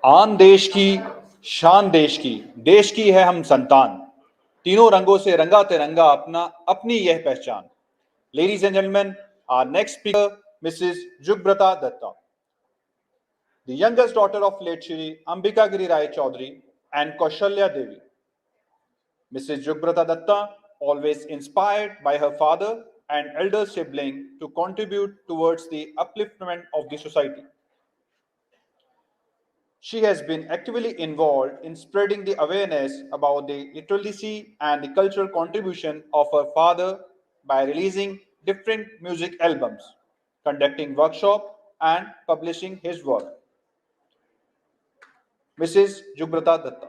आन देश की, शान देश की है हम संतान, तीनों रंगों से रंगा तिरंगा अपना अपनी यह पहचान. Ladies and gentlemen, our next speaker, Mrs. Jugbrata Datta, the youngest daughter of late Shri Ambika Giri Rai Chaudhary and Kaushalya Devi. Mrs. Jugbrata Datta, always inspired by her father and elder sibling to contribute towards the upliftment of the society. She has been actively involved in spreading the awareness about the literacy and the cultural contribution of her father by releasing different music albums, conducting workshops, and publishing his work. Mrs. Jugbrata Datta.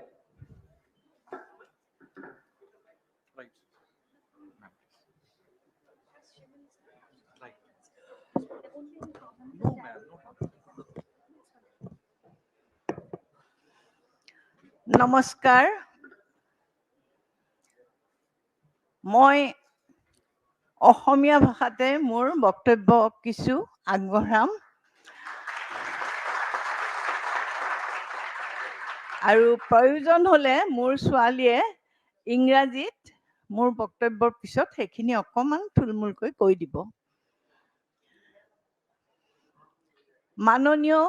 নমস্কাৰ, মই অসমীয়া ভাষাতে মোৰ বক্তব্য কিছু আগবঢ়াম আৰু প্ৰয়োজন হলে মোৰ ছোৱালীয়ে ইংৰাজীত মোৰ বক্তব্যৰ পিছত সেইখিনি অকমান থুলমূলকৈ কৈ দিব. মাননীয়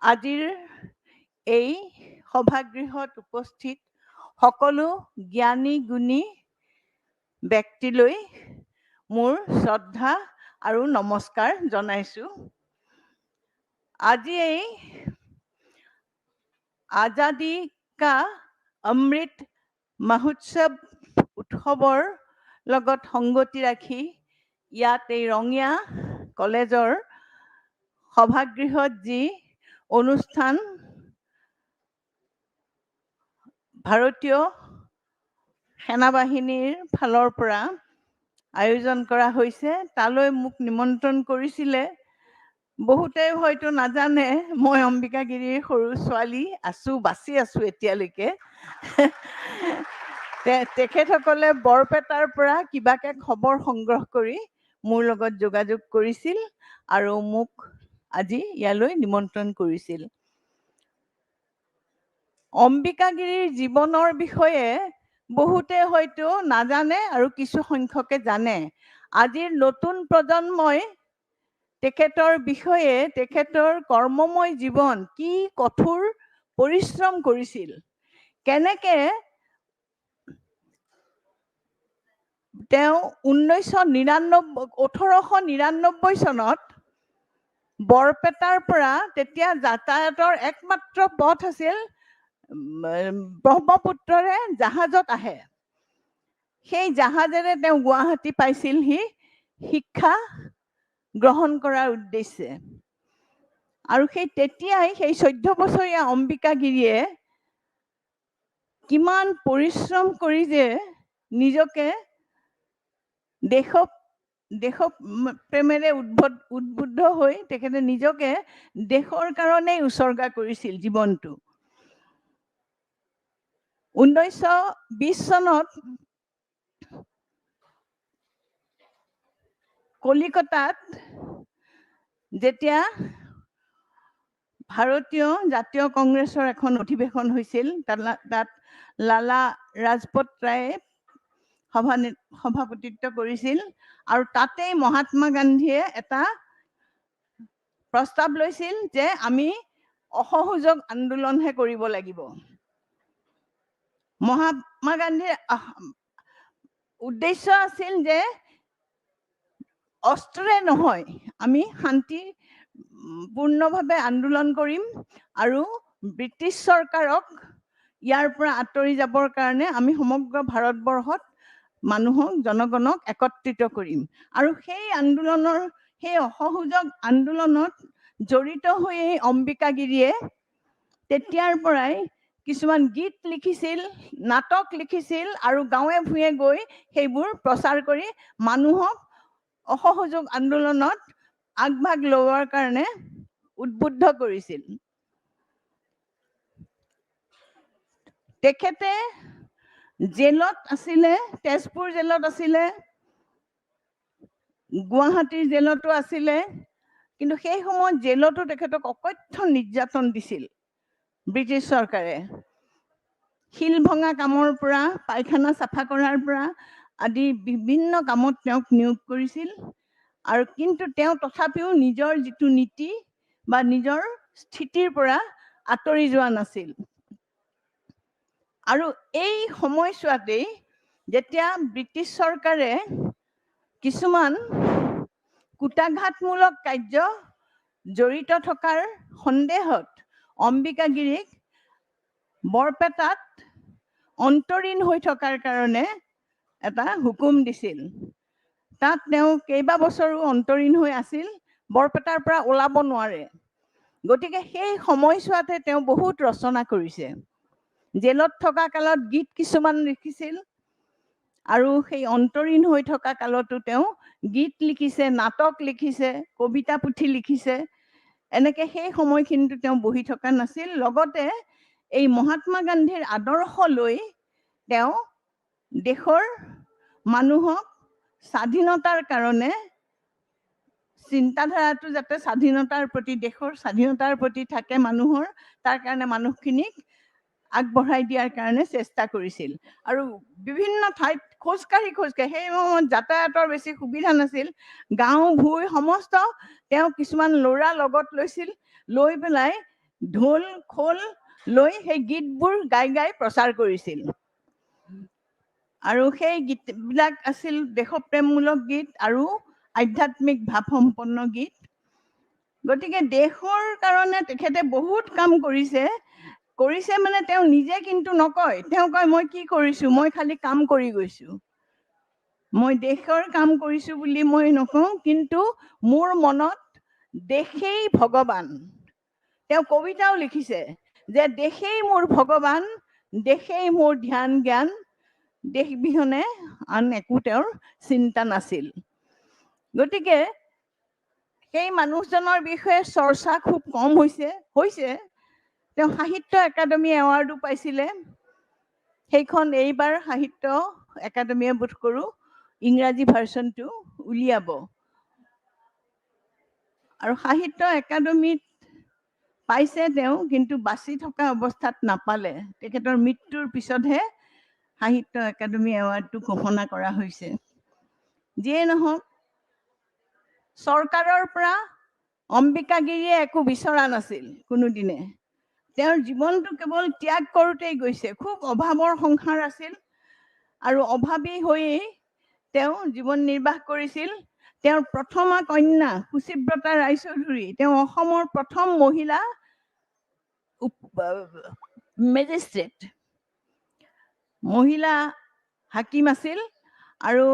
আজিৰ এই সভাগৃহত উপস্থিত সকলো জ্ঞানী গুণী ব্যক্তিলৈ মোৰ শ্ৰদ্ধা আৰু নমস্কাৰ জনাইছো. আজি এই আজাদী কা অমৃত মহোৎসৱ উৎসৱৰ লগত সংগতি ৰাখি ইয়াত এই ৰঙিয়া কলেজৰ সভাগৃহত যি অনুষ্ঠান ভাৰতীয় সেনাবাহিনীৰ ফালৰ পৰা আয়োজন কৰা হৈছে, তালৈ মোক নিমন্ত্ৰণ কৰিছিলে. বহুতে হয়তো নাজানে মই অম্বিকা গিৰিৰ সৰু ছোৱালী আছো, বাচি আছো এতিয়ালৈকে. তেখেতসকলে বৰপেটাৰ পৰা কিবাকে খবৰ সংগ্ৰহ কৰি মোৰ লগত যোগাযোগ কৰিছিল আৰু মোক আজি ইয়ালৈ নিমন্ত্ৰণ কৰিছিল. অম্বিকা গিৰিৰ জীৱনৰ বিষয়ে বহুতে হয়তো নাজানে আৰু কিছু সংখ্যকে জানে. আজিৰ নতুন প্ৰজন্মই তেখেতৰ বিষয়ে, তেখেতৰ কৰ্মময় জীৱন, কি কঠোৰ পৰিশ্ৰম কৰিছিল, কেনেকে তেওঁ 1899 চনত বৰপেটাৰ পৰা তেতিয়া যাতায়াতৰ একমাত্ৰ পথ আছিল ব্ৰহ্মপুত্ৰৰে জাহাজত আহে। সেই জাহাজেৰে তেওঁ গুৱাহাটী পাইছিলহি শিক্ষা গ্ৰহণ কৰাৰ উদ্দেশ্যে। আৰু সেই তেতিয়াই সেই 14 বছৰীয়া অম্বিকাগিৰিয়ে কিমান পৰিশ্ৰম কৰি যে নিজকে দেশ প্ৰেমেৰে উদ্বুদ্ধ হৈ তেখেতে নিজকে দেশৰ কাৰণেই উৎসৰ্গা কৰিছিল জীৱনটো। 1920 চনত কলিকতাত যেতিয়া ভাৰতীয় জাতীয় কংগ্ৰেছৰ এখন অধিৱেশন হৈছিল, তাত লালা ৰাজপত ৰায়ে সভাপতিত্ব কৰিছিল। আৰু তাতেই মহাত্মা গান্ধীয়ে এটা প্ৰস্তাৱ লৈছিল যে আমি অসহযোগ আন্দোলনহে কৰিব লাগিব। মহাত্মা গান্ধীৰ উদ্দেশ্য আছিল যে অস্ত্ৰৰে নহয়, আমি শান্তিপূৰ্ণভাৱে আন্দোলন কৰিম আৰু ব্ৰিটিছ চৰকাৰক ইয়াৰ পৰা আঁতৰি যাবৰ কাৰণে আমি সমগ্ৰ ভাৰতবৰ্ষত মানুহক জনগণক একত্ৰিত কৰিম। আৰু সেই আন্দোলনৰ সেই অসহযোগ আন্দোলনত জড়িত হৈ অম্বিকাগিৰিয়ে তেতিয়াৰ পৰাই কিছুমান গীত লিখিছিল, নাটক লিখিছিল আৰু গাঁৱে ভূঞে গৈ সেইবোৰ প্ৰচাৰ কৰি মানুহক অসহযোগ আন্দোলনত আগভাগ লোৱাৰ কাৰণে উদ্বুদ্ধ কৰিছিল। তেখেতে জেলত আছিলে, তেজপুৰ জেলত আছিলে, গুৱাহাটীৰ জেলতো আছিলে, কিন্তু সেই সময়ত জেলতো তেখেতক অকথ্য নিৰ্যাতন দিছিল ব্ৰিটিছ চৰকাৰে। শিল ভঙা কামৰ পৰা, পায়খানা চাফা কৰাৰ পৰা আদি বিভিন্ন কামত তেওঁক নিয়োগ কৰিছিল। আৰু কিন্তু তেওঁ তথাপিও নিজৰ যিটো নীতি বা নিজৰ স্থিতিৰ পৰা আঁতৰি যোৱা নাছিল। আৰু এই সময়ছোৱাতেই যেতিয়া ব্ৰিটিছ চৰকাৰে কিছুমান কুটাঘাতমূলক কাৰ্য জড়িত থকাৰ সন্দেহত অম্বিকাগিৰিক বৰপেটাত অন্তৰীণ হৈ থকাৰ কাৰণে এটা হুকুম দিছিল। তাত তেওঁ কেইবা বছৰো অন্তৰীণ হৈ আছিল, বৰপেটাৰ পৰা ওলাব নোৱাৰে। গতিকে সেই সময়ছোৱাতে তেওঁ বহুত ৰচনা কৰিছে। জেলত থকা কালত গীত কিছুমান লিখিছিল আৰু সেই অন্তৰীণ হৈ থকা কালতো তেওঁ গীত লিখিছে, নাটক লিখিছে, কবিতা পুথি লিখিছে। এনেকে সেই সময়খিনিতো তেওঁ বহি থকা নাছিল। লগতে এই মহাত্মা গান্ধীৰ আদৰ্শ লৈ তেওঁ দেশৰ মানুহক স্বাধীনতাৰ কাৰণে চিন্তাধাৰাটো যাতে স্বাধীনতাৰ প্ৰতি, দেশৰ স্বাধীনতাৰ প্ৰতি থাকে মানুহৰ, তাৰ কাৰণে মানুহখিনিক আগবঢ়াই দিয়াৰ কাৰণে চেষ্টা কৰিছিল। আৰু বিভিন্ন ঠাইত খোজকাঢ়ি সেই সময়ত যাতায়াতৰ বেছি সুবিধা নাছিল। গাঁও ভূঁই সমস্ত তেওঁ কিছুমান ল'ৰা লগত লৈছিল, লৈ পেলাই ঢোল খোল লৈ সেই গীতবোৰ গাই গাই প্ৰচাৰ কৰিছিল। আৰু সেই গীতবিলাক আছিল দেশপ্ৰেমমূলক গীত আৰু আধ্যাত্মিক ভাৱসম্পন্ন গীত। গতিকে দেশৰ কাৰণে তেখেতে বহুত কাম কৰিছে। মানে তেওঁ নিজে কিন্তু নকয়, তেওঁ কয় মই কি কৰিছো, মই খালি কাম কৰি গৈছো, মই দেশৰ কাম কৰিছো বুলি মই নকওঁ, কিন্তু মোৰ মনত দেশেই ভগৱান। তেওঁ কবিতাও লিখিছে যে দেশেই মোৰ ভগৱান, দেশেই মোৰ ধ্যান জ্ঞান, দেশ বিহনে আন একো তেওঁৰ চিন্তা নাছিল। গতিকে সেই মানুহজনৰ বিষয়ে চৰ্চা খুব কম হৈছে। তেওঁ সাহিত্য একাডেমি এৱাৰ্ডো পাইছিলে। সেইখন এইবাৰ সাহিত্য একাডেমিয়ে বোধ কৰোঁ ইংৰাজী ভাৰ্চনটো উলিয়াব। আৰু সাহিত্য একাডেমিত পাইছে তেওঁ, কিন্তু বাচি থকা অৱস্থাত নাপালে। তেখেতৰ মৃত্যুৰ পিছতহে সাহিত্য একাডেমি এৱাৰ্ডটো ঘোষণা কৰা হৈছে। যিয়ে নহওক, চৰকাৰৰ পৰা অম্বিকাগিৰিয়ে একো বিচৰা নাছিল কোনোদিনে। তেওঁৰ জীৱনটো কেৱল ত্যাগ কৰোঁতেই গৈছে। খুব অভাৱৰ সংসাৰ আছিল আৰু অভাৱী হৈয়ে তেওঁ জীৱন নিৰ্বাহ কৰিছিল। তেওঁৰ প্ৰথমা কন্যা সুচিব্ৰতা ৰায়চৌধুৰী, তেওঁ অসমৰ প্ৰথম মহিলা মেজিষ্ট্ৰেট, মহিলা হাকিম আছিল। আৰু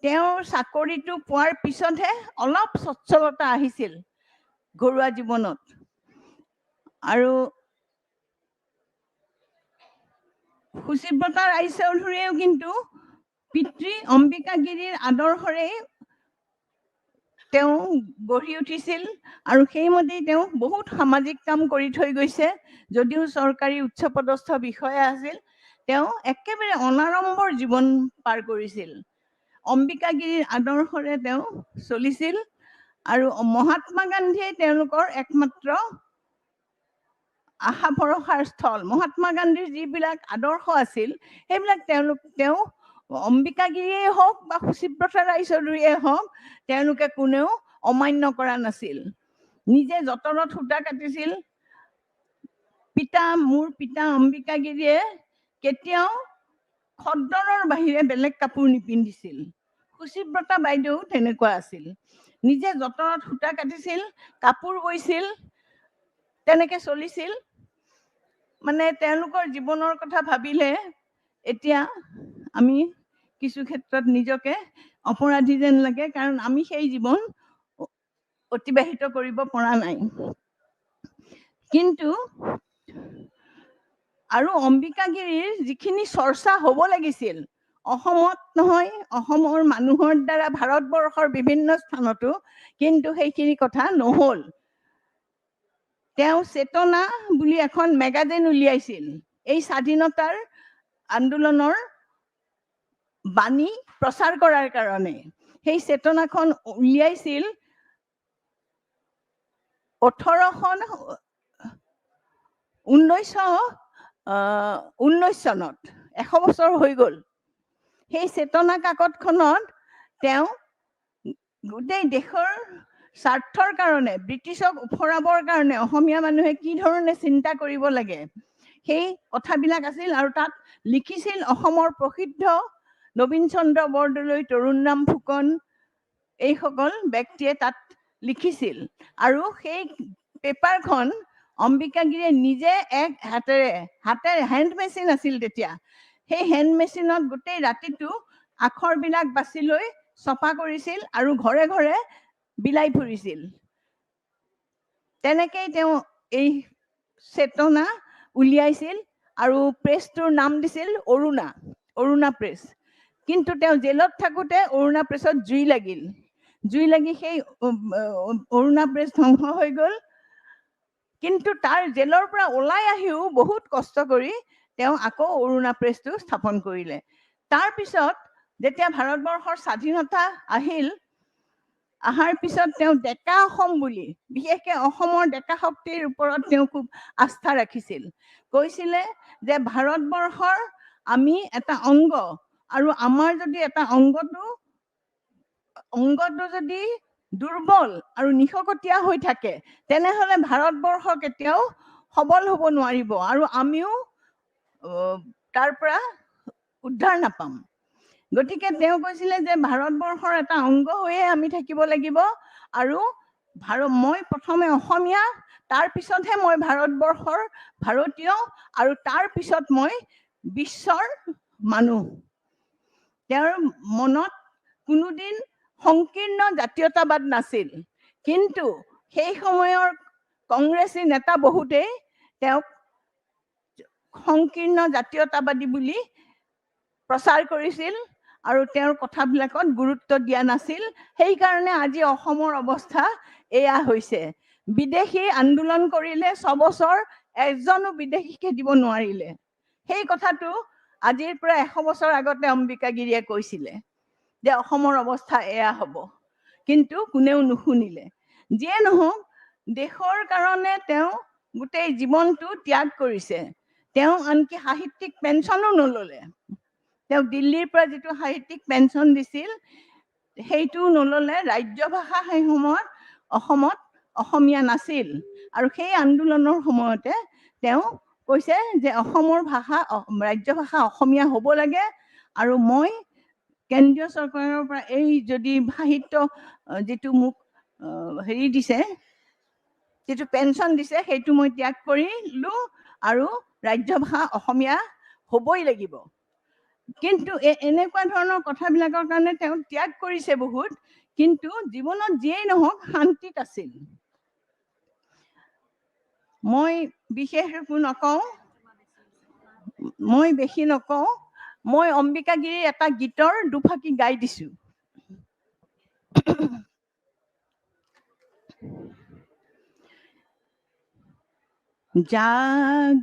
তেওঁৰ চাকৰিটো পোৱাৰ পিছতহে অলপ স্বচ্ছলতা আহিছিল ঘৰুৱা জীৱনত। আৰু সুচিব্ৰতা ৰায়চৌধুৰীয়েও কিন্তু পিতৃ অম্বিকাগিৰিৰ আদৰ্শৰে তেওঁ গঢ়ি উঠিছিল আৰু সেইমতেই তেওঁ বহুত সামাজিক কাম কৰি থৈ গৈছে। যদিও চৰকাৰী উচ্চপদস্থ বিষয়া আছিল, তেওঁ একেবাৰে অনাড়ম্বৰ জীৱন পাৰ কৰিছিল। অম্বিকাগিৰিৰ আদৰ্শৰে তেওঁ চলিছিল আৰু মহাত্মা গান্ধীয়ে তেওঁলোকৰ একমাত্ৰ আশা ভৰসাৰ স্থল। মহাত্মা গান্ধীৰ যিবিলাক আদৰ্শ আছিল সেইবিলাক তেওঁ অম্বিকাগিৰিয়ে হওক বা সুচিব্ৰতা ৰায়চৌধুৰীয়ে হওক, তেওঁলোকে কোনেও অমান্য কৰা নাছিল। নিজে যঁতৰত সূতা কাটিছিল। মোৰ পিতা অম্বিকাগিৰিয়ে কেতিয়াও খদ্দৰৰ বাহিৰে বেলেগ কাপোৰ নিপিন্ধিছিল। সুচিব্ৰতা বাইদেউ তেনেকুৱা আছিল। নিজে যঁতৰত সূতা কাটিছিল, কাপোৰ বৈছিল, তেনেকে চলিছিল। মানে তেওঁলোকৰ জীৱনৰ কথা ভাবিলে এতিয়া আমি কিছু ক্ষেত্ৰত নিজকে অপৰাধী যেন লাগে, কাৰণ আমি সেই জীৱন অতিবাহিত কৰিব পৰা নাই। কিন্তু আৰু অম্বিকাগিৰিৰ যিখিনি চৰ্চা হ'ব লাগিছিল অসমত নহয়, অসমৰ মানুহৰ দ্বাৰা ভাৰতবৰ্ষৰ বিভিন্ন স্থানতো, কিন্তু সেইখিনি কথা নহ'ল। তেওঁ চেতনা বুলি এখন মেগাজিন উলিয়াইছিল এই স্বাধীনতাৰ আন্দোলনৰ বাণী প্ৰচাৰ কৰাৰ কাৰণে। সেই চেতনাখন উলিয়াইছিল 1919 চনত, 100 বছৰ হৈ গ'ল। সেই চেতনা কাকতখনত তেওঁ গোটেই দেশৰ স্বাৰ্থৰ কাৰণে, ব্ৰিটিছক ওফৰাবৰ কাৰণে অসমীয়া মানুহে কি ধৰণে চিন্তা কৰিব লাগে সেই কথাবিলাক আছিল। আৰু তাত লিখিছিল অসমৰ প্ৰসিদ্ধ নবীন চন্দ্ৰ বৰদলৈ, তৰুণৰাম ফুকন, এইসকল ব্যক্তিয়ে তাত লিখিছিল। আৰু সেই পেপাৰখন অম্বিকাগিৰিয়ে নিজে এক হাতেৰে হেণ্ড মেচিন আছিল তেতিয়া, সেই হেণ্ড মেচিনত গোটেই ৰাতিটো আখৰবিলাক বাছি লৈ ছপা কৰিছিল আৰু ঘৰে ঘৰে বিলাই ফুৰিছিল। তেনেকেই তেওঁ এই চেতনা উলিয়াইছিল আৰু প্ৰেছটোৰ নাম দিছিল অৰুণা প্ৰেছ। কিন্তু তেওঁ জেলত থাকোঁতে অৰুণা প্ৰেছত জুই লাগি সেই অৰুণা প্ৰেছ ধ্বংস হৈ গ'ল। কিন্তু তাৰ জেলৰ পৰা ওলাই আহিও বহুত কষ্ট কৰি তেওঁ আকৌ অৰুণা প্ৰেছটো স্থাপন কৰিলে। তাৰপিছত যেতিয়া ভাৰতবৰ্ষৰ স্বাধীনতা অহাৰ পিছত তেওঁ ডেকা অসম বুলি, বিশেষকৈ অসমৰ ডেকা শক্তিৰ ওপৰত তেওঁ খুব আস্থা ৰাখিছিল। কৈছিলে যে ভাৰতবৰ্ষৰ আমি এটা অংগ, আৰু আমাৰ যদি এটা অংগটো যদি দুৰ্বল আৰু নিশকতীয়া হৈ থাকে, তেনেহ'লে ভাৰতবৰ্ষ কেতিয়াও সবল হ'ব নোৱাৰিব আৰু আমিও তাৰ পৰা উদ্ধাৰ নাপাম। গতিকে তেওঁ কৈছিলে যে ভাৰতবৰ্ষৰ এটা অংগ হৈয়ে আমি থাকিব লাগিব, আৰু মই প্ৰথমে অসমীয়া, তাৰ পিছতহে মই ভাৰতবৰ্ষৰ ভাৰতীয়, আৰু তাৰ পিছত মই বিশ্বৰ মানুহ। তেওঁৰ মনত কোনোদিন সংকীৰ্ণ জাতীয়তাবাদ নাছিল, কিন্তু সেই সময়ৰ কংগ্ৰেছী নেতা বহুতেই তেওঁক সংকীৰ্ণ জাতীয়তাবাদী বুলি প্ৰচাৰ কৰিছিল আৰু তেওঁৰ কথাবিলাকত গুৰুত্ব দিয়া নাছিল। সেইকাৰণে আজি অসমৰ অৱস্থা এয়া হৈছে। বিদেশী আন্দোলন কৰিলে 6 বছৰ এজনো বিদেশীকে দিব নোৱাৰিলে। সেই কথাটো আজিৰ পৰা 100 বছৰ আগতে অম্বিকাগিৰিয়ে কৈছিলে যে অসমৰ অৱস্থা এয়া হ'ব, কিন্তু কোনেও নুশুনিলে। যিয়ে নহওক, দেশৰ কাৰণে তেওঁ গোটেই জীৱনটো ত্যাগ কৰিছে। তেওঁ আনকি সাহিত্যিক পেঞ্চনো নল'লে। তেওঁ দিল্লীৰ পৰা যিটো সাহিত্যিক পেঞ্চন দিছিল সেইটোও নল'লে। ৰাজ্য ভাষা সেই সময়ত অসমত অসমীয়া নাছিল, আৰু সেই আন্দোলনৰ সময়তে তেওঁ কৈছে যে অসমৰ ভাষা, ৰাজ্য ভাষা অসমীয়া হ'ব লাগে, আৰু মই কেন্দ্ৰীয় চৰকাৰৰ পৰা এই যদি সাহিত্য যিটো মোক হেৰি দিছে, যিটো পেঞ্চন দিছে, সেইটো মই ত্যাগ কৰিলোঁ আৰু ৰাজ্য ভাষা অসমীয়া হ'বই লাগিব। কিন্তু এনেকুৱা ধৰণৰ কথাবিলাকৰ কাৰণে তেওঁ ত্যাগ কৰিছে বহুত, কিন্তু জীৱনত যিয়েই নহওক শান্তিত আছিল। মই বিশেষ একো নকওঁ, মই বেছি নকওঁ, মই অম্বিকাগিৰিৰ এটা গীতৰ দুফাকি গাই দিছোঁ। জাগ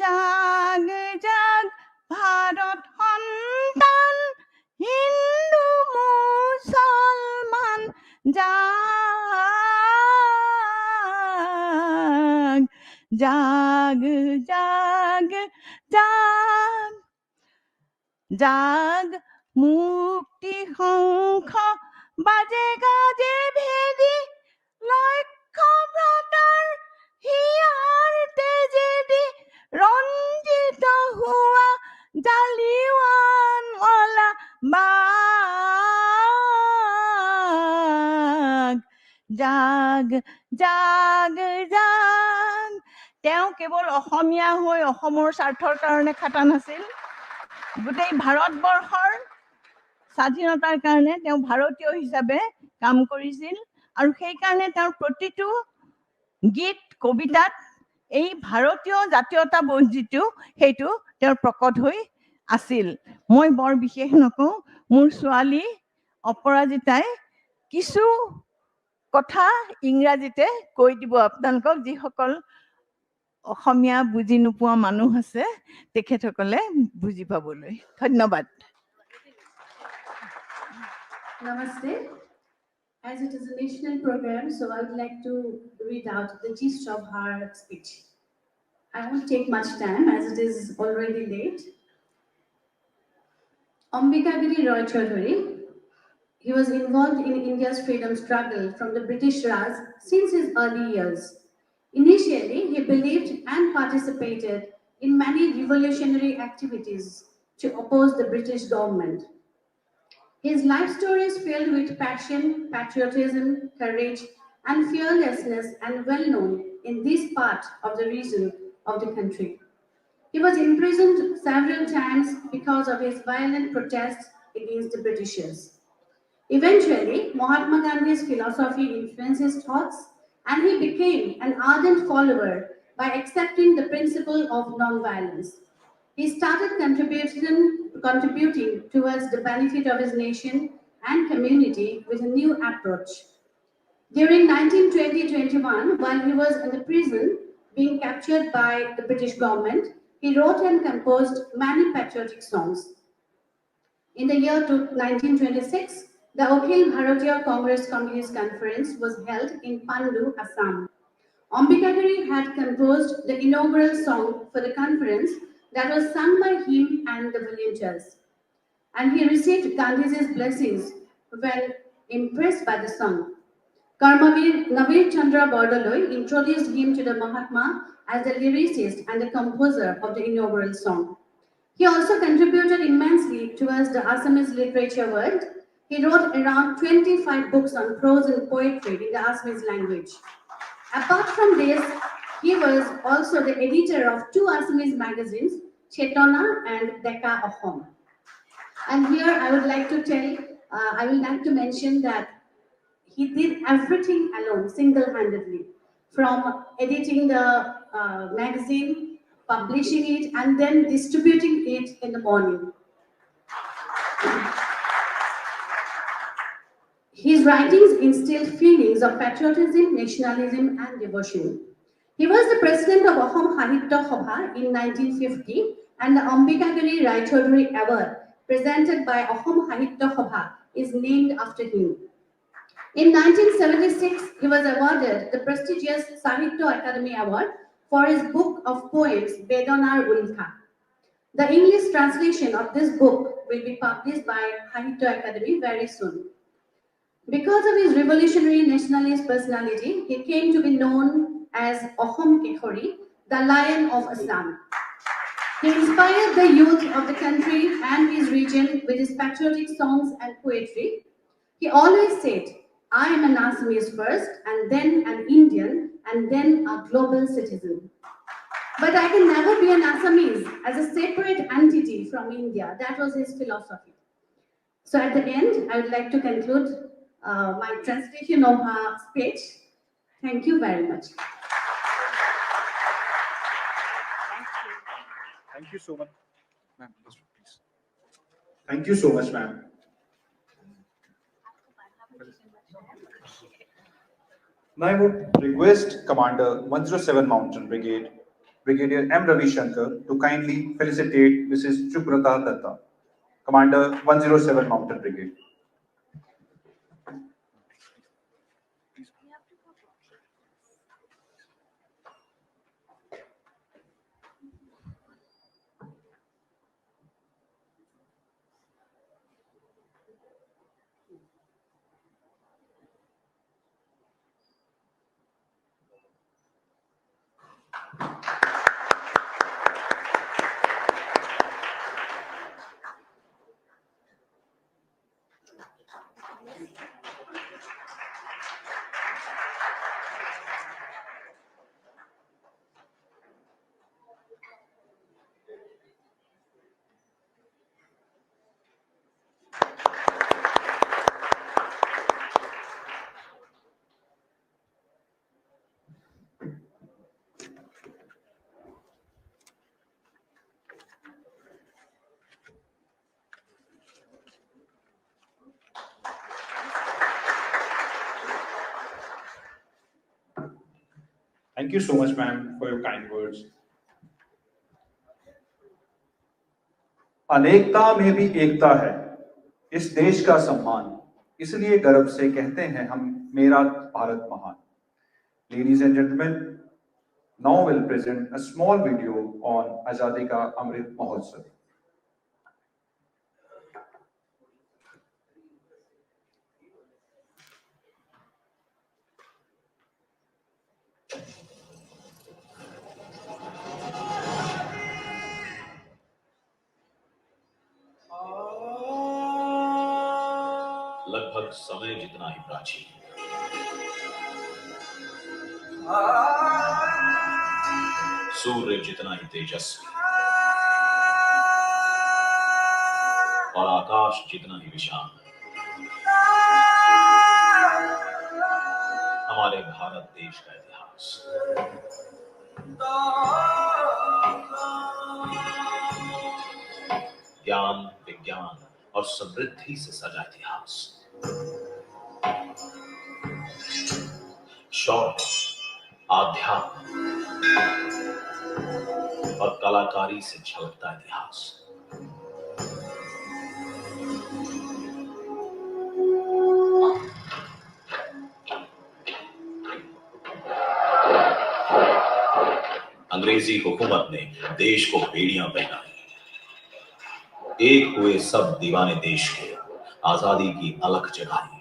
জাগ জাগ ভাৰত সন্তান, হিন্দু মুছলমান জাগ জাগ জাগ জাগ জাগ, মুক্তি শংখ বাজে গাজে ভেদি, লক্ষ্য ভ্ৰাতাৰ হিয়াৰ তেজেদি ৰঞ্জিত হোৱা জালিৱানৱালা বাগ জাগ জাগ জাগ। তেওঁ কেৱল অসমীয়া হৈ অসমৰ স্বাৰ্থৰ কাৰণে খাটা নাছিল, গোটেই ভাৰতবৰ্ষৰ স্বাধীনতাৰ কাৰণে তেওঁ ভাৰতীয় হিচাপে কাম কৰিছিল। আৰু সেইকাৰণে তেওঁৰ প্ৰতিটো গীত কবিতাত এই ভাৰতীয় জাতীয়তাবোধ যিটো, সেইটো তেওঁৰ প্ৰকট হৈ আছিল। মই বৰ বিশেষ নকওঁ, মোৰ ছোৱালী অপৰাজিতাই কিছু কথা ইংৰাজীতে কৈ দিব আপোনালোকক, যিসকল অসমীয়া বুজি নোপোৱা মানুহ আছে তেখেতসকলে বুজি পাবলৈ। ধন্যবাদ। Namaste. As it is a national program, so I would like to read out the gist of her speech. I won't take much time as it is already late. Ambikagiri Roy Chaudhary, he was involved in India's freedom struggle from the British Raj since his early years. Initially, he believed and participated in many revolutionary activities to oppose the British government. His life story is filled with passion, patriotism, courage, and fearlessness, and well known in this part of the region of the country. He was imprisoned several times because of his violent protests against the Britishers. Eventually, Mahatma Gandhi's philosophy influenced his thoughts, and he became an ardent follower by accepting the principle of non-violence. He started contributing towards the benefit of his nation and community with a new approach. During 1920-21, while he was in the prison being captured by the British government, he wrote and composed many patriotic songs. In the year 1926, the Akhil Bharatiya Congress Communist Conference was held in Pandu, Assam. Ambikagiri had composed the inaugural song for the conference that was sung by him and the volunteers. And he received Gandhi's blessings when impressed by the song. Karmavir Navir Chandra Bordoloi introduced him to the Mahatma as the lyricist and the composer of the inaugural song. He also contributed immensely towards the Assamese literature world. He wrote around 25 books on prose and poetry in the Assamese language. Apart from this, he was also the editor of 2 Assamese magazines, Chetona and Deka Ahom. And here I would like to mention that he did everything alone, single-handedly, from editing the magazine, publishing it, and then distributing it in the morning. His writings instilled feelings of patriotism, nationalism, and devotion. He was the president of Ahom Sahitya Sabha in 1950, and the Ambikagiri Rai Chaudhary Award, presented by Ahom Sahitya Sabha, is named after him. In 1976, he was awarded the prestigious Sahitya Academy Award for his book of poems, Bedanar Ultha. The English translation of this book will be published by Sahitya Academy very soon. Because of his revolutionary nationalist personality, he came to be known as Ahom Kekhori, the Lion of Assam. He inspired the youth of the country and his region with his patriotic songs and poetry. He always said, I am an Assamese first, and then an Indian, and then a global citizen. But I can never be an Assamese as a separate entity from India. That was his philosophy. So at the end, I would like to conclude my translation of her speech. Thank you very much. Thank you so much. Ma'am, please. Thank you so much, ma'am. Now I would request Commander 107 Mountain Brigade, Brigadier M. Ravi Shankar, to kindly felicitate Mrs. Chukrata Datta, Commander 107 Mountain Brigade. Thank you so much, ma'am, for your kind words. अनेकता में भी एकता है इस देश का सम्मान, इसलिए गर्व से कहते हैं हम मेरा भारत महान. Ladies and gentlemen, now we'll present a small video on Azadi ka Amrit Mahotsav. लगभग समय जितना ही प्राचीन, सूर्य जितना ही तेजस्वी और आकाश जितना ही विशाल, हमारे भारत देश का इतिहास ज्ञान, विज्ञान और समृद्धि से सजा इतिहास, शौर्य, आध्यात्म और कलाकारी से झलकता इतिहास. अंग्रेजी हुकूमत ने देश को बेड़ियां पहनाई, एक हुए सब दीवाने देश के, आजादी की अलख जगाई.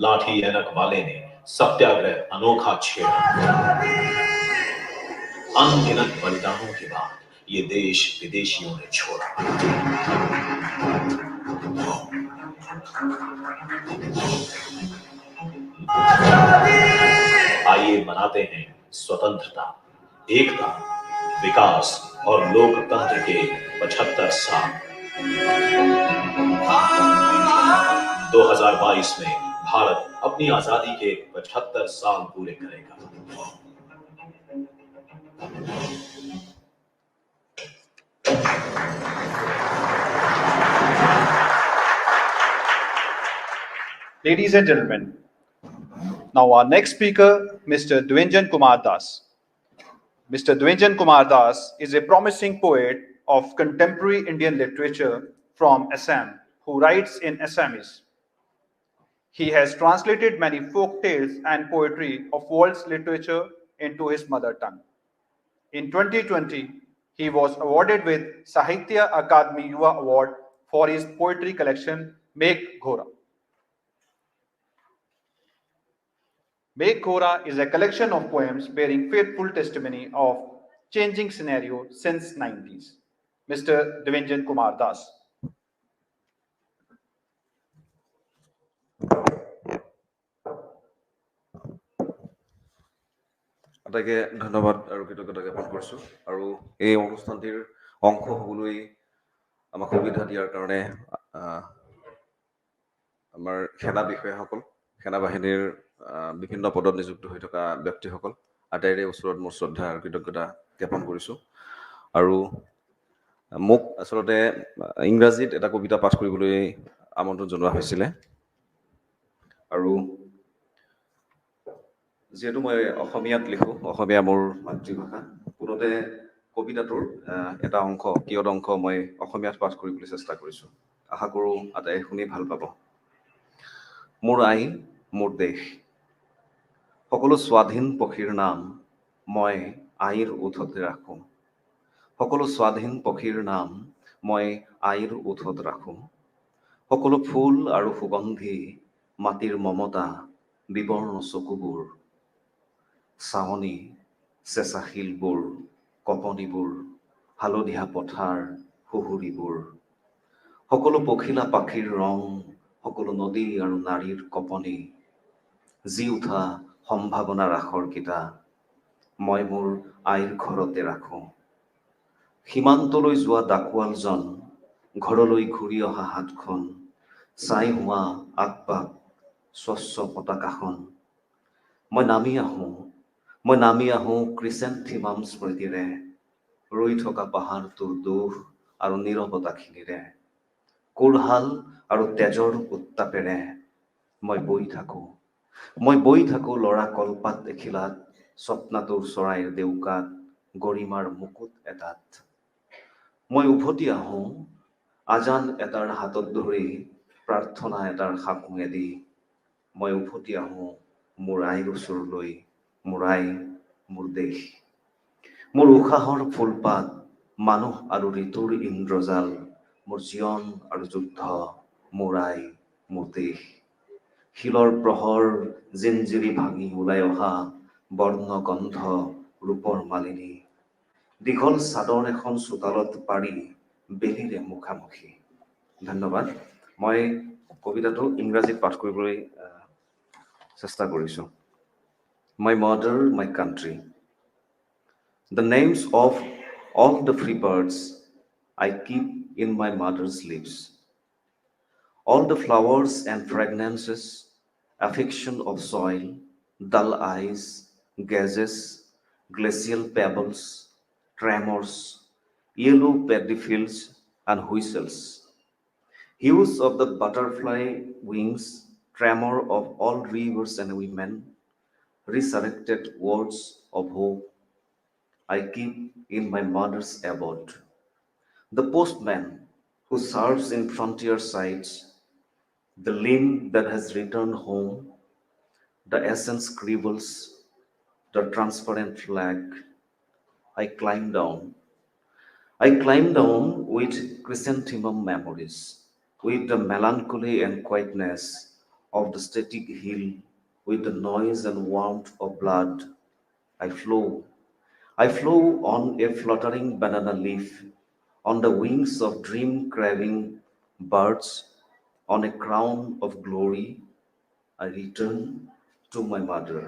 लाठी ऐनक वाले ने सत्याग्रह अनोखा छेड़ा. अनगिनत बलिदानों के बाद ये देश विदेशियों ने छोड़ा. आइए मनाते हैं स्वतंत्रता, एकता, विकास और लोकतंत्र के 75 साल. 2022 में भारत अपनी आजादी के 75 साल पूरे करेगा. Ladies and gentlemen, now our next speaker, Mr. Dwenjan Kumar Das. Mr. Dwenjan Kumar Das is a promising poet of contemporary Indian literature from Assam who writes in Assamese. He has translated many folk tales and poetry of world's literature into his mother tongue. In 2020, he was awarded with Sahitya Akademi Yuva Award for his poetry collection Megh Ghora. Megh Ghora is a collection of poems bearing faithful testimony of changing scenario since 90s. Mr. Devanjan Kumar Das. আটাইকে ধন্যবাদ আৰু কৃতজ্ঞতা জ্ঞাপন কৰিছোঁ আৰু এই অনুষ্ঠানটিৰ অংশ হ'বলৈ আমাক সুবিধা দিয়াৰ কাৰণে আমাৰ সেনা বিষয়াসকল, সেনাবাহিনীৰ বিভিন্ন পদত নিযুক্ত হৈ থকা ব্যক্তিসকল আটাইৰে ওচৰত মোৰ শ্ৰদ্ধা আৰু কৃতজ্ঞতা জ্ঞাপন কৰিছোঁ। আৰু মোক আচলতে ইংৰাজীত এটা কবিতা পাঠ কৰিবলৈ আমন্ত্ৰণ জনোৱা হৈছিলে আৰু যিহেতু মই অসমীয়াত লিখোঁ, অসমীয়া মোৰ মাতৃভাষা, পুনতে কবিতাটোৰ এটা অংশ, কিয়দ অংশ মই অসমীয়াত পাঠ কৰিবলৈ চেষ্টা কৰিছোঁ। আশা কৰোঁ আটাই শুনি ভাল পাব। মোৰ আই, মোৰ দেশ, সকলো স্বাধীন পক্ষীৰ নাম মই আইৰ ওঠতে ৰাখোঁ। সকলো স্বাধীন পক্ষীৰ নাম মই আইৰ ওঠত ৰাখোঁ। সকলো ফুল আৰু সুগন্ধি মাটিৰ মমতা বিবৰ্ণ চকুবোৰ, চাৱনি চেঁচা শিলবোৰ, কপনিবোৰ, হালধীয়া পথাৰ সুহুৰিবোৰ, সকলো পখিলা পাখিৰ ৰং, সকলো নদী আৰু নাৰীৰ কপনি, জি উঠা সম্ভাৱনা ৰাসৰ কিতা মই মোৰ আইৰ ঘৰতে ৰাখোঁ। সীমান্তলৈ যোৱা ডাকুৱালজন, ঘৰলৈ ঘূৰি অহা হাতখন, ছাই হোৱা আগপাক স্বচ্ছ পতাকাখন, মই নামি আহোঁ ক্ৰিচেন্থিমাম স্মৃতিৰে, ৰৈ থকা পাহাৰটোৰ দুখ আৰু নীৰৱতাখিনিৰে, কোৰহাল আৰু তেজৰ উত্তাপেৰে মই বৈ থাকোঁ লৰা কলপাত এখিলাত, স্বপ্নাতুৰ চৰাইৰ দেউকাত, গৰিমাৰ মুকুট এটাত। মই উভতি আহোঁ আজান এটাৰ হাতত ধৰি, প্ৰাৰ্থনা এটাৰ সাকোঙেদি, মই উভতি আহোঁ মোৰ আইৰ ওচৰলৈ, মোৰ আই, মোৰ দেশ। মোৰ উশাহৰ ফুলপাত, মানুহ আৰু ঋতুৰ ইন্দ্ৰজাল, মোৰ জীৱন আৰু যুদ্ধ, মোৰ আই, মোৰ দেশ। শিলৰ প্ৰহৰ জিঞ্জিৰি ভাঙি ওলাই অহা বৰ্ণগন্ধ ৰূপৰ মালিনী, দীঘল চাদৰ এখন চোতালত পাৰি বেলিৰে মুখামুখি। ধন্যবাদ। মই কবিতাটো ইংৰাজীত পাঠ কৰিবলৈ চেষ্টা কৰিছোঁ। My mother, my country. The names of all the free birds I keep in my mother's lips. All the flowers and fragrances, affection of soil, dull eyes, gazes, glacial pebbles, tremors, yellow paddy fields and whistles, hues of the butterfly wings, tremor of all rivers and women, resurrected words of hope I keep in my mother's abode. The postman who serves in frontier sites, the limb that has returned home, the essence scribbles, the transparent flag. I climb down with chrysanthemum memories, with the melancholy and quietness of the static hill, with the noise and warmth of blood. I flow on a fluttering banana leaf, on the wings of dream-craving birds, on a crown of glory. I return to my mother.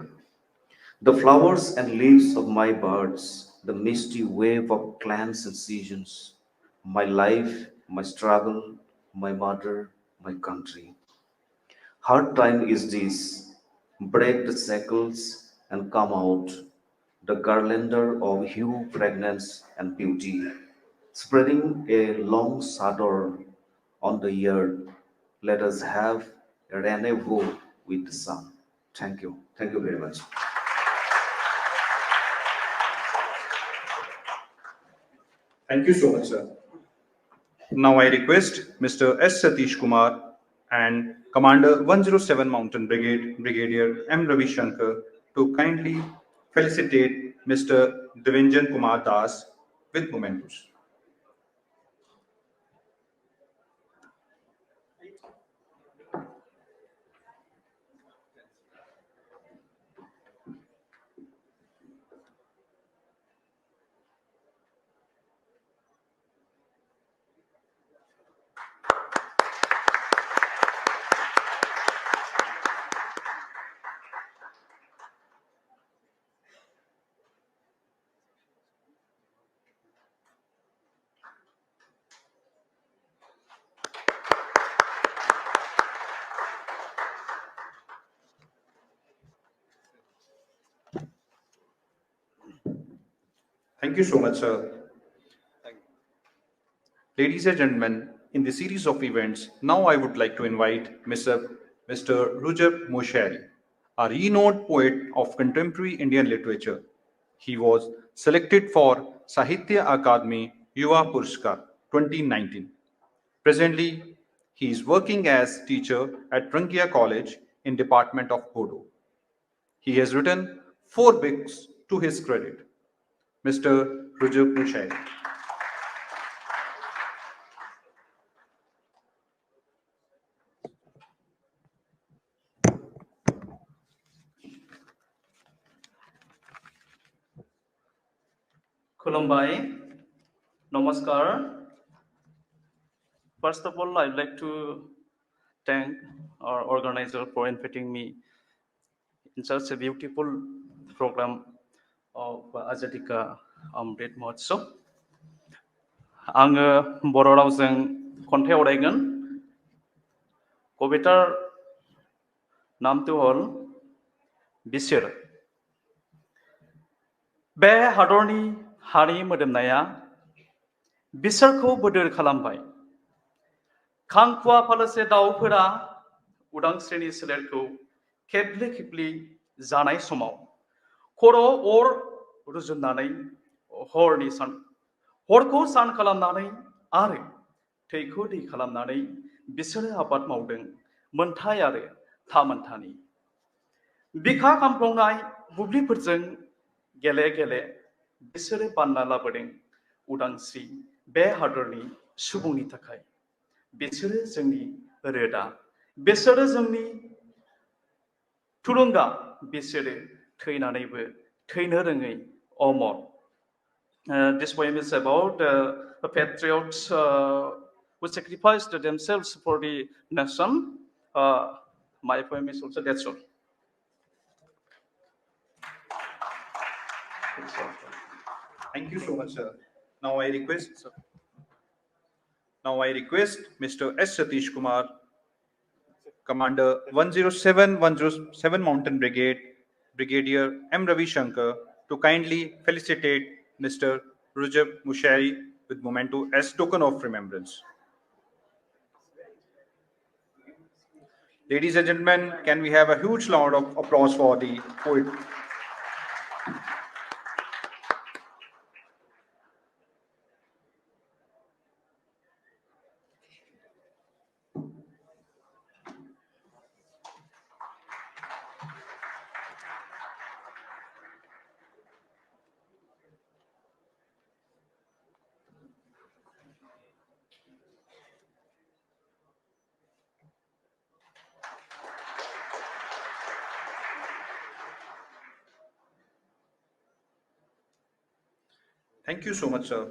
The flowers and leaves of my birds, the misty wave of clans and seasons, my life, my struggle, my mother, my country. Hard time is this, break the shackles and come out, the garlander of hue, fragrance, and beauty, spreading a long shadowr on the earth. Let us have a rendezvous with the sun. Thank you. Thank you very much. Thank you so much, sir. Now I request Mr. S. Satish Kumar and Commander 107 Mountain Brigade, Brigadier M. Ravi Shankar, to kindly felicitate Mr. Devanjan Kumar Das with mementos. Thank you so much, sir. Ladies and gentlemen, in the series of events, now I would like to invite Mr. Rujab Moshari, a renowned poet of contemporary Indian literature. He was selected for Sahitya Akademi Yuva Puraskar 2019. Presently, he is working as teacher at Trangia College in Department of Bodo. He has written 4 books to his credit. Mr. Rujab Moshari. Khulumbai, Namaskar. First of all, I'd like to thank our organizer for inviting me in such a beautiful program of Azadi ka Amrit Mahotsav. आङो बर' रावजों खन्थाइ आवरायगोन कवितार नामটো হ'ল बिसोर बे हादरनि हारि मोदोमनाया बिसोरखौ बोदोर खालामबाय खांखुवा फालोसे दाउफोरा उदांस्रिनि सोलेरखौ खेबले खेबले जानाय समाव खर' अर रुजुननानै हरखौ सान खालामनानै आरो थैखौ दै खालामनानै बिसोरो आबाद मावदों मोनथाय आरो थामोनथानि बिखा खामफ्लंनाय बुब्लिफोरजों गेले गेले बिसोरो बानना लाबोदों उदांस्रि बे हादरनि सुबुंनि थाखाय बिसोरो जोंनि रोदा बिसोरो जोंनि थुलुंगा बिसोरो थैनानैबो थैनो रोङै अमर This poem is about patriots who sacrificed themselves for the nation. My poem is also that's all. Thank you so much, sir. Now I request Mr. S. Satish Kumar, Commander 107 Mountain Brigade, Brigadier M. Ravi Shankar, to kindly felicitate Mr. Rujab Moshari with memento as token of remembrance. Ladies and gentlemen, can we have a huge round of applause for the poet? Thank you so much, sir.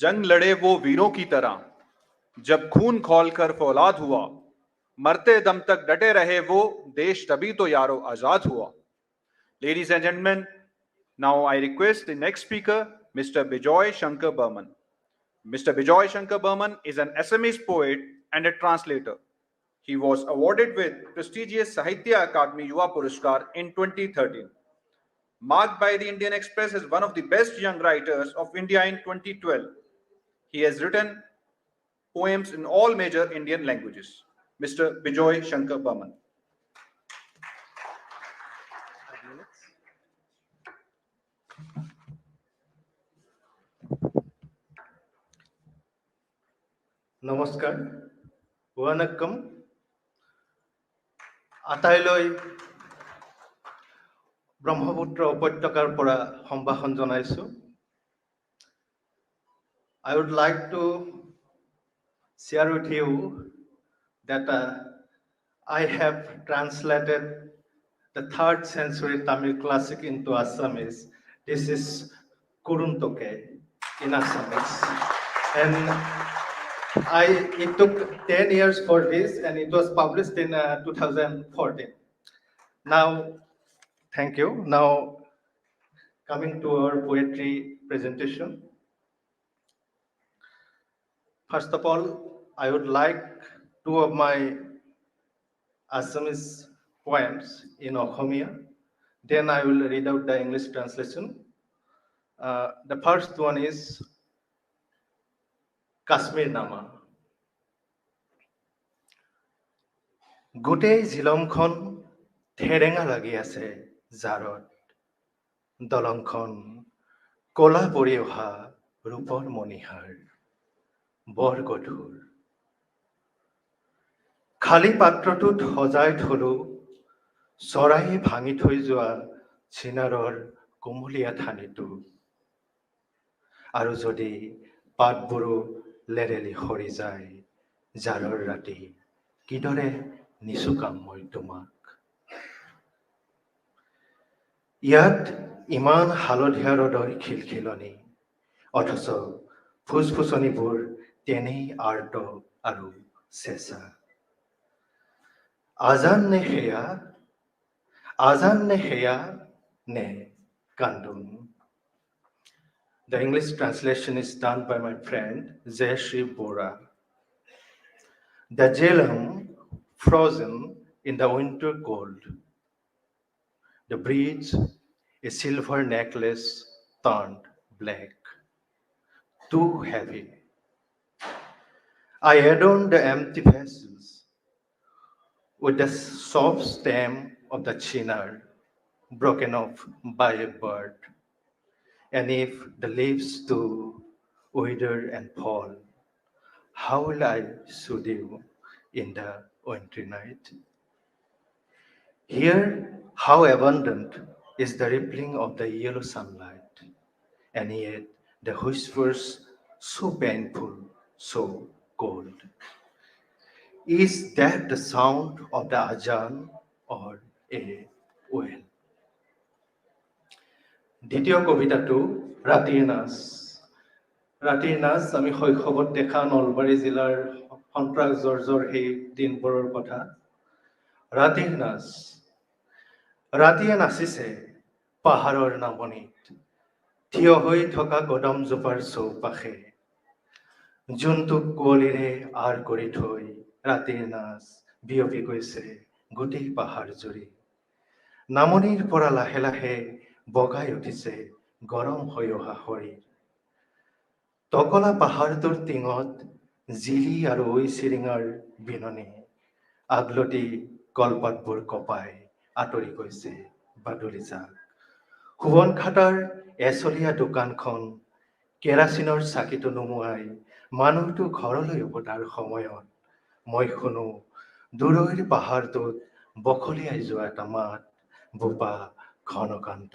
जंग लड़े वो वीरों की तरह जब खून खौलकर फौलाद हुआ मरते दम तक डटे रहे वो देश तभी तो यारो आजाद हुआ. Ladies and gentlemen, now I request the next speaker, Mr. Bijoy Shankar Burman. Mr. Bijoy Shankar Burman is an Assamese poet and a translator. He was awarded with prestigious Sahitya Akademi Yuva Puraskar in 2013. Marked by the Indian Express as one of the best young writers of India in 2012. He has written poems in all major Indian languages. Mr. Bijoy Shankar Burman. নমস্কাৰ ওয়ানাক্কম আটাইলৈ ব্ৰহ্মপুত্ৰ উপত্যকাৰ পৰা সম্ভাষণ জনাইছো. I would like to share with you that I have translated the 3rd century Tamil classic into Assamese. This is Kuruntoke in Assamese. And it took 10 years for this, and it was published in 2014. Now, thank you. Now, coming to our poetry presentation. First of all, I would like 2 of my Assamese poems in Ohomia. Then I will read out the English translation. The first one is Kashmir Nama. গোটেই জিলংখন থেৰেঙা লাগি আছে জাৰত দলংখন কলা পৰি অহা ৰূপৰ মণিহাৰ বৰ গধুৰ খালী পাত্ৰটোত সজাই থলো চৰাইয়ে ভাঙি থৈ যোৱা চিনাৰৰ কোমলীয়া ঠানিটো আৰু যদি পাতবোৰো লেৰেলি সৰি যায় জাৰৰ ৰাতি কিদৰে নিচুকাম মই তোমাক ইয়াত ইমান হালধীয়া ৰদৰ খিলখিলনি অথচ ফুসফুসনিবোৰ তেনেই আৰ্ত আৰু চেঁচা আজান নে সেয়া নে কান্দোন The English translation is done by my friend Jayashree Bora. The Jhelum frozen in the winter cold. The bridge, a silver necklace turned black. Too heavy. I adorned the empty vessels with the soft stem of the chinar broken off by a bird. And if the leaves do wither and fall, how will I soothe you in the wintry night? Here, how abundant is the rippling of the yellow sunlight, and yet the whispers so painful, so cold. Is that the sound of the Ajan or a well? দ্বিতীয় কবিতাটো ৰাতিৰ নাচ আমি শৈশৱত দেখা নলবাৰী জিলাৰ সন্ত্ৰাস জৰ্জৰ সেই দিনবোৰৰ কথা ৰাতিৰ নাচ ৰাতিয়ে নাচিছে পাহাৰৰ নামনিত থিয় হৈ থকা কদমজোপাৰ চৌপাশে জোনটোক কুঁৱলীৰে আঁৰ কৰি থৈ ৰাতিৰ নাচ বিয়পি গৈছে গোটেই পাহাৰ জুৰি নামনিৰ পৰা লাহে লাহে বগাই উঠিছে গৰম হৈ অহা শৰীৰ টকলা পাহাৰটোৰ টিঙত জিলি আৰু ঐ চিৰিঙাৰ বিননি আগলতি কলপাতবোৰ কপাই আঁতৰি গৈছে বাদুলি জাক সোৱণখাটাৰ এচলীয়া দোকানখন কেৰাচিনৰ চাকিটো নুমুৱাই মানুহটো ঘৰলৈ উভতাৰ সময়ত মই শুনো দূৰৈৰ পাহাৰটোত বখলিয়াই যোৱা এটা মাত বোপা ঘনকান্ত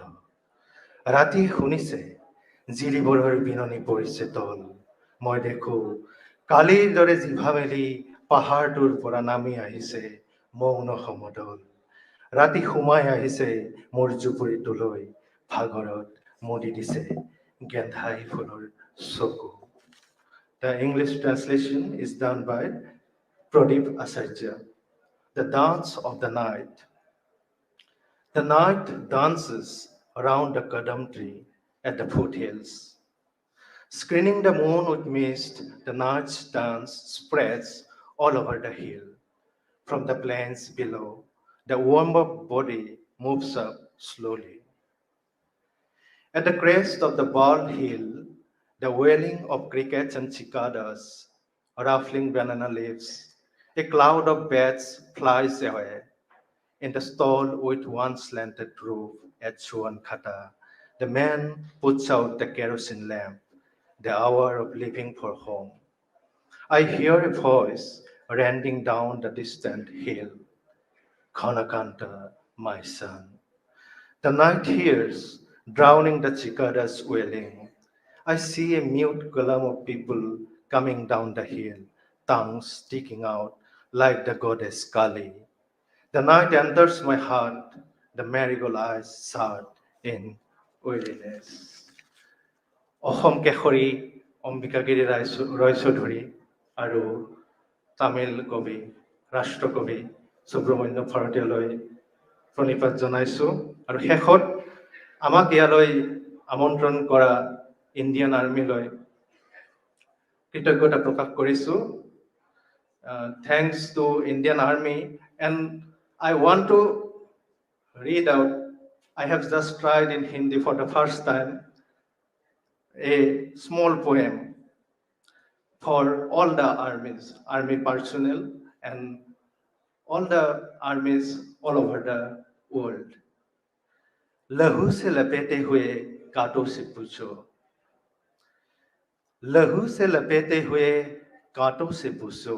ৰাতিয়ে শুনিছে জিলিবোৰৰ বিননি পৰিছে তল মই দেখো কালিৰ দৰে জিভা মেলি পাহাৰটোৰ পৰা নামি আহিছে মৌন সমদল ৰাতি সোমাই আহিছে মোৰ জুপুৰিটোলৈ ভাগৰত মুদি দিছে গেন্ধাই ফুলৰ চকু The English translation is done by Pradeep Acharya. The dance of the night. The night dances around the kadam tree at the foothills. Screening the moon with mist, the night's dance spreads all over the hill. From the plains below, the warm-up body moves up slowly. At the crest of the bald hill, the wailing of crickets and cicadas, ruffling banana leaves, a cloud of bats flies away. In the stall with one slanted roof at Suwankhata, the man puts out the kerosene lamp, the hour of leaving for home. I hear a voice rending down the distant hill. Khanakanta, my son. The night hears, drowning the cicadas wailing. I see a mute column of people coming down the hill, tongues sticking out like the goddess Kali. The night enters my heart, the marigold eyes sad in weariness. অসম কেশৰী অম্বিকাগিৰি ৰয়চৌধুৰী আৰু তামিল কবি ৰাষ্ট্ৰকবি সুব্ৰমণ্য ভাৰতীয়লৈ প্ৰণিপাত জনাইছোঁ আৰু শেষত আমাক ইয়ালৈ আমন্ত্ৰণ কৰা ইণ্ডিয়ান আৰ্মিলৈ কৃতজ্ঞতা প্ৰকাশ কৰিছোঁ Thanks to Indian Army and I want to read out, I have just tried in Hindi for the first time, a small poem for all the armies, army personnel, and all the armies all over the world. लहू से लपेटे हुए कांटों से पूछो, लहू से लपेटे हुए कांटों से पूछो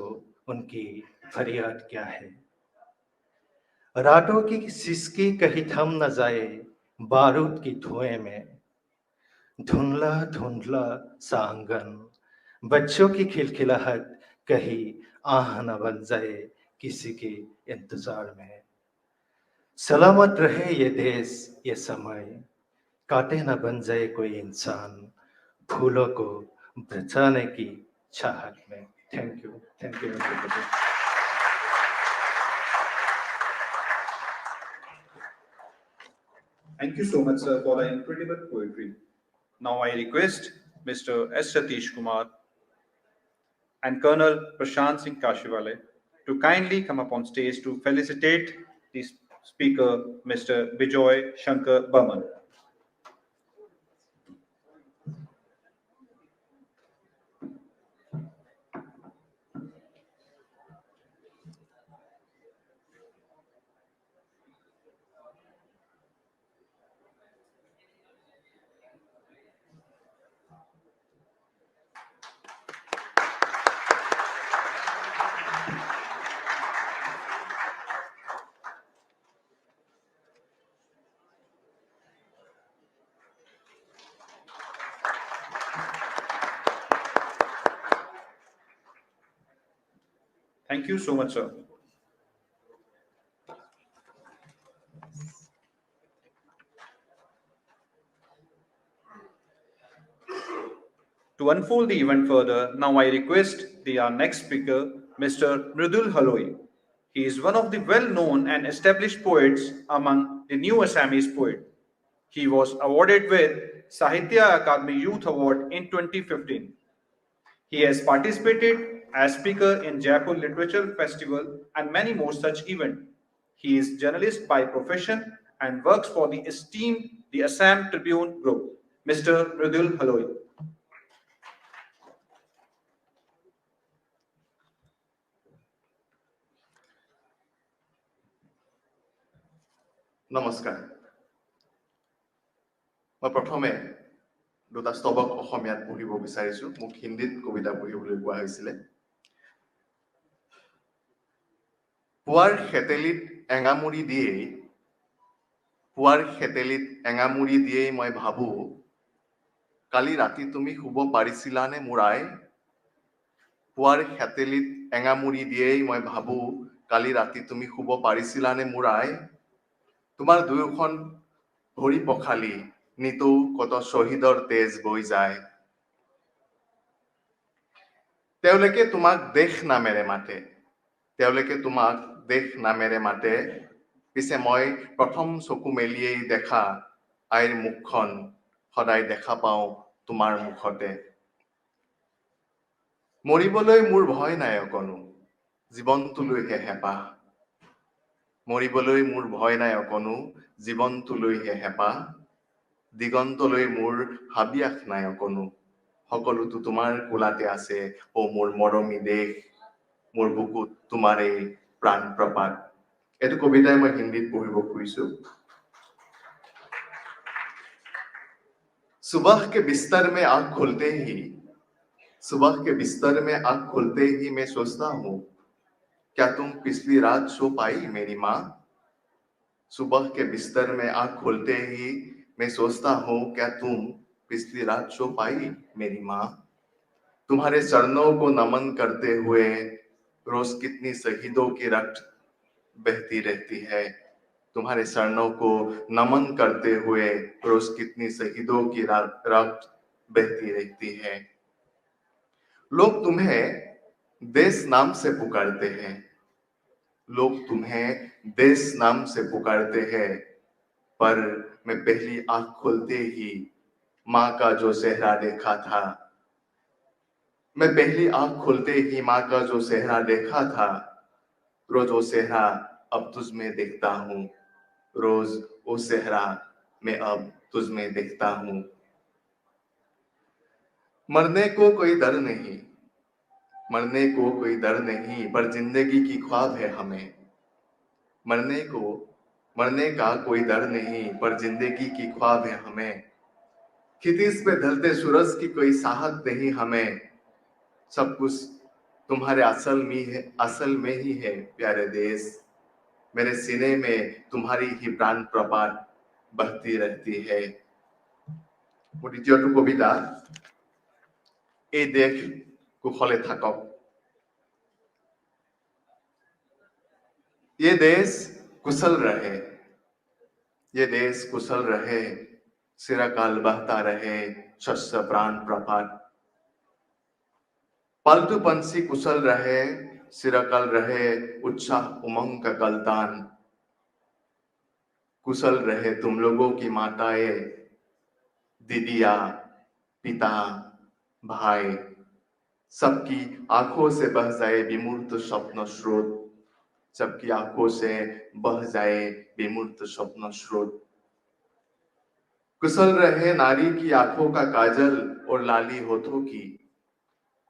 उनकी फरियाद क्या है। रातों की सिसकी कहीं थम न जाए बारूद की धुएं में, धुंधला धुंधला सा आंगन, बच्चों की खिलखिलाहट कहीं आह न बन जाए किसी के इंतजार में। सलामत रहे ये देश ये समय, काटे न बन जाए कोई इंसान फूलों को बचाने की चाहत में। Thank you everybody. Thank you so much, sir, for the incredible poetry. Now I request Mr. S. Satish Kumar and Colonel Prashant Singh Kashiwale to kindly come up on stage to felicitate the speaker, Mr. Bijoy Shankar Burman. Thank you so much, sir. To unfold the event further, now I request our next speaker, Mr. Mridul Haloi. He is one of the well-known and established poets among the new Assamese poets. He was awarded with Sahitya Akademi Youth Award in 2015. He has participated as speaker in Jaipur Literature Festival and many more such events. He is journalist by profession and works for the esteemed the Assam Tribune Group. Mr. Mridul Haloi. নমস্কাৰ। মই প্ৰথমে দুটা স্তবক অসমীয়াত পঢ়িব বিচাৰিছো। মোক হিন্দীত কবিতা পঢ়িবলৈ কোৱা হৈছিলে। পুৱাৰ খেতেলিত এঙামুৰি দিয়েই, পুৱাৰ খেতেলিত এঙামুৰি দিয়েই মই ভাবো, কালি ৰাতি তুমি শুব পাৰিছিলানে মোৰ আই? পুৱাৰ খেতেলিত এঙামুৰি দিয়েই মই ভাবো, কালি ৰাতি তুমি শুব পাৰিছিলানে মোৰ আই? তোমাৰ দুয়োখন ভৰি পখালি নিতৌ কত শ্বহীদৰ তেজ বৈ যায়। তেওঁলোকে তোমাক দেশ নামেৰে মাতে, তেওঁলোকে তোমাক দেশ নামেৰে মাতে, পিছে মই প্ৰথম চকু মেলিয়েই দেখা আইৰ মুখখন সদায় দেখা পাওঁ তোমাৰ মুখতে। মৰিবলৈ মোৰ ভয় নাই অকণো, জীৱনটোলৈহে হেঁপাহ। মৰিবলৈ মোৰ ভয় নাই অকণো, জীৱনটোলৈহে হেঁপাহ। দিগন্তলৈ মোৰ হাবিয়াস নাই অকণো, সকলোতো তোমাৰ কোলাতে আছে অ মোৰ মৰমী দেশ, মোৰ বুকুত তোমাৰ এই প্ৰাণ প্ৰপাত। এইটো কবিতাই মই হিন্দীত পঢ়িব খুজিছো। सुबह के बिस्तर में आँख खुलते ही, सुबह के बिस्तर में आँख खुलते ही मैं सोचता हूँ, क्या तुम पिछली रात सो पाई मेरी माँ? सुबह के बिस्तर में आँख खुलते ही मैं सोचता हूँ, क्या तुम पिछली रात सो पाई मेरी माँ? तुम्हारे चरणों को नमन करते हुए रोज कितनी शहीदों की रक्त बहती रहती है। तुम्हारे चरणों को नमन करते हुए रोज कितनी शहीदों की रक्त बहती रहती है। लोग तुम्हें देश नाम से पुकारते हैं, लोग तुम्हें देश नाम से पुकारते हैं, पर मैं पहली आंख खोलते ही माँ का जो चेहरा देखा था, मैं पहली आंख खोलते ही माँ का जो चेहरा देखा था, रोज वो चेहरा अब तुझ में देखता हूँ, रोज ओ सेहरा मैं अब तुझ में देखता हूँ। मरने को कोई डर नहीं, मरने को कोई डर नहीं, पर जिंदगी की ख्वाब है हमें। मरने का कोई डर नहीं, पर जिंदगी की ख्वाब है हमें। खितीस पे ढलते सूरज की कोई साहत नहीं हमें। सब कुछ तुम्हारे असल में ही है प्यारे देश। मेरे सीने में तुम्हारी ही प्राण प्रपात बहती रहती है। মোৰ দ্বিতীয়টো কবিতা, এই দেশ কুশলে থাকক। ये देश कुशल रहे, ये देश कुशल रहे, सिराकाल बहता रहे, शस्य प्राण प्रपात। पालतू पंछी कुशल रहे, सिराकाल रहे, उत्साह उमंग का गलतान। कुशल रहे तुम लोगों की माताएं, दीदिया, पिता, भाई, सबकी आंखों से बह जाए विमूर्त स्वप्न स्रोत, सबकी आंखों से बह जाए विमूर्त स्वप्न स्रोत। कुशल रहे नारी की आंखों का काजल और लाली होठों की,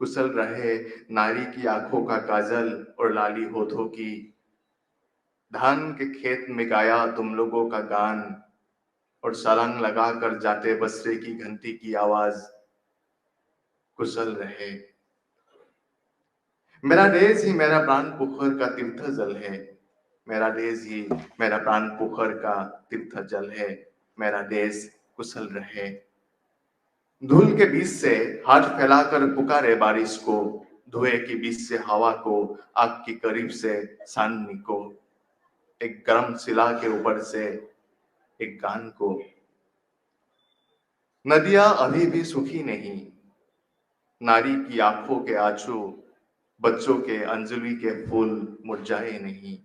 कुशल रहे नारी की आंखों का काजल और लाली होठों की। धान के खेत में गाया तुम लोगों का गान, और छलांग लगाकर जाते बसरे की घंटी की आवाज। कुशल रहे। मेरा देश ही मेरा प्राण पुखर का तीर्थ जल है, मेरा देश ही मेरा प्राण पुखर का तीर्थ जल है। मेरा देश कुशल रहे। धूल के बीच से हाथ फैलाकर पुकारे बारिश को, धुएं के बीच से हवा को, आग की करीब से चांदनी को, एक गर्म शिला के ऊपर से एक गान को। नदियां अभी भी सूखी नहीं, नारी की आंखों के आंसू, बच्चों के अंजलि के फूल मुरझाए नहीं।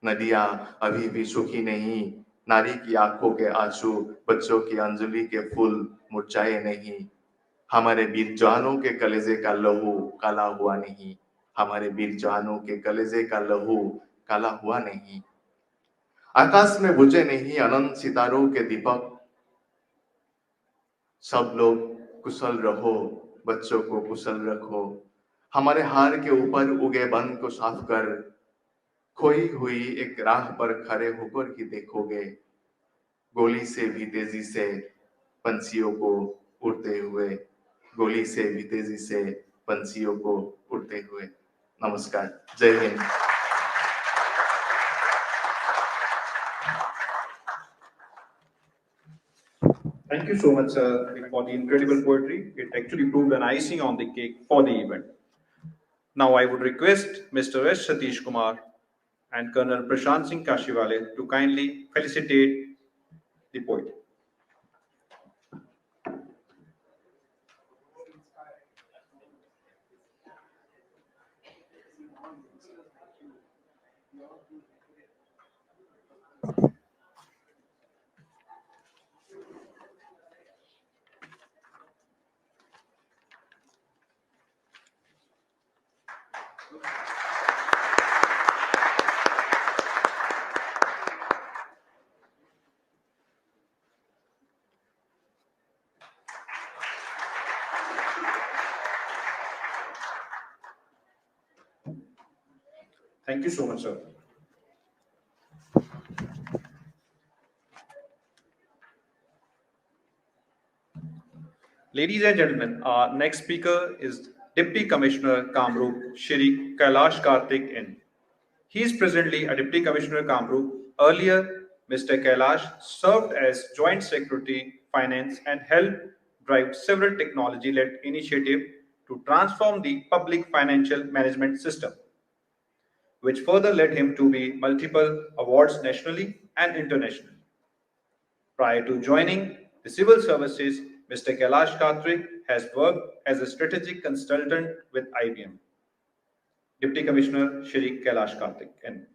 नदियां अभी भी सूखी नहीं, नारी की आंखों के आंसू, बच्चों की अंजलि के फूल मुरझाए नहीं। हमारे वीर जवानों के कलेजे का लहू काला हुआ नहीं, हमारे वीर जवानों के कलेजे का लहू काला हुआ नहीं। आकाश में बुझे नहीं अनंत सितारों के दीपक, सब लोग कुशल रहो, बच्चों को कुशल रखो। हमारे हार के ऊपर उगे बन को साफ कर, खोई हुई एक राह पर खड़े होकर ही देखोगे, गोली से भी तेजी से पंछियों को उड़ते हुए, गोली से भी तेजी से पंछियों को उड़ते हुए। नमस्कार, जय Hind. Thank you so much, sir, for the incredible poetry. It actually proved an icing on the cake for the event. Now I would request Mr. S. Satish Kumar and Colonel Prashant Singh Kashiwale to kindly felicitate the poet. Thank you so much, sir. Ladies and gentlemen, our next speaker is Deputy Commissioner Kamrup Shri Kailash Karthik N. He is presently a Deputy Commissioner Kamrup. Earlier, Mr. Kailash served as Joint Secretary Finance and helped drive several technology-led initiatives to transform the public financial management system, which further led him to be multiple awards nationally and internationally. Prior to joining the civil services, Mr. Kailash Karthik has worked as a strategic consultant with IBM. Deputy Commissioner Shri Kailash Karthik N.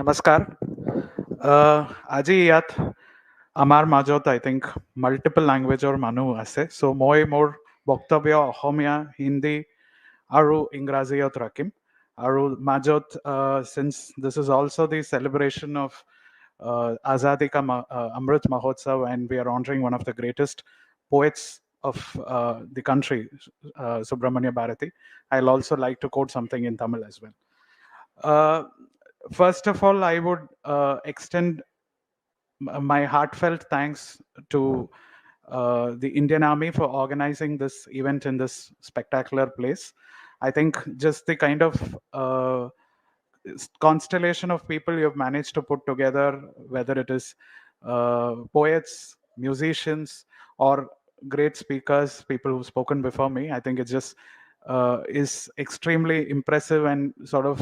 নমস্কাৰ আজি ইয়াত আমাৰ মাজত I think multiple লেংগুৱেজৰ মানুহ আছে চ' মই মোৰ বক্তব্য অসমীয়া হিন্দী আৰু ইংৰাজীত ৰাখিম আৰু মাজত since this is also the celebration of Azadi ka Amrit Mahotsav and we are honoring one of the greatest poets of the country, Subramania Bharathi, I'll also like to quote something in Tamil as well. First of all, I would extend my heartfelt thanks to the Indian Army for organizing this event in this spectacular place. I think just the kind of constellation of people you've managed to put together, whether it is poets, musicians, or great speakers, people who've spoken before me, I think it just is extremely impressive and sort of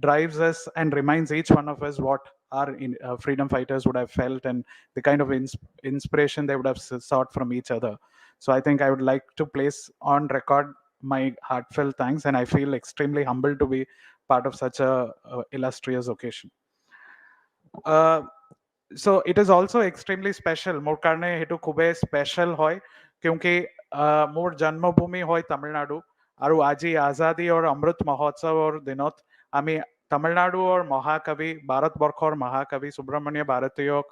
drives us and reminds each one of us what our freedom fighters would have felt and the kind of inspiration they would have sought from each other. So I think I would like to place on record my heartfelt thanks, and I feel extremely humbled to be part of such a illustrious occasion. So it is also extremely special. More karne hetu khube special hoy kyunki more janmabhumi hoy Tamil Nadu aru aji Azadi or Amrit Mahotsav or dinot ami Tamil Nadu or Mahakavi Bharat Borkhor Mahakavi Subramania Bharatiyok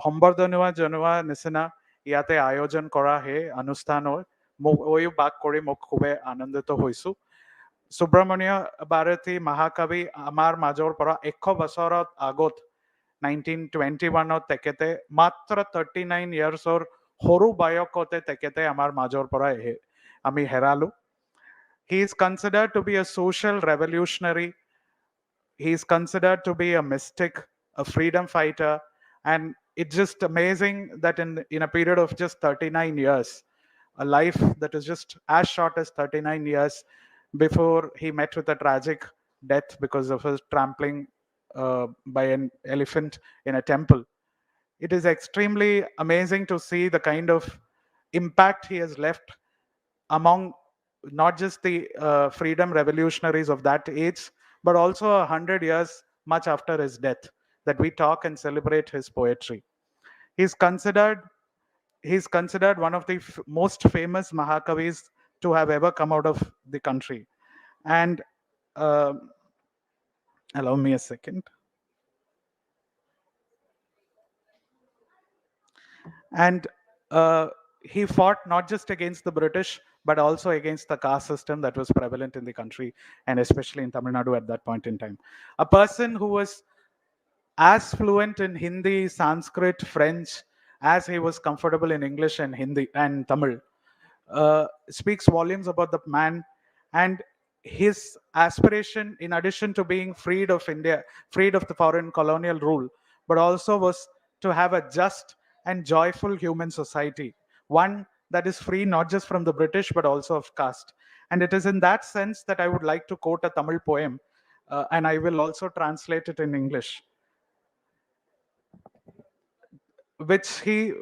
সম্বৰ্ধনা জনোৱা নিচিনা ইয়াতে আয়োজন কৰা হে অনুষ্ঠানৰ মই বাক কৰি মোক খুবেই আনন্দিত হৈছো সুব্ৰমণ্য ভাৰতী মহাকবি আমাৰ মাজৰ পৰা 100 বছৰত আগত 1921ত তেখেতে মাত্ৰ 39 ইয়াৰ্ছৰ সৰু বয়সতে তেখেতে আমাৰ মাজৰ পৰা আমি হেৰালো he is considered to be a social revolutionary. He is considered to be a mystic, a freedom fighter, and it's just amazing that in a period of just 39 years, a life that is just as short as 39 years before he met with a tragic death because of his trampling by an elephant in a temple. It is extremely amazing to see the kind of impact he has left among not just the freedom revolutionaries of that age, but also 100 years much after his death, that we talk and celebrate his poetry. He's considered one of the most famous Mahakavis to have ever come out of the country. And allow me a second. And he fought not just against the British, but also against the caste system that was prevalent in the country, and especially in Tamil Nadu at that point in time. A person who was as fluent in Hindi, Sanskrit, French, as he was comfortable in English and Hindi and Tamil, speaks volumes about the man and his aspiration, in addition to being freed of India, freed of the foreign colonial rule, but also was to have a just and joyful human society, one that is free not just from the British but also of caste. And it is in that sense that I would like to quote a Tamil poem, and I will also translate it in English, which he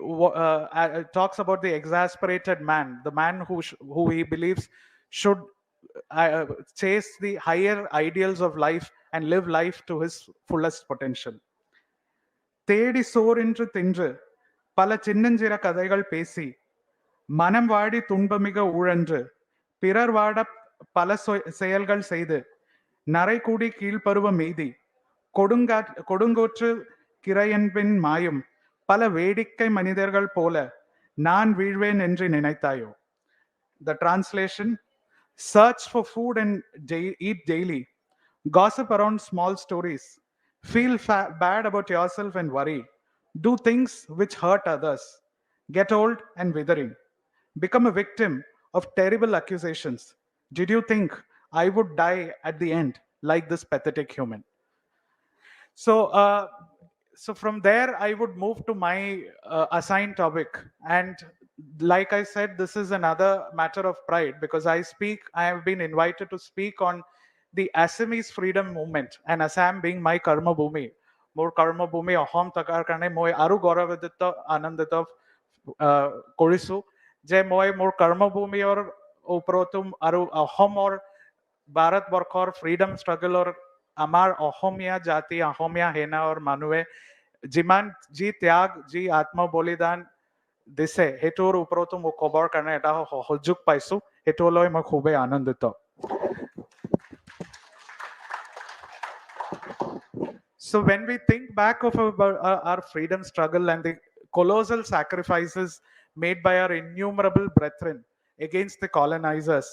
talks about the exasperated man, the man who he believes should chase the higher ideals of life and live life to his fullest potential. தேடி சோரென்று தின்று பல சின்னஞ்சிற கதைகள் பேசி மனம் வாடி துன்பமிக ஊழன்று பிறர் வாட பல செயல்கள் செய்து நரை கூடி கீழ்பருவ மீதி கொடுங்கோற்று கிரையன்பின் மாயும் பல வேடிக்கை மனிதர்கள் போல நான் வீழ்வேன் என்று நினைத்தாயோ. The translation: search for food and eat daily, gossip around small stories, feel bad about yourself and worry, do things which hurt others, get old and withering, become a victim of terrible accusations. Did you think I would die at the end like this pathetic human? So from there, I would move to my assigned topic. And like I said, this is another matter of pride because I have been invited to speak on the Assamese freedom movement, and Assam being my karma bhumi. More karma bhumi ahom takar karne moi aru goravidito anandito korisu je moi more karma bhumi or uprotum aru ahom or Bharat Borkhor freedom struggle or আমাৰ অসমীয়া জাতি অসমীয়া সেনাৰ মানুহে যিমান যি ত্যাগ যি আত্মবলিদান দিছে সেইটোৰ ওপৰতো মোক ক'বৰ কাৰণে এটা সুযোগ পাইছো, সেইটো লৈ মই খুবেই আনন্দিত। So when we think back of our freedom struggle and the colossal sacrifices made by our innumerable brethren against the colonizers,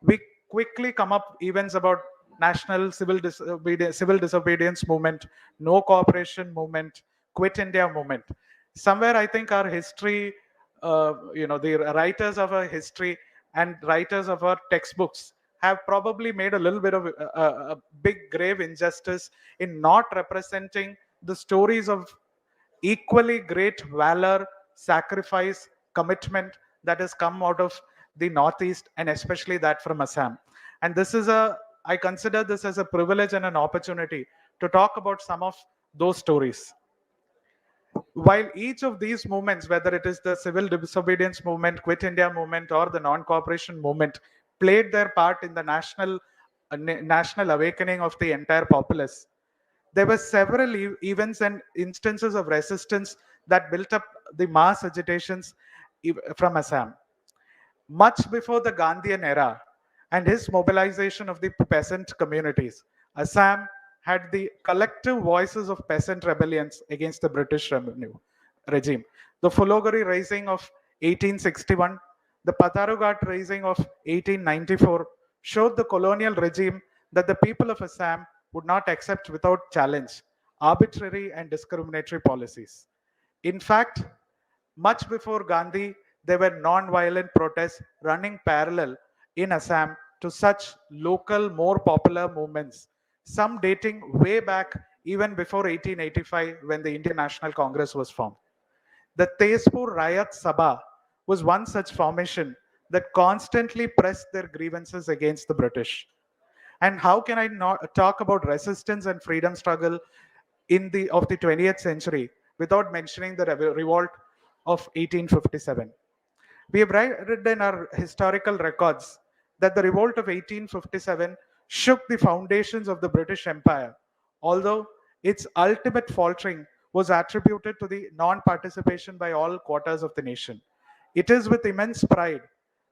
we quickly come up events about national civil disobedience movement, no cooperation movement, quit India movement. Somewhere I think our history, the writers of our history and writers of our textbooks have probably made a little bit of a big grave injustice in not representing the stories of equally great valor, sacrifice, commitment that has come out of the Northeast and especially that from Assam. And I consider this as a privilege and an opportunity to talk about some of those stories. While each of these movements, whether it is the civil disobedience movement, Quit India movement, or the non-cooperation movement, played their part in the national awakening of the entire populace, there were several events and instances of resistance that built up the mass agitations from Assam. Much before the Gandhian era and his mobilization of the peasant communities, Assam had the collective voices of peasant rebellions against the British regime. The Fulogari Rising of 1861, the Patarugat Rising of 1894 showed the colonial regime that the people of Assam would not accept without challenge arbitrary and discriminatory policies. In fact, much before Gandhi, there were non-violent protests running parallel in Assam to such local, more popular movements, some dating way back even before 1885 when the Indian National Congress was formed. The Tezpur Rayat Sabha was one such formation that constantly pressed their grievances against the British. And how can I not talk about resistance and freedom struggle of the 20th century without mentioning the revolt of 1857? We have read in our historical records that the revolt of 1857 shook the foundations of the British Empire, although its ultimate faltering was attributed to the non-participation by all quarters of the nation. It is with immense pride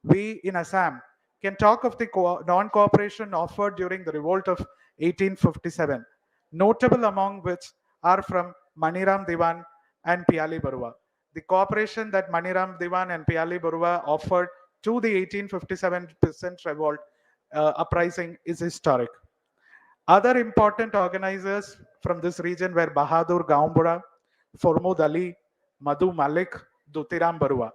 we in Assam can talk of the non-cooperation offered during the revolt of 1857, notable among which are from Maniram Diwan and Piali Barua. The cooperation that Maniram Diwan and Piali Barua offered to the 1857 peasant revolt uprising is historic. Other important organizers from this region were Bahadur Gaumbura, Formud Ali, Madhu Malik, Dutiram Barua.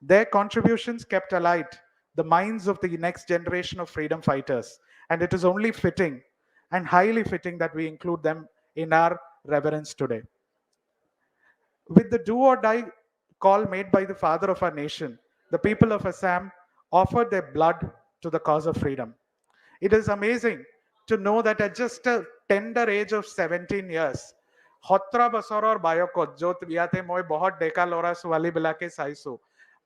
Their contributions kept alight the minds of the next generation of freedom fighters, and it is only fitting and highly fitting that we include them in our reverence today. With the do or die call made by the father of our nation, the people of Assam offered their blood to the cause of freedom. It is amazing to know that at just a tender age of 17 years, Hotra Basoror Bayokot, Jot Viate Moy Bohot Deka Lora Suali Bilake Saisu,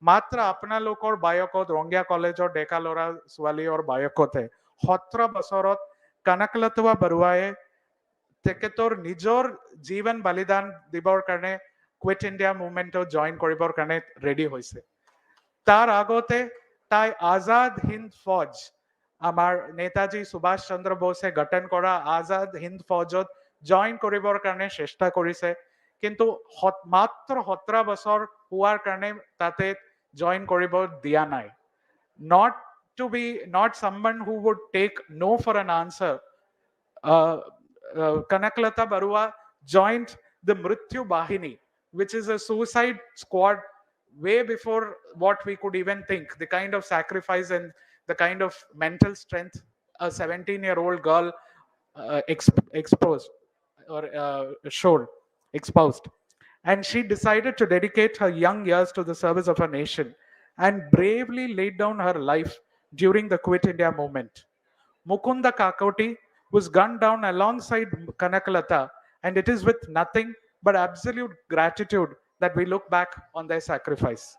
मात्र अपना लोक और बायोकोत Rohingya college और डेकालोरा सुवाली और बायोकोत है 17 বছৰত কনকলতवा बरुवाए তেখেতৰ নিজৰ জীवन बलिदान দিবৰ কাৰণে কুইট ইণ্ডিয়া মুভমেন্টত জয়েন কৰিবৰ কাৰণে ৰেডি হৈছে তাৰ আগতে তাই আজাদ হিন্দ ফৌজ আমাৰ নেতাজী সুভাষ চন্দ্ৰ বোসে গঠন কৰা আজাদ হিন্দ ফৌজত জয়েন কৰিবৰ কাৰণে চেষ্টা কৰিছে কিন্তু মাত্ৰ 17 বছৰ হোৱাৰ কাৰণে তাতে জয়েন কৰিব দিয়া নাই not someone who would take no for an answer. Kanaklata Barua joined the Mrityu Bahini, which is a suicide squad way before what we could even think, the kind of sacrifice and the kind of mental strength a 17-year-old girl exposed. And she decided to dedicate her young years to the service of her nation and bravely laid down her life during the Quit India movement. Mukunda Kakoti was gunned down alongside Kanakalata, and it is with nothing but absolute gratitude that we look back on their sacrifice.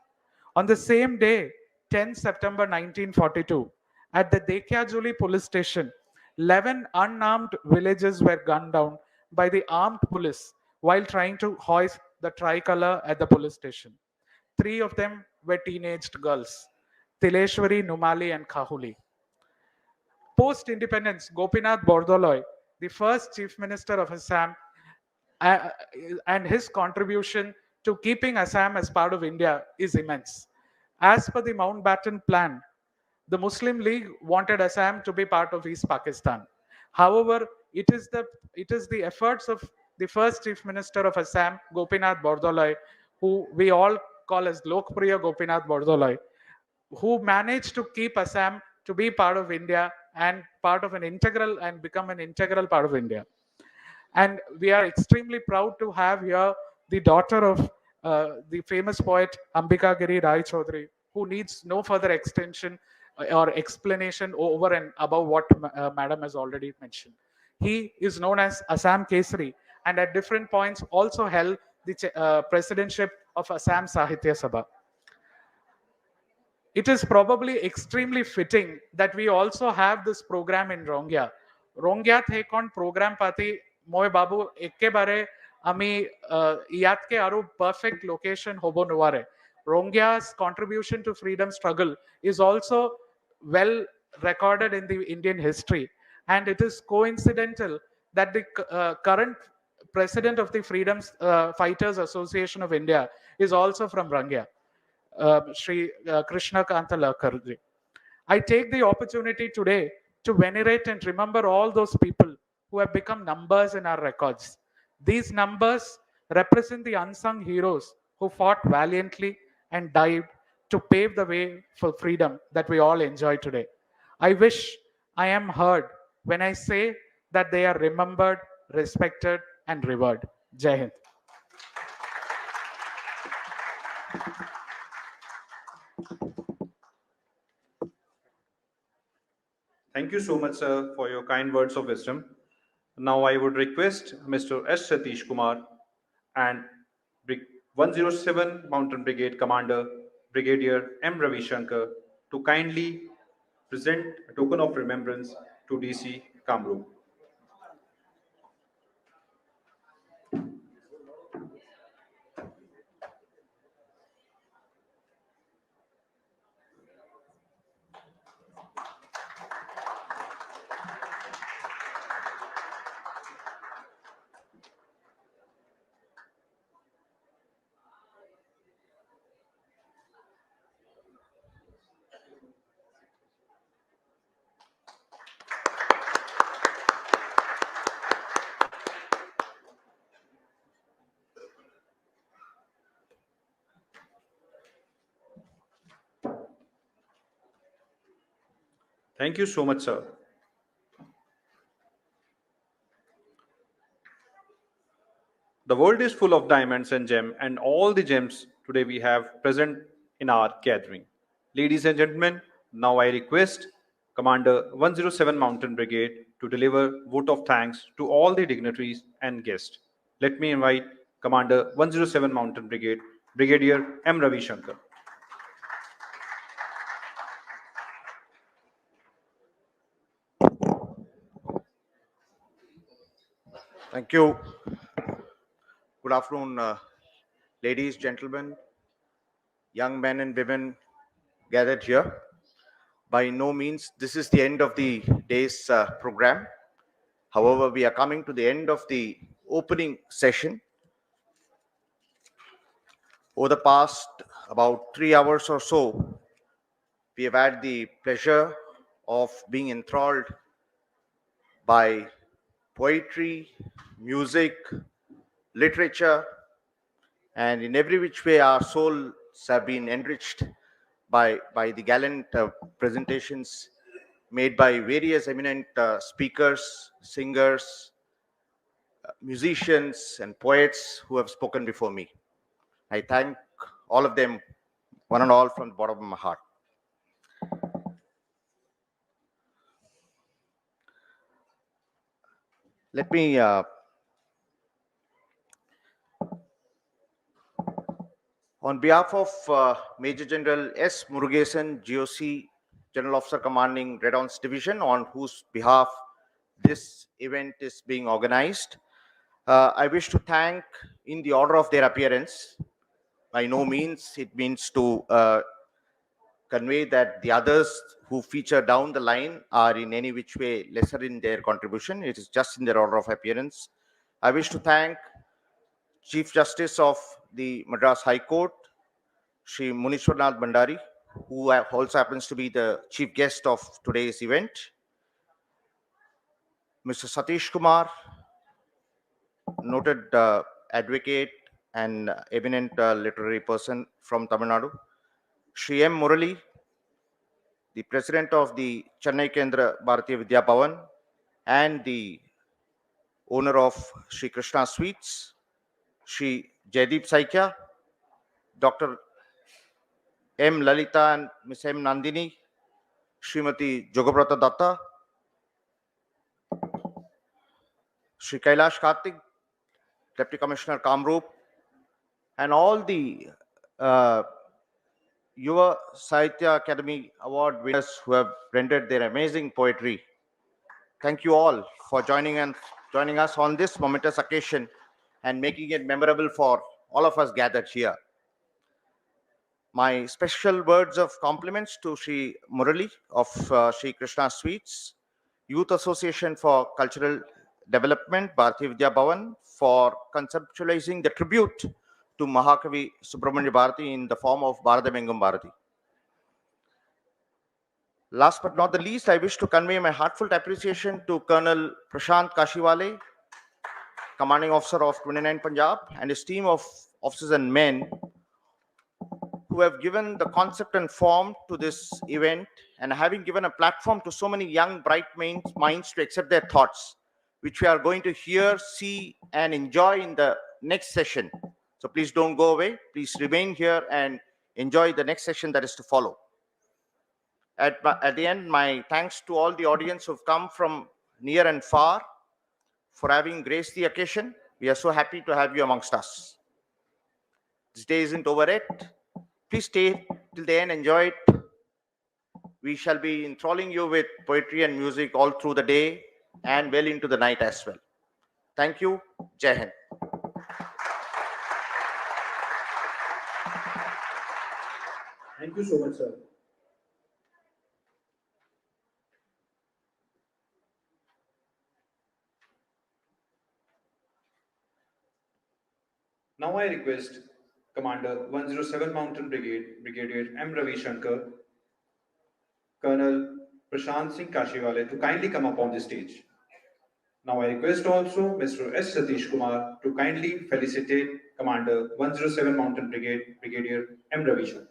On the same day, 10 September 1942, at the Dekyajuli police station, 11 unarmed villages were gunned down by the armed police while trying to hoist the tricolor at the police station. 3 of them were teenaged girls, Tileshwari, Numali, and Kahuli. Post-independence, Gopinath Bordoloi, the first chief minister of Assam, uh, and his contribution to keeping Assam as part of India is immense. As per the Mountbatten Plan, the Muslim League wanted Assam to be part of East Pakistan. However, it is the efforts of the first Chief Minister of Assam, Gopinath Bordoloi, who we all call as Lokpriya Gopinath Bordoloi, who managed to keep Assam to be part of India and part of an integral and become an integral part of India. And we are extremely proud to have here the daughter of the famous poet Ambika Giri Rai Chaudhary, who needs no further extension or explanation over and above what Madam has already mentioned. He is known as Assam Kesari and at different points also held the presidentship of Assam Sahitya Sabha. It is probably extremely fitting that we also have this program in Rongya. Rongya thekon program pati moy babu ekkebare ami yatke aru perfect location hobo nuare. Rongya's contribution to freedom struggle is also well recorded in the Indian history, and it is coincidental that the current president of the Freedom Fighters Association of India is also from Rongya. Sri Krishna Sweets. I take the opportunity today to venerate and remember all those people who have become numbers in our records. These numbers represent the unsung heroes who fought valiantly and died to pave the way for freedom that we all enjoy today. I wish I am heard when I say that they are remembered, respected, and revered. Jai Hind. Thank you so much, sir, for your kind words of wisdom. Now I would request Mr. S. Satish Kumar and 107 Mountain Brigade Commander Brigadier M. Ravi Shankar to kindly present a token of remembrance to DC Kamrup. Thank you so much, sir. The world is full of diamonds and gems, and all the gems today we have present in our gathering. Ladies and gentlemen, now I request Commander 107 Mountain Brigade to deliver vote of thanks to all the dignitaries and guests. Let me invite Commander 107 Mountain Brigade, Brigadier M. Ravi Shankar. Thank you. Good afternoon, ladies, gentlemen, young men and women gathered here. By no means this is the end of the day's program. However, we are coming to the end of the opening session. Over the past about 3 hours or so, we have had the pleasure of being enthralled by poetry, music, literature, and in every which way our souls have been enriched by the gallant presentations made by various eminent speakers, singers, musicians, and poets who have spoken before me. I thank all of them, one and all, from the bottom of my heart. Let me on behalf of Major General S. Murugesan, GOC, General Officer Commanding Red Horns Division, on whose behalf this event is being organized. I wish to thank in the order of their appearance. By no means it means to convey that the others who feature down the line are in any which way lesser in their contribution. It is just in their order of appearance. I wish to thank Chief Justice of the Madras High Court, Shri Munishwarnath Bandari, who also happens to be the chief guest of today's event, Mr. Satish Kumar, noted advocate and eminent literary person from Tamil Nadu, Sri.N.K.Mahadeva Murali, the president of the Chennai Kendra Bharatiya Vidya Bhavan and the owner of Sri Krishna Sweets, Sri Jaideep Saikya, Dr. M. Lalita and Ms. M. Nandini, Srimati Jogabrata Datta, Sri Kailash Karthik, Deputy Commissioner Kamrup, and all the Yuva Sahitya Academy Award winners who have rendered their amazing poetry. Thank you all for joining us on this momentous occasion and making it memorable for all of us gathered here. My special words of compliments to Sri Murali of Sri Krishna Sweets, Youth Association for Cultural Development, Bharati Vidya Bhavan, for conceptualizing the tribute to Mahakavi Subramanya Bharati in the form of Bharatham Engum Bharati. Last but not the least, I wish to convey my heartfelt appreciation to Colonel Prashant Kashiwale, Commanding Officer of 29 Punjab, and his team of officers and men who have given the concept and form to this event and having given a platform to so many young, bright minds to accept their thoughts, which we are going to hear, see, and enjoy in the next session. So please don't go away. Please remain here and enjoy the next session that is to follow. At the end, my thanks to all the audience who've come from near and far for having graced the occasion. We are so happy to have you amongst us. This day isn't over yet. Please stay till the end, enjoy it. We shall be enthralling you with poetry and music all through the day and well into the night as well. Thank you. Jai Hind. Thank you so much, sir. Now I request Commander 107 Mountain Brigade, Brigadier M. Ravi Shankar, Colonel Prashant Singh Kashiwale to kindly come up on the stage. Now I request also Mr. S. Satish Kumar to kindly felicitate Commander 107 Mountain Brigade, Brigadier M. Ravi Shankar.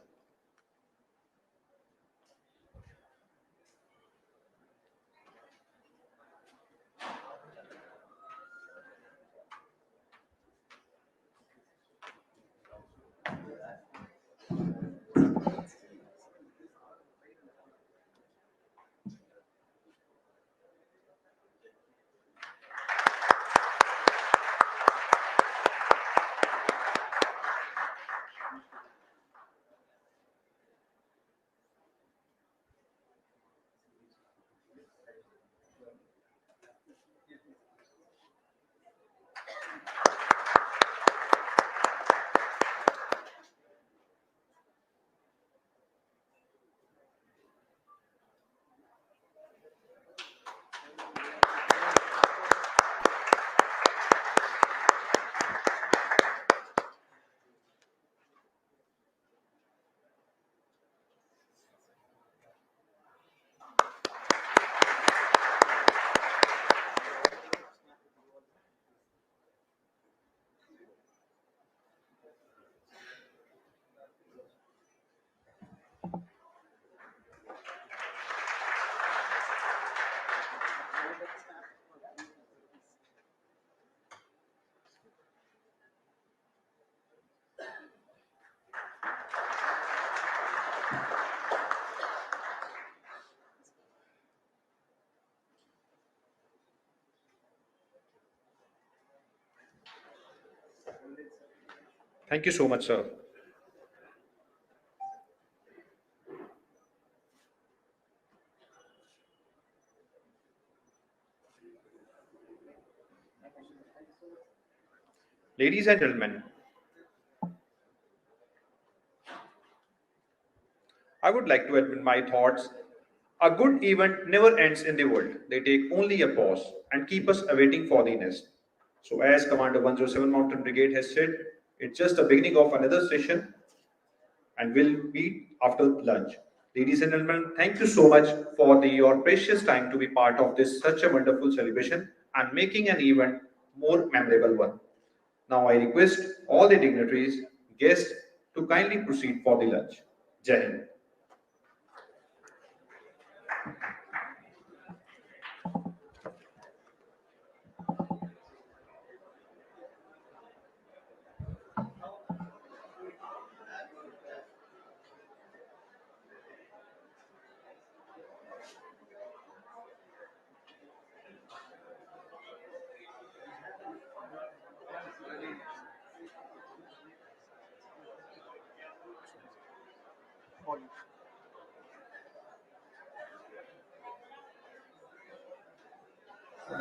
Thank you so much, sir. Ladies and gentlemen, I would like to admit my thoughts. A good event never ends in the world. They take only a pause and keep us awaiting for the next. So, as Commander 107 Mountain Brigade has said, it's just the beginning of another session and we'll meet after lunch. Ladies and gentlemen, thank you so much for your precious time to be part of this such a wonderful celebration and making an event more memorable one. Now I request all the dignitaries, guests to kindly proceed for the lunch. Jai Hind.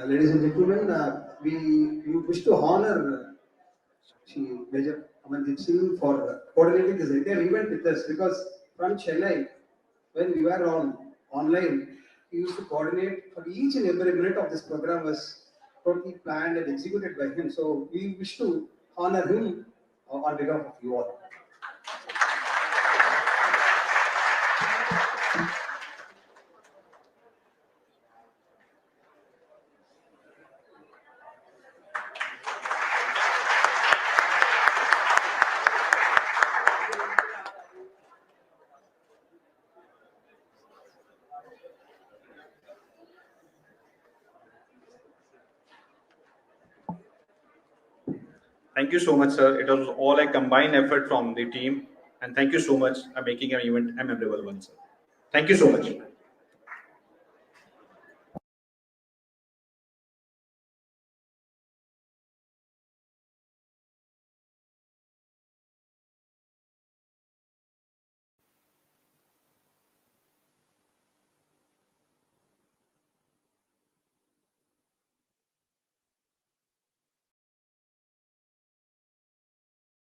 Ladies and gentlemen, we wish to honor Major Amandeep Singh for coordinating this entire event with us, because from Chennai, when we were online, he used to coordinate for each and every minute of this program was totally planned and executed by him. So we wish to honor him on behalf of you all. Thank you so much, sir. It was all a combined effort from the team. And thank you so much for making our event a memorable one, sir. Thank you so much.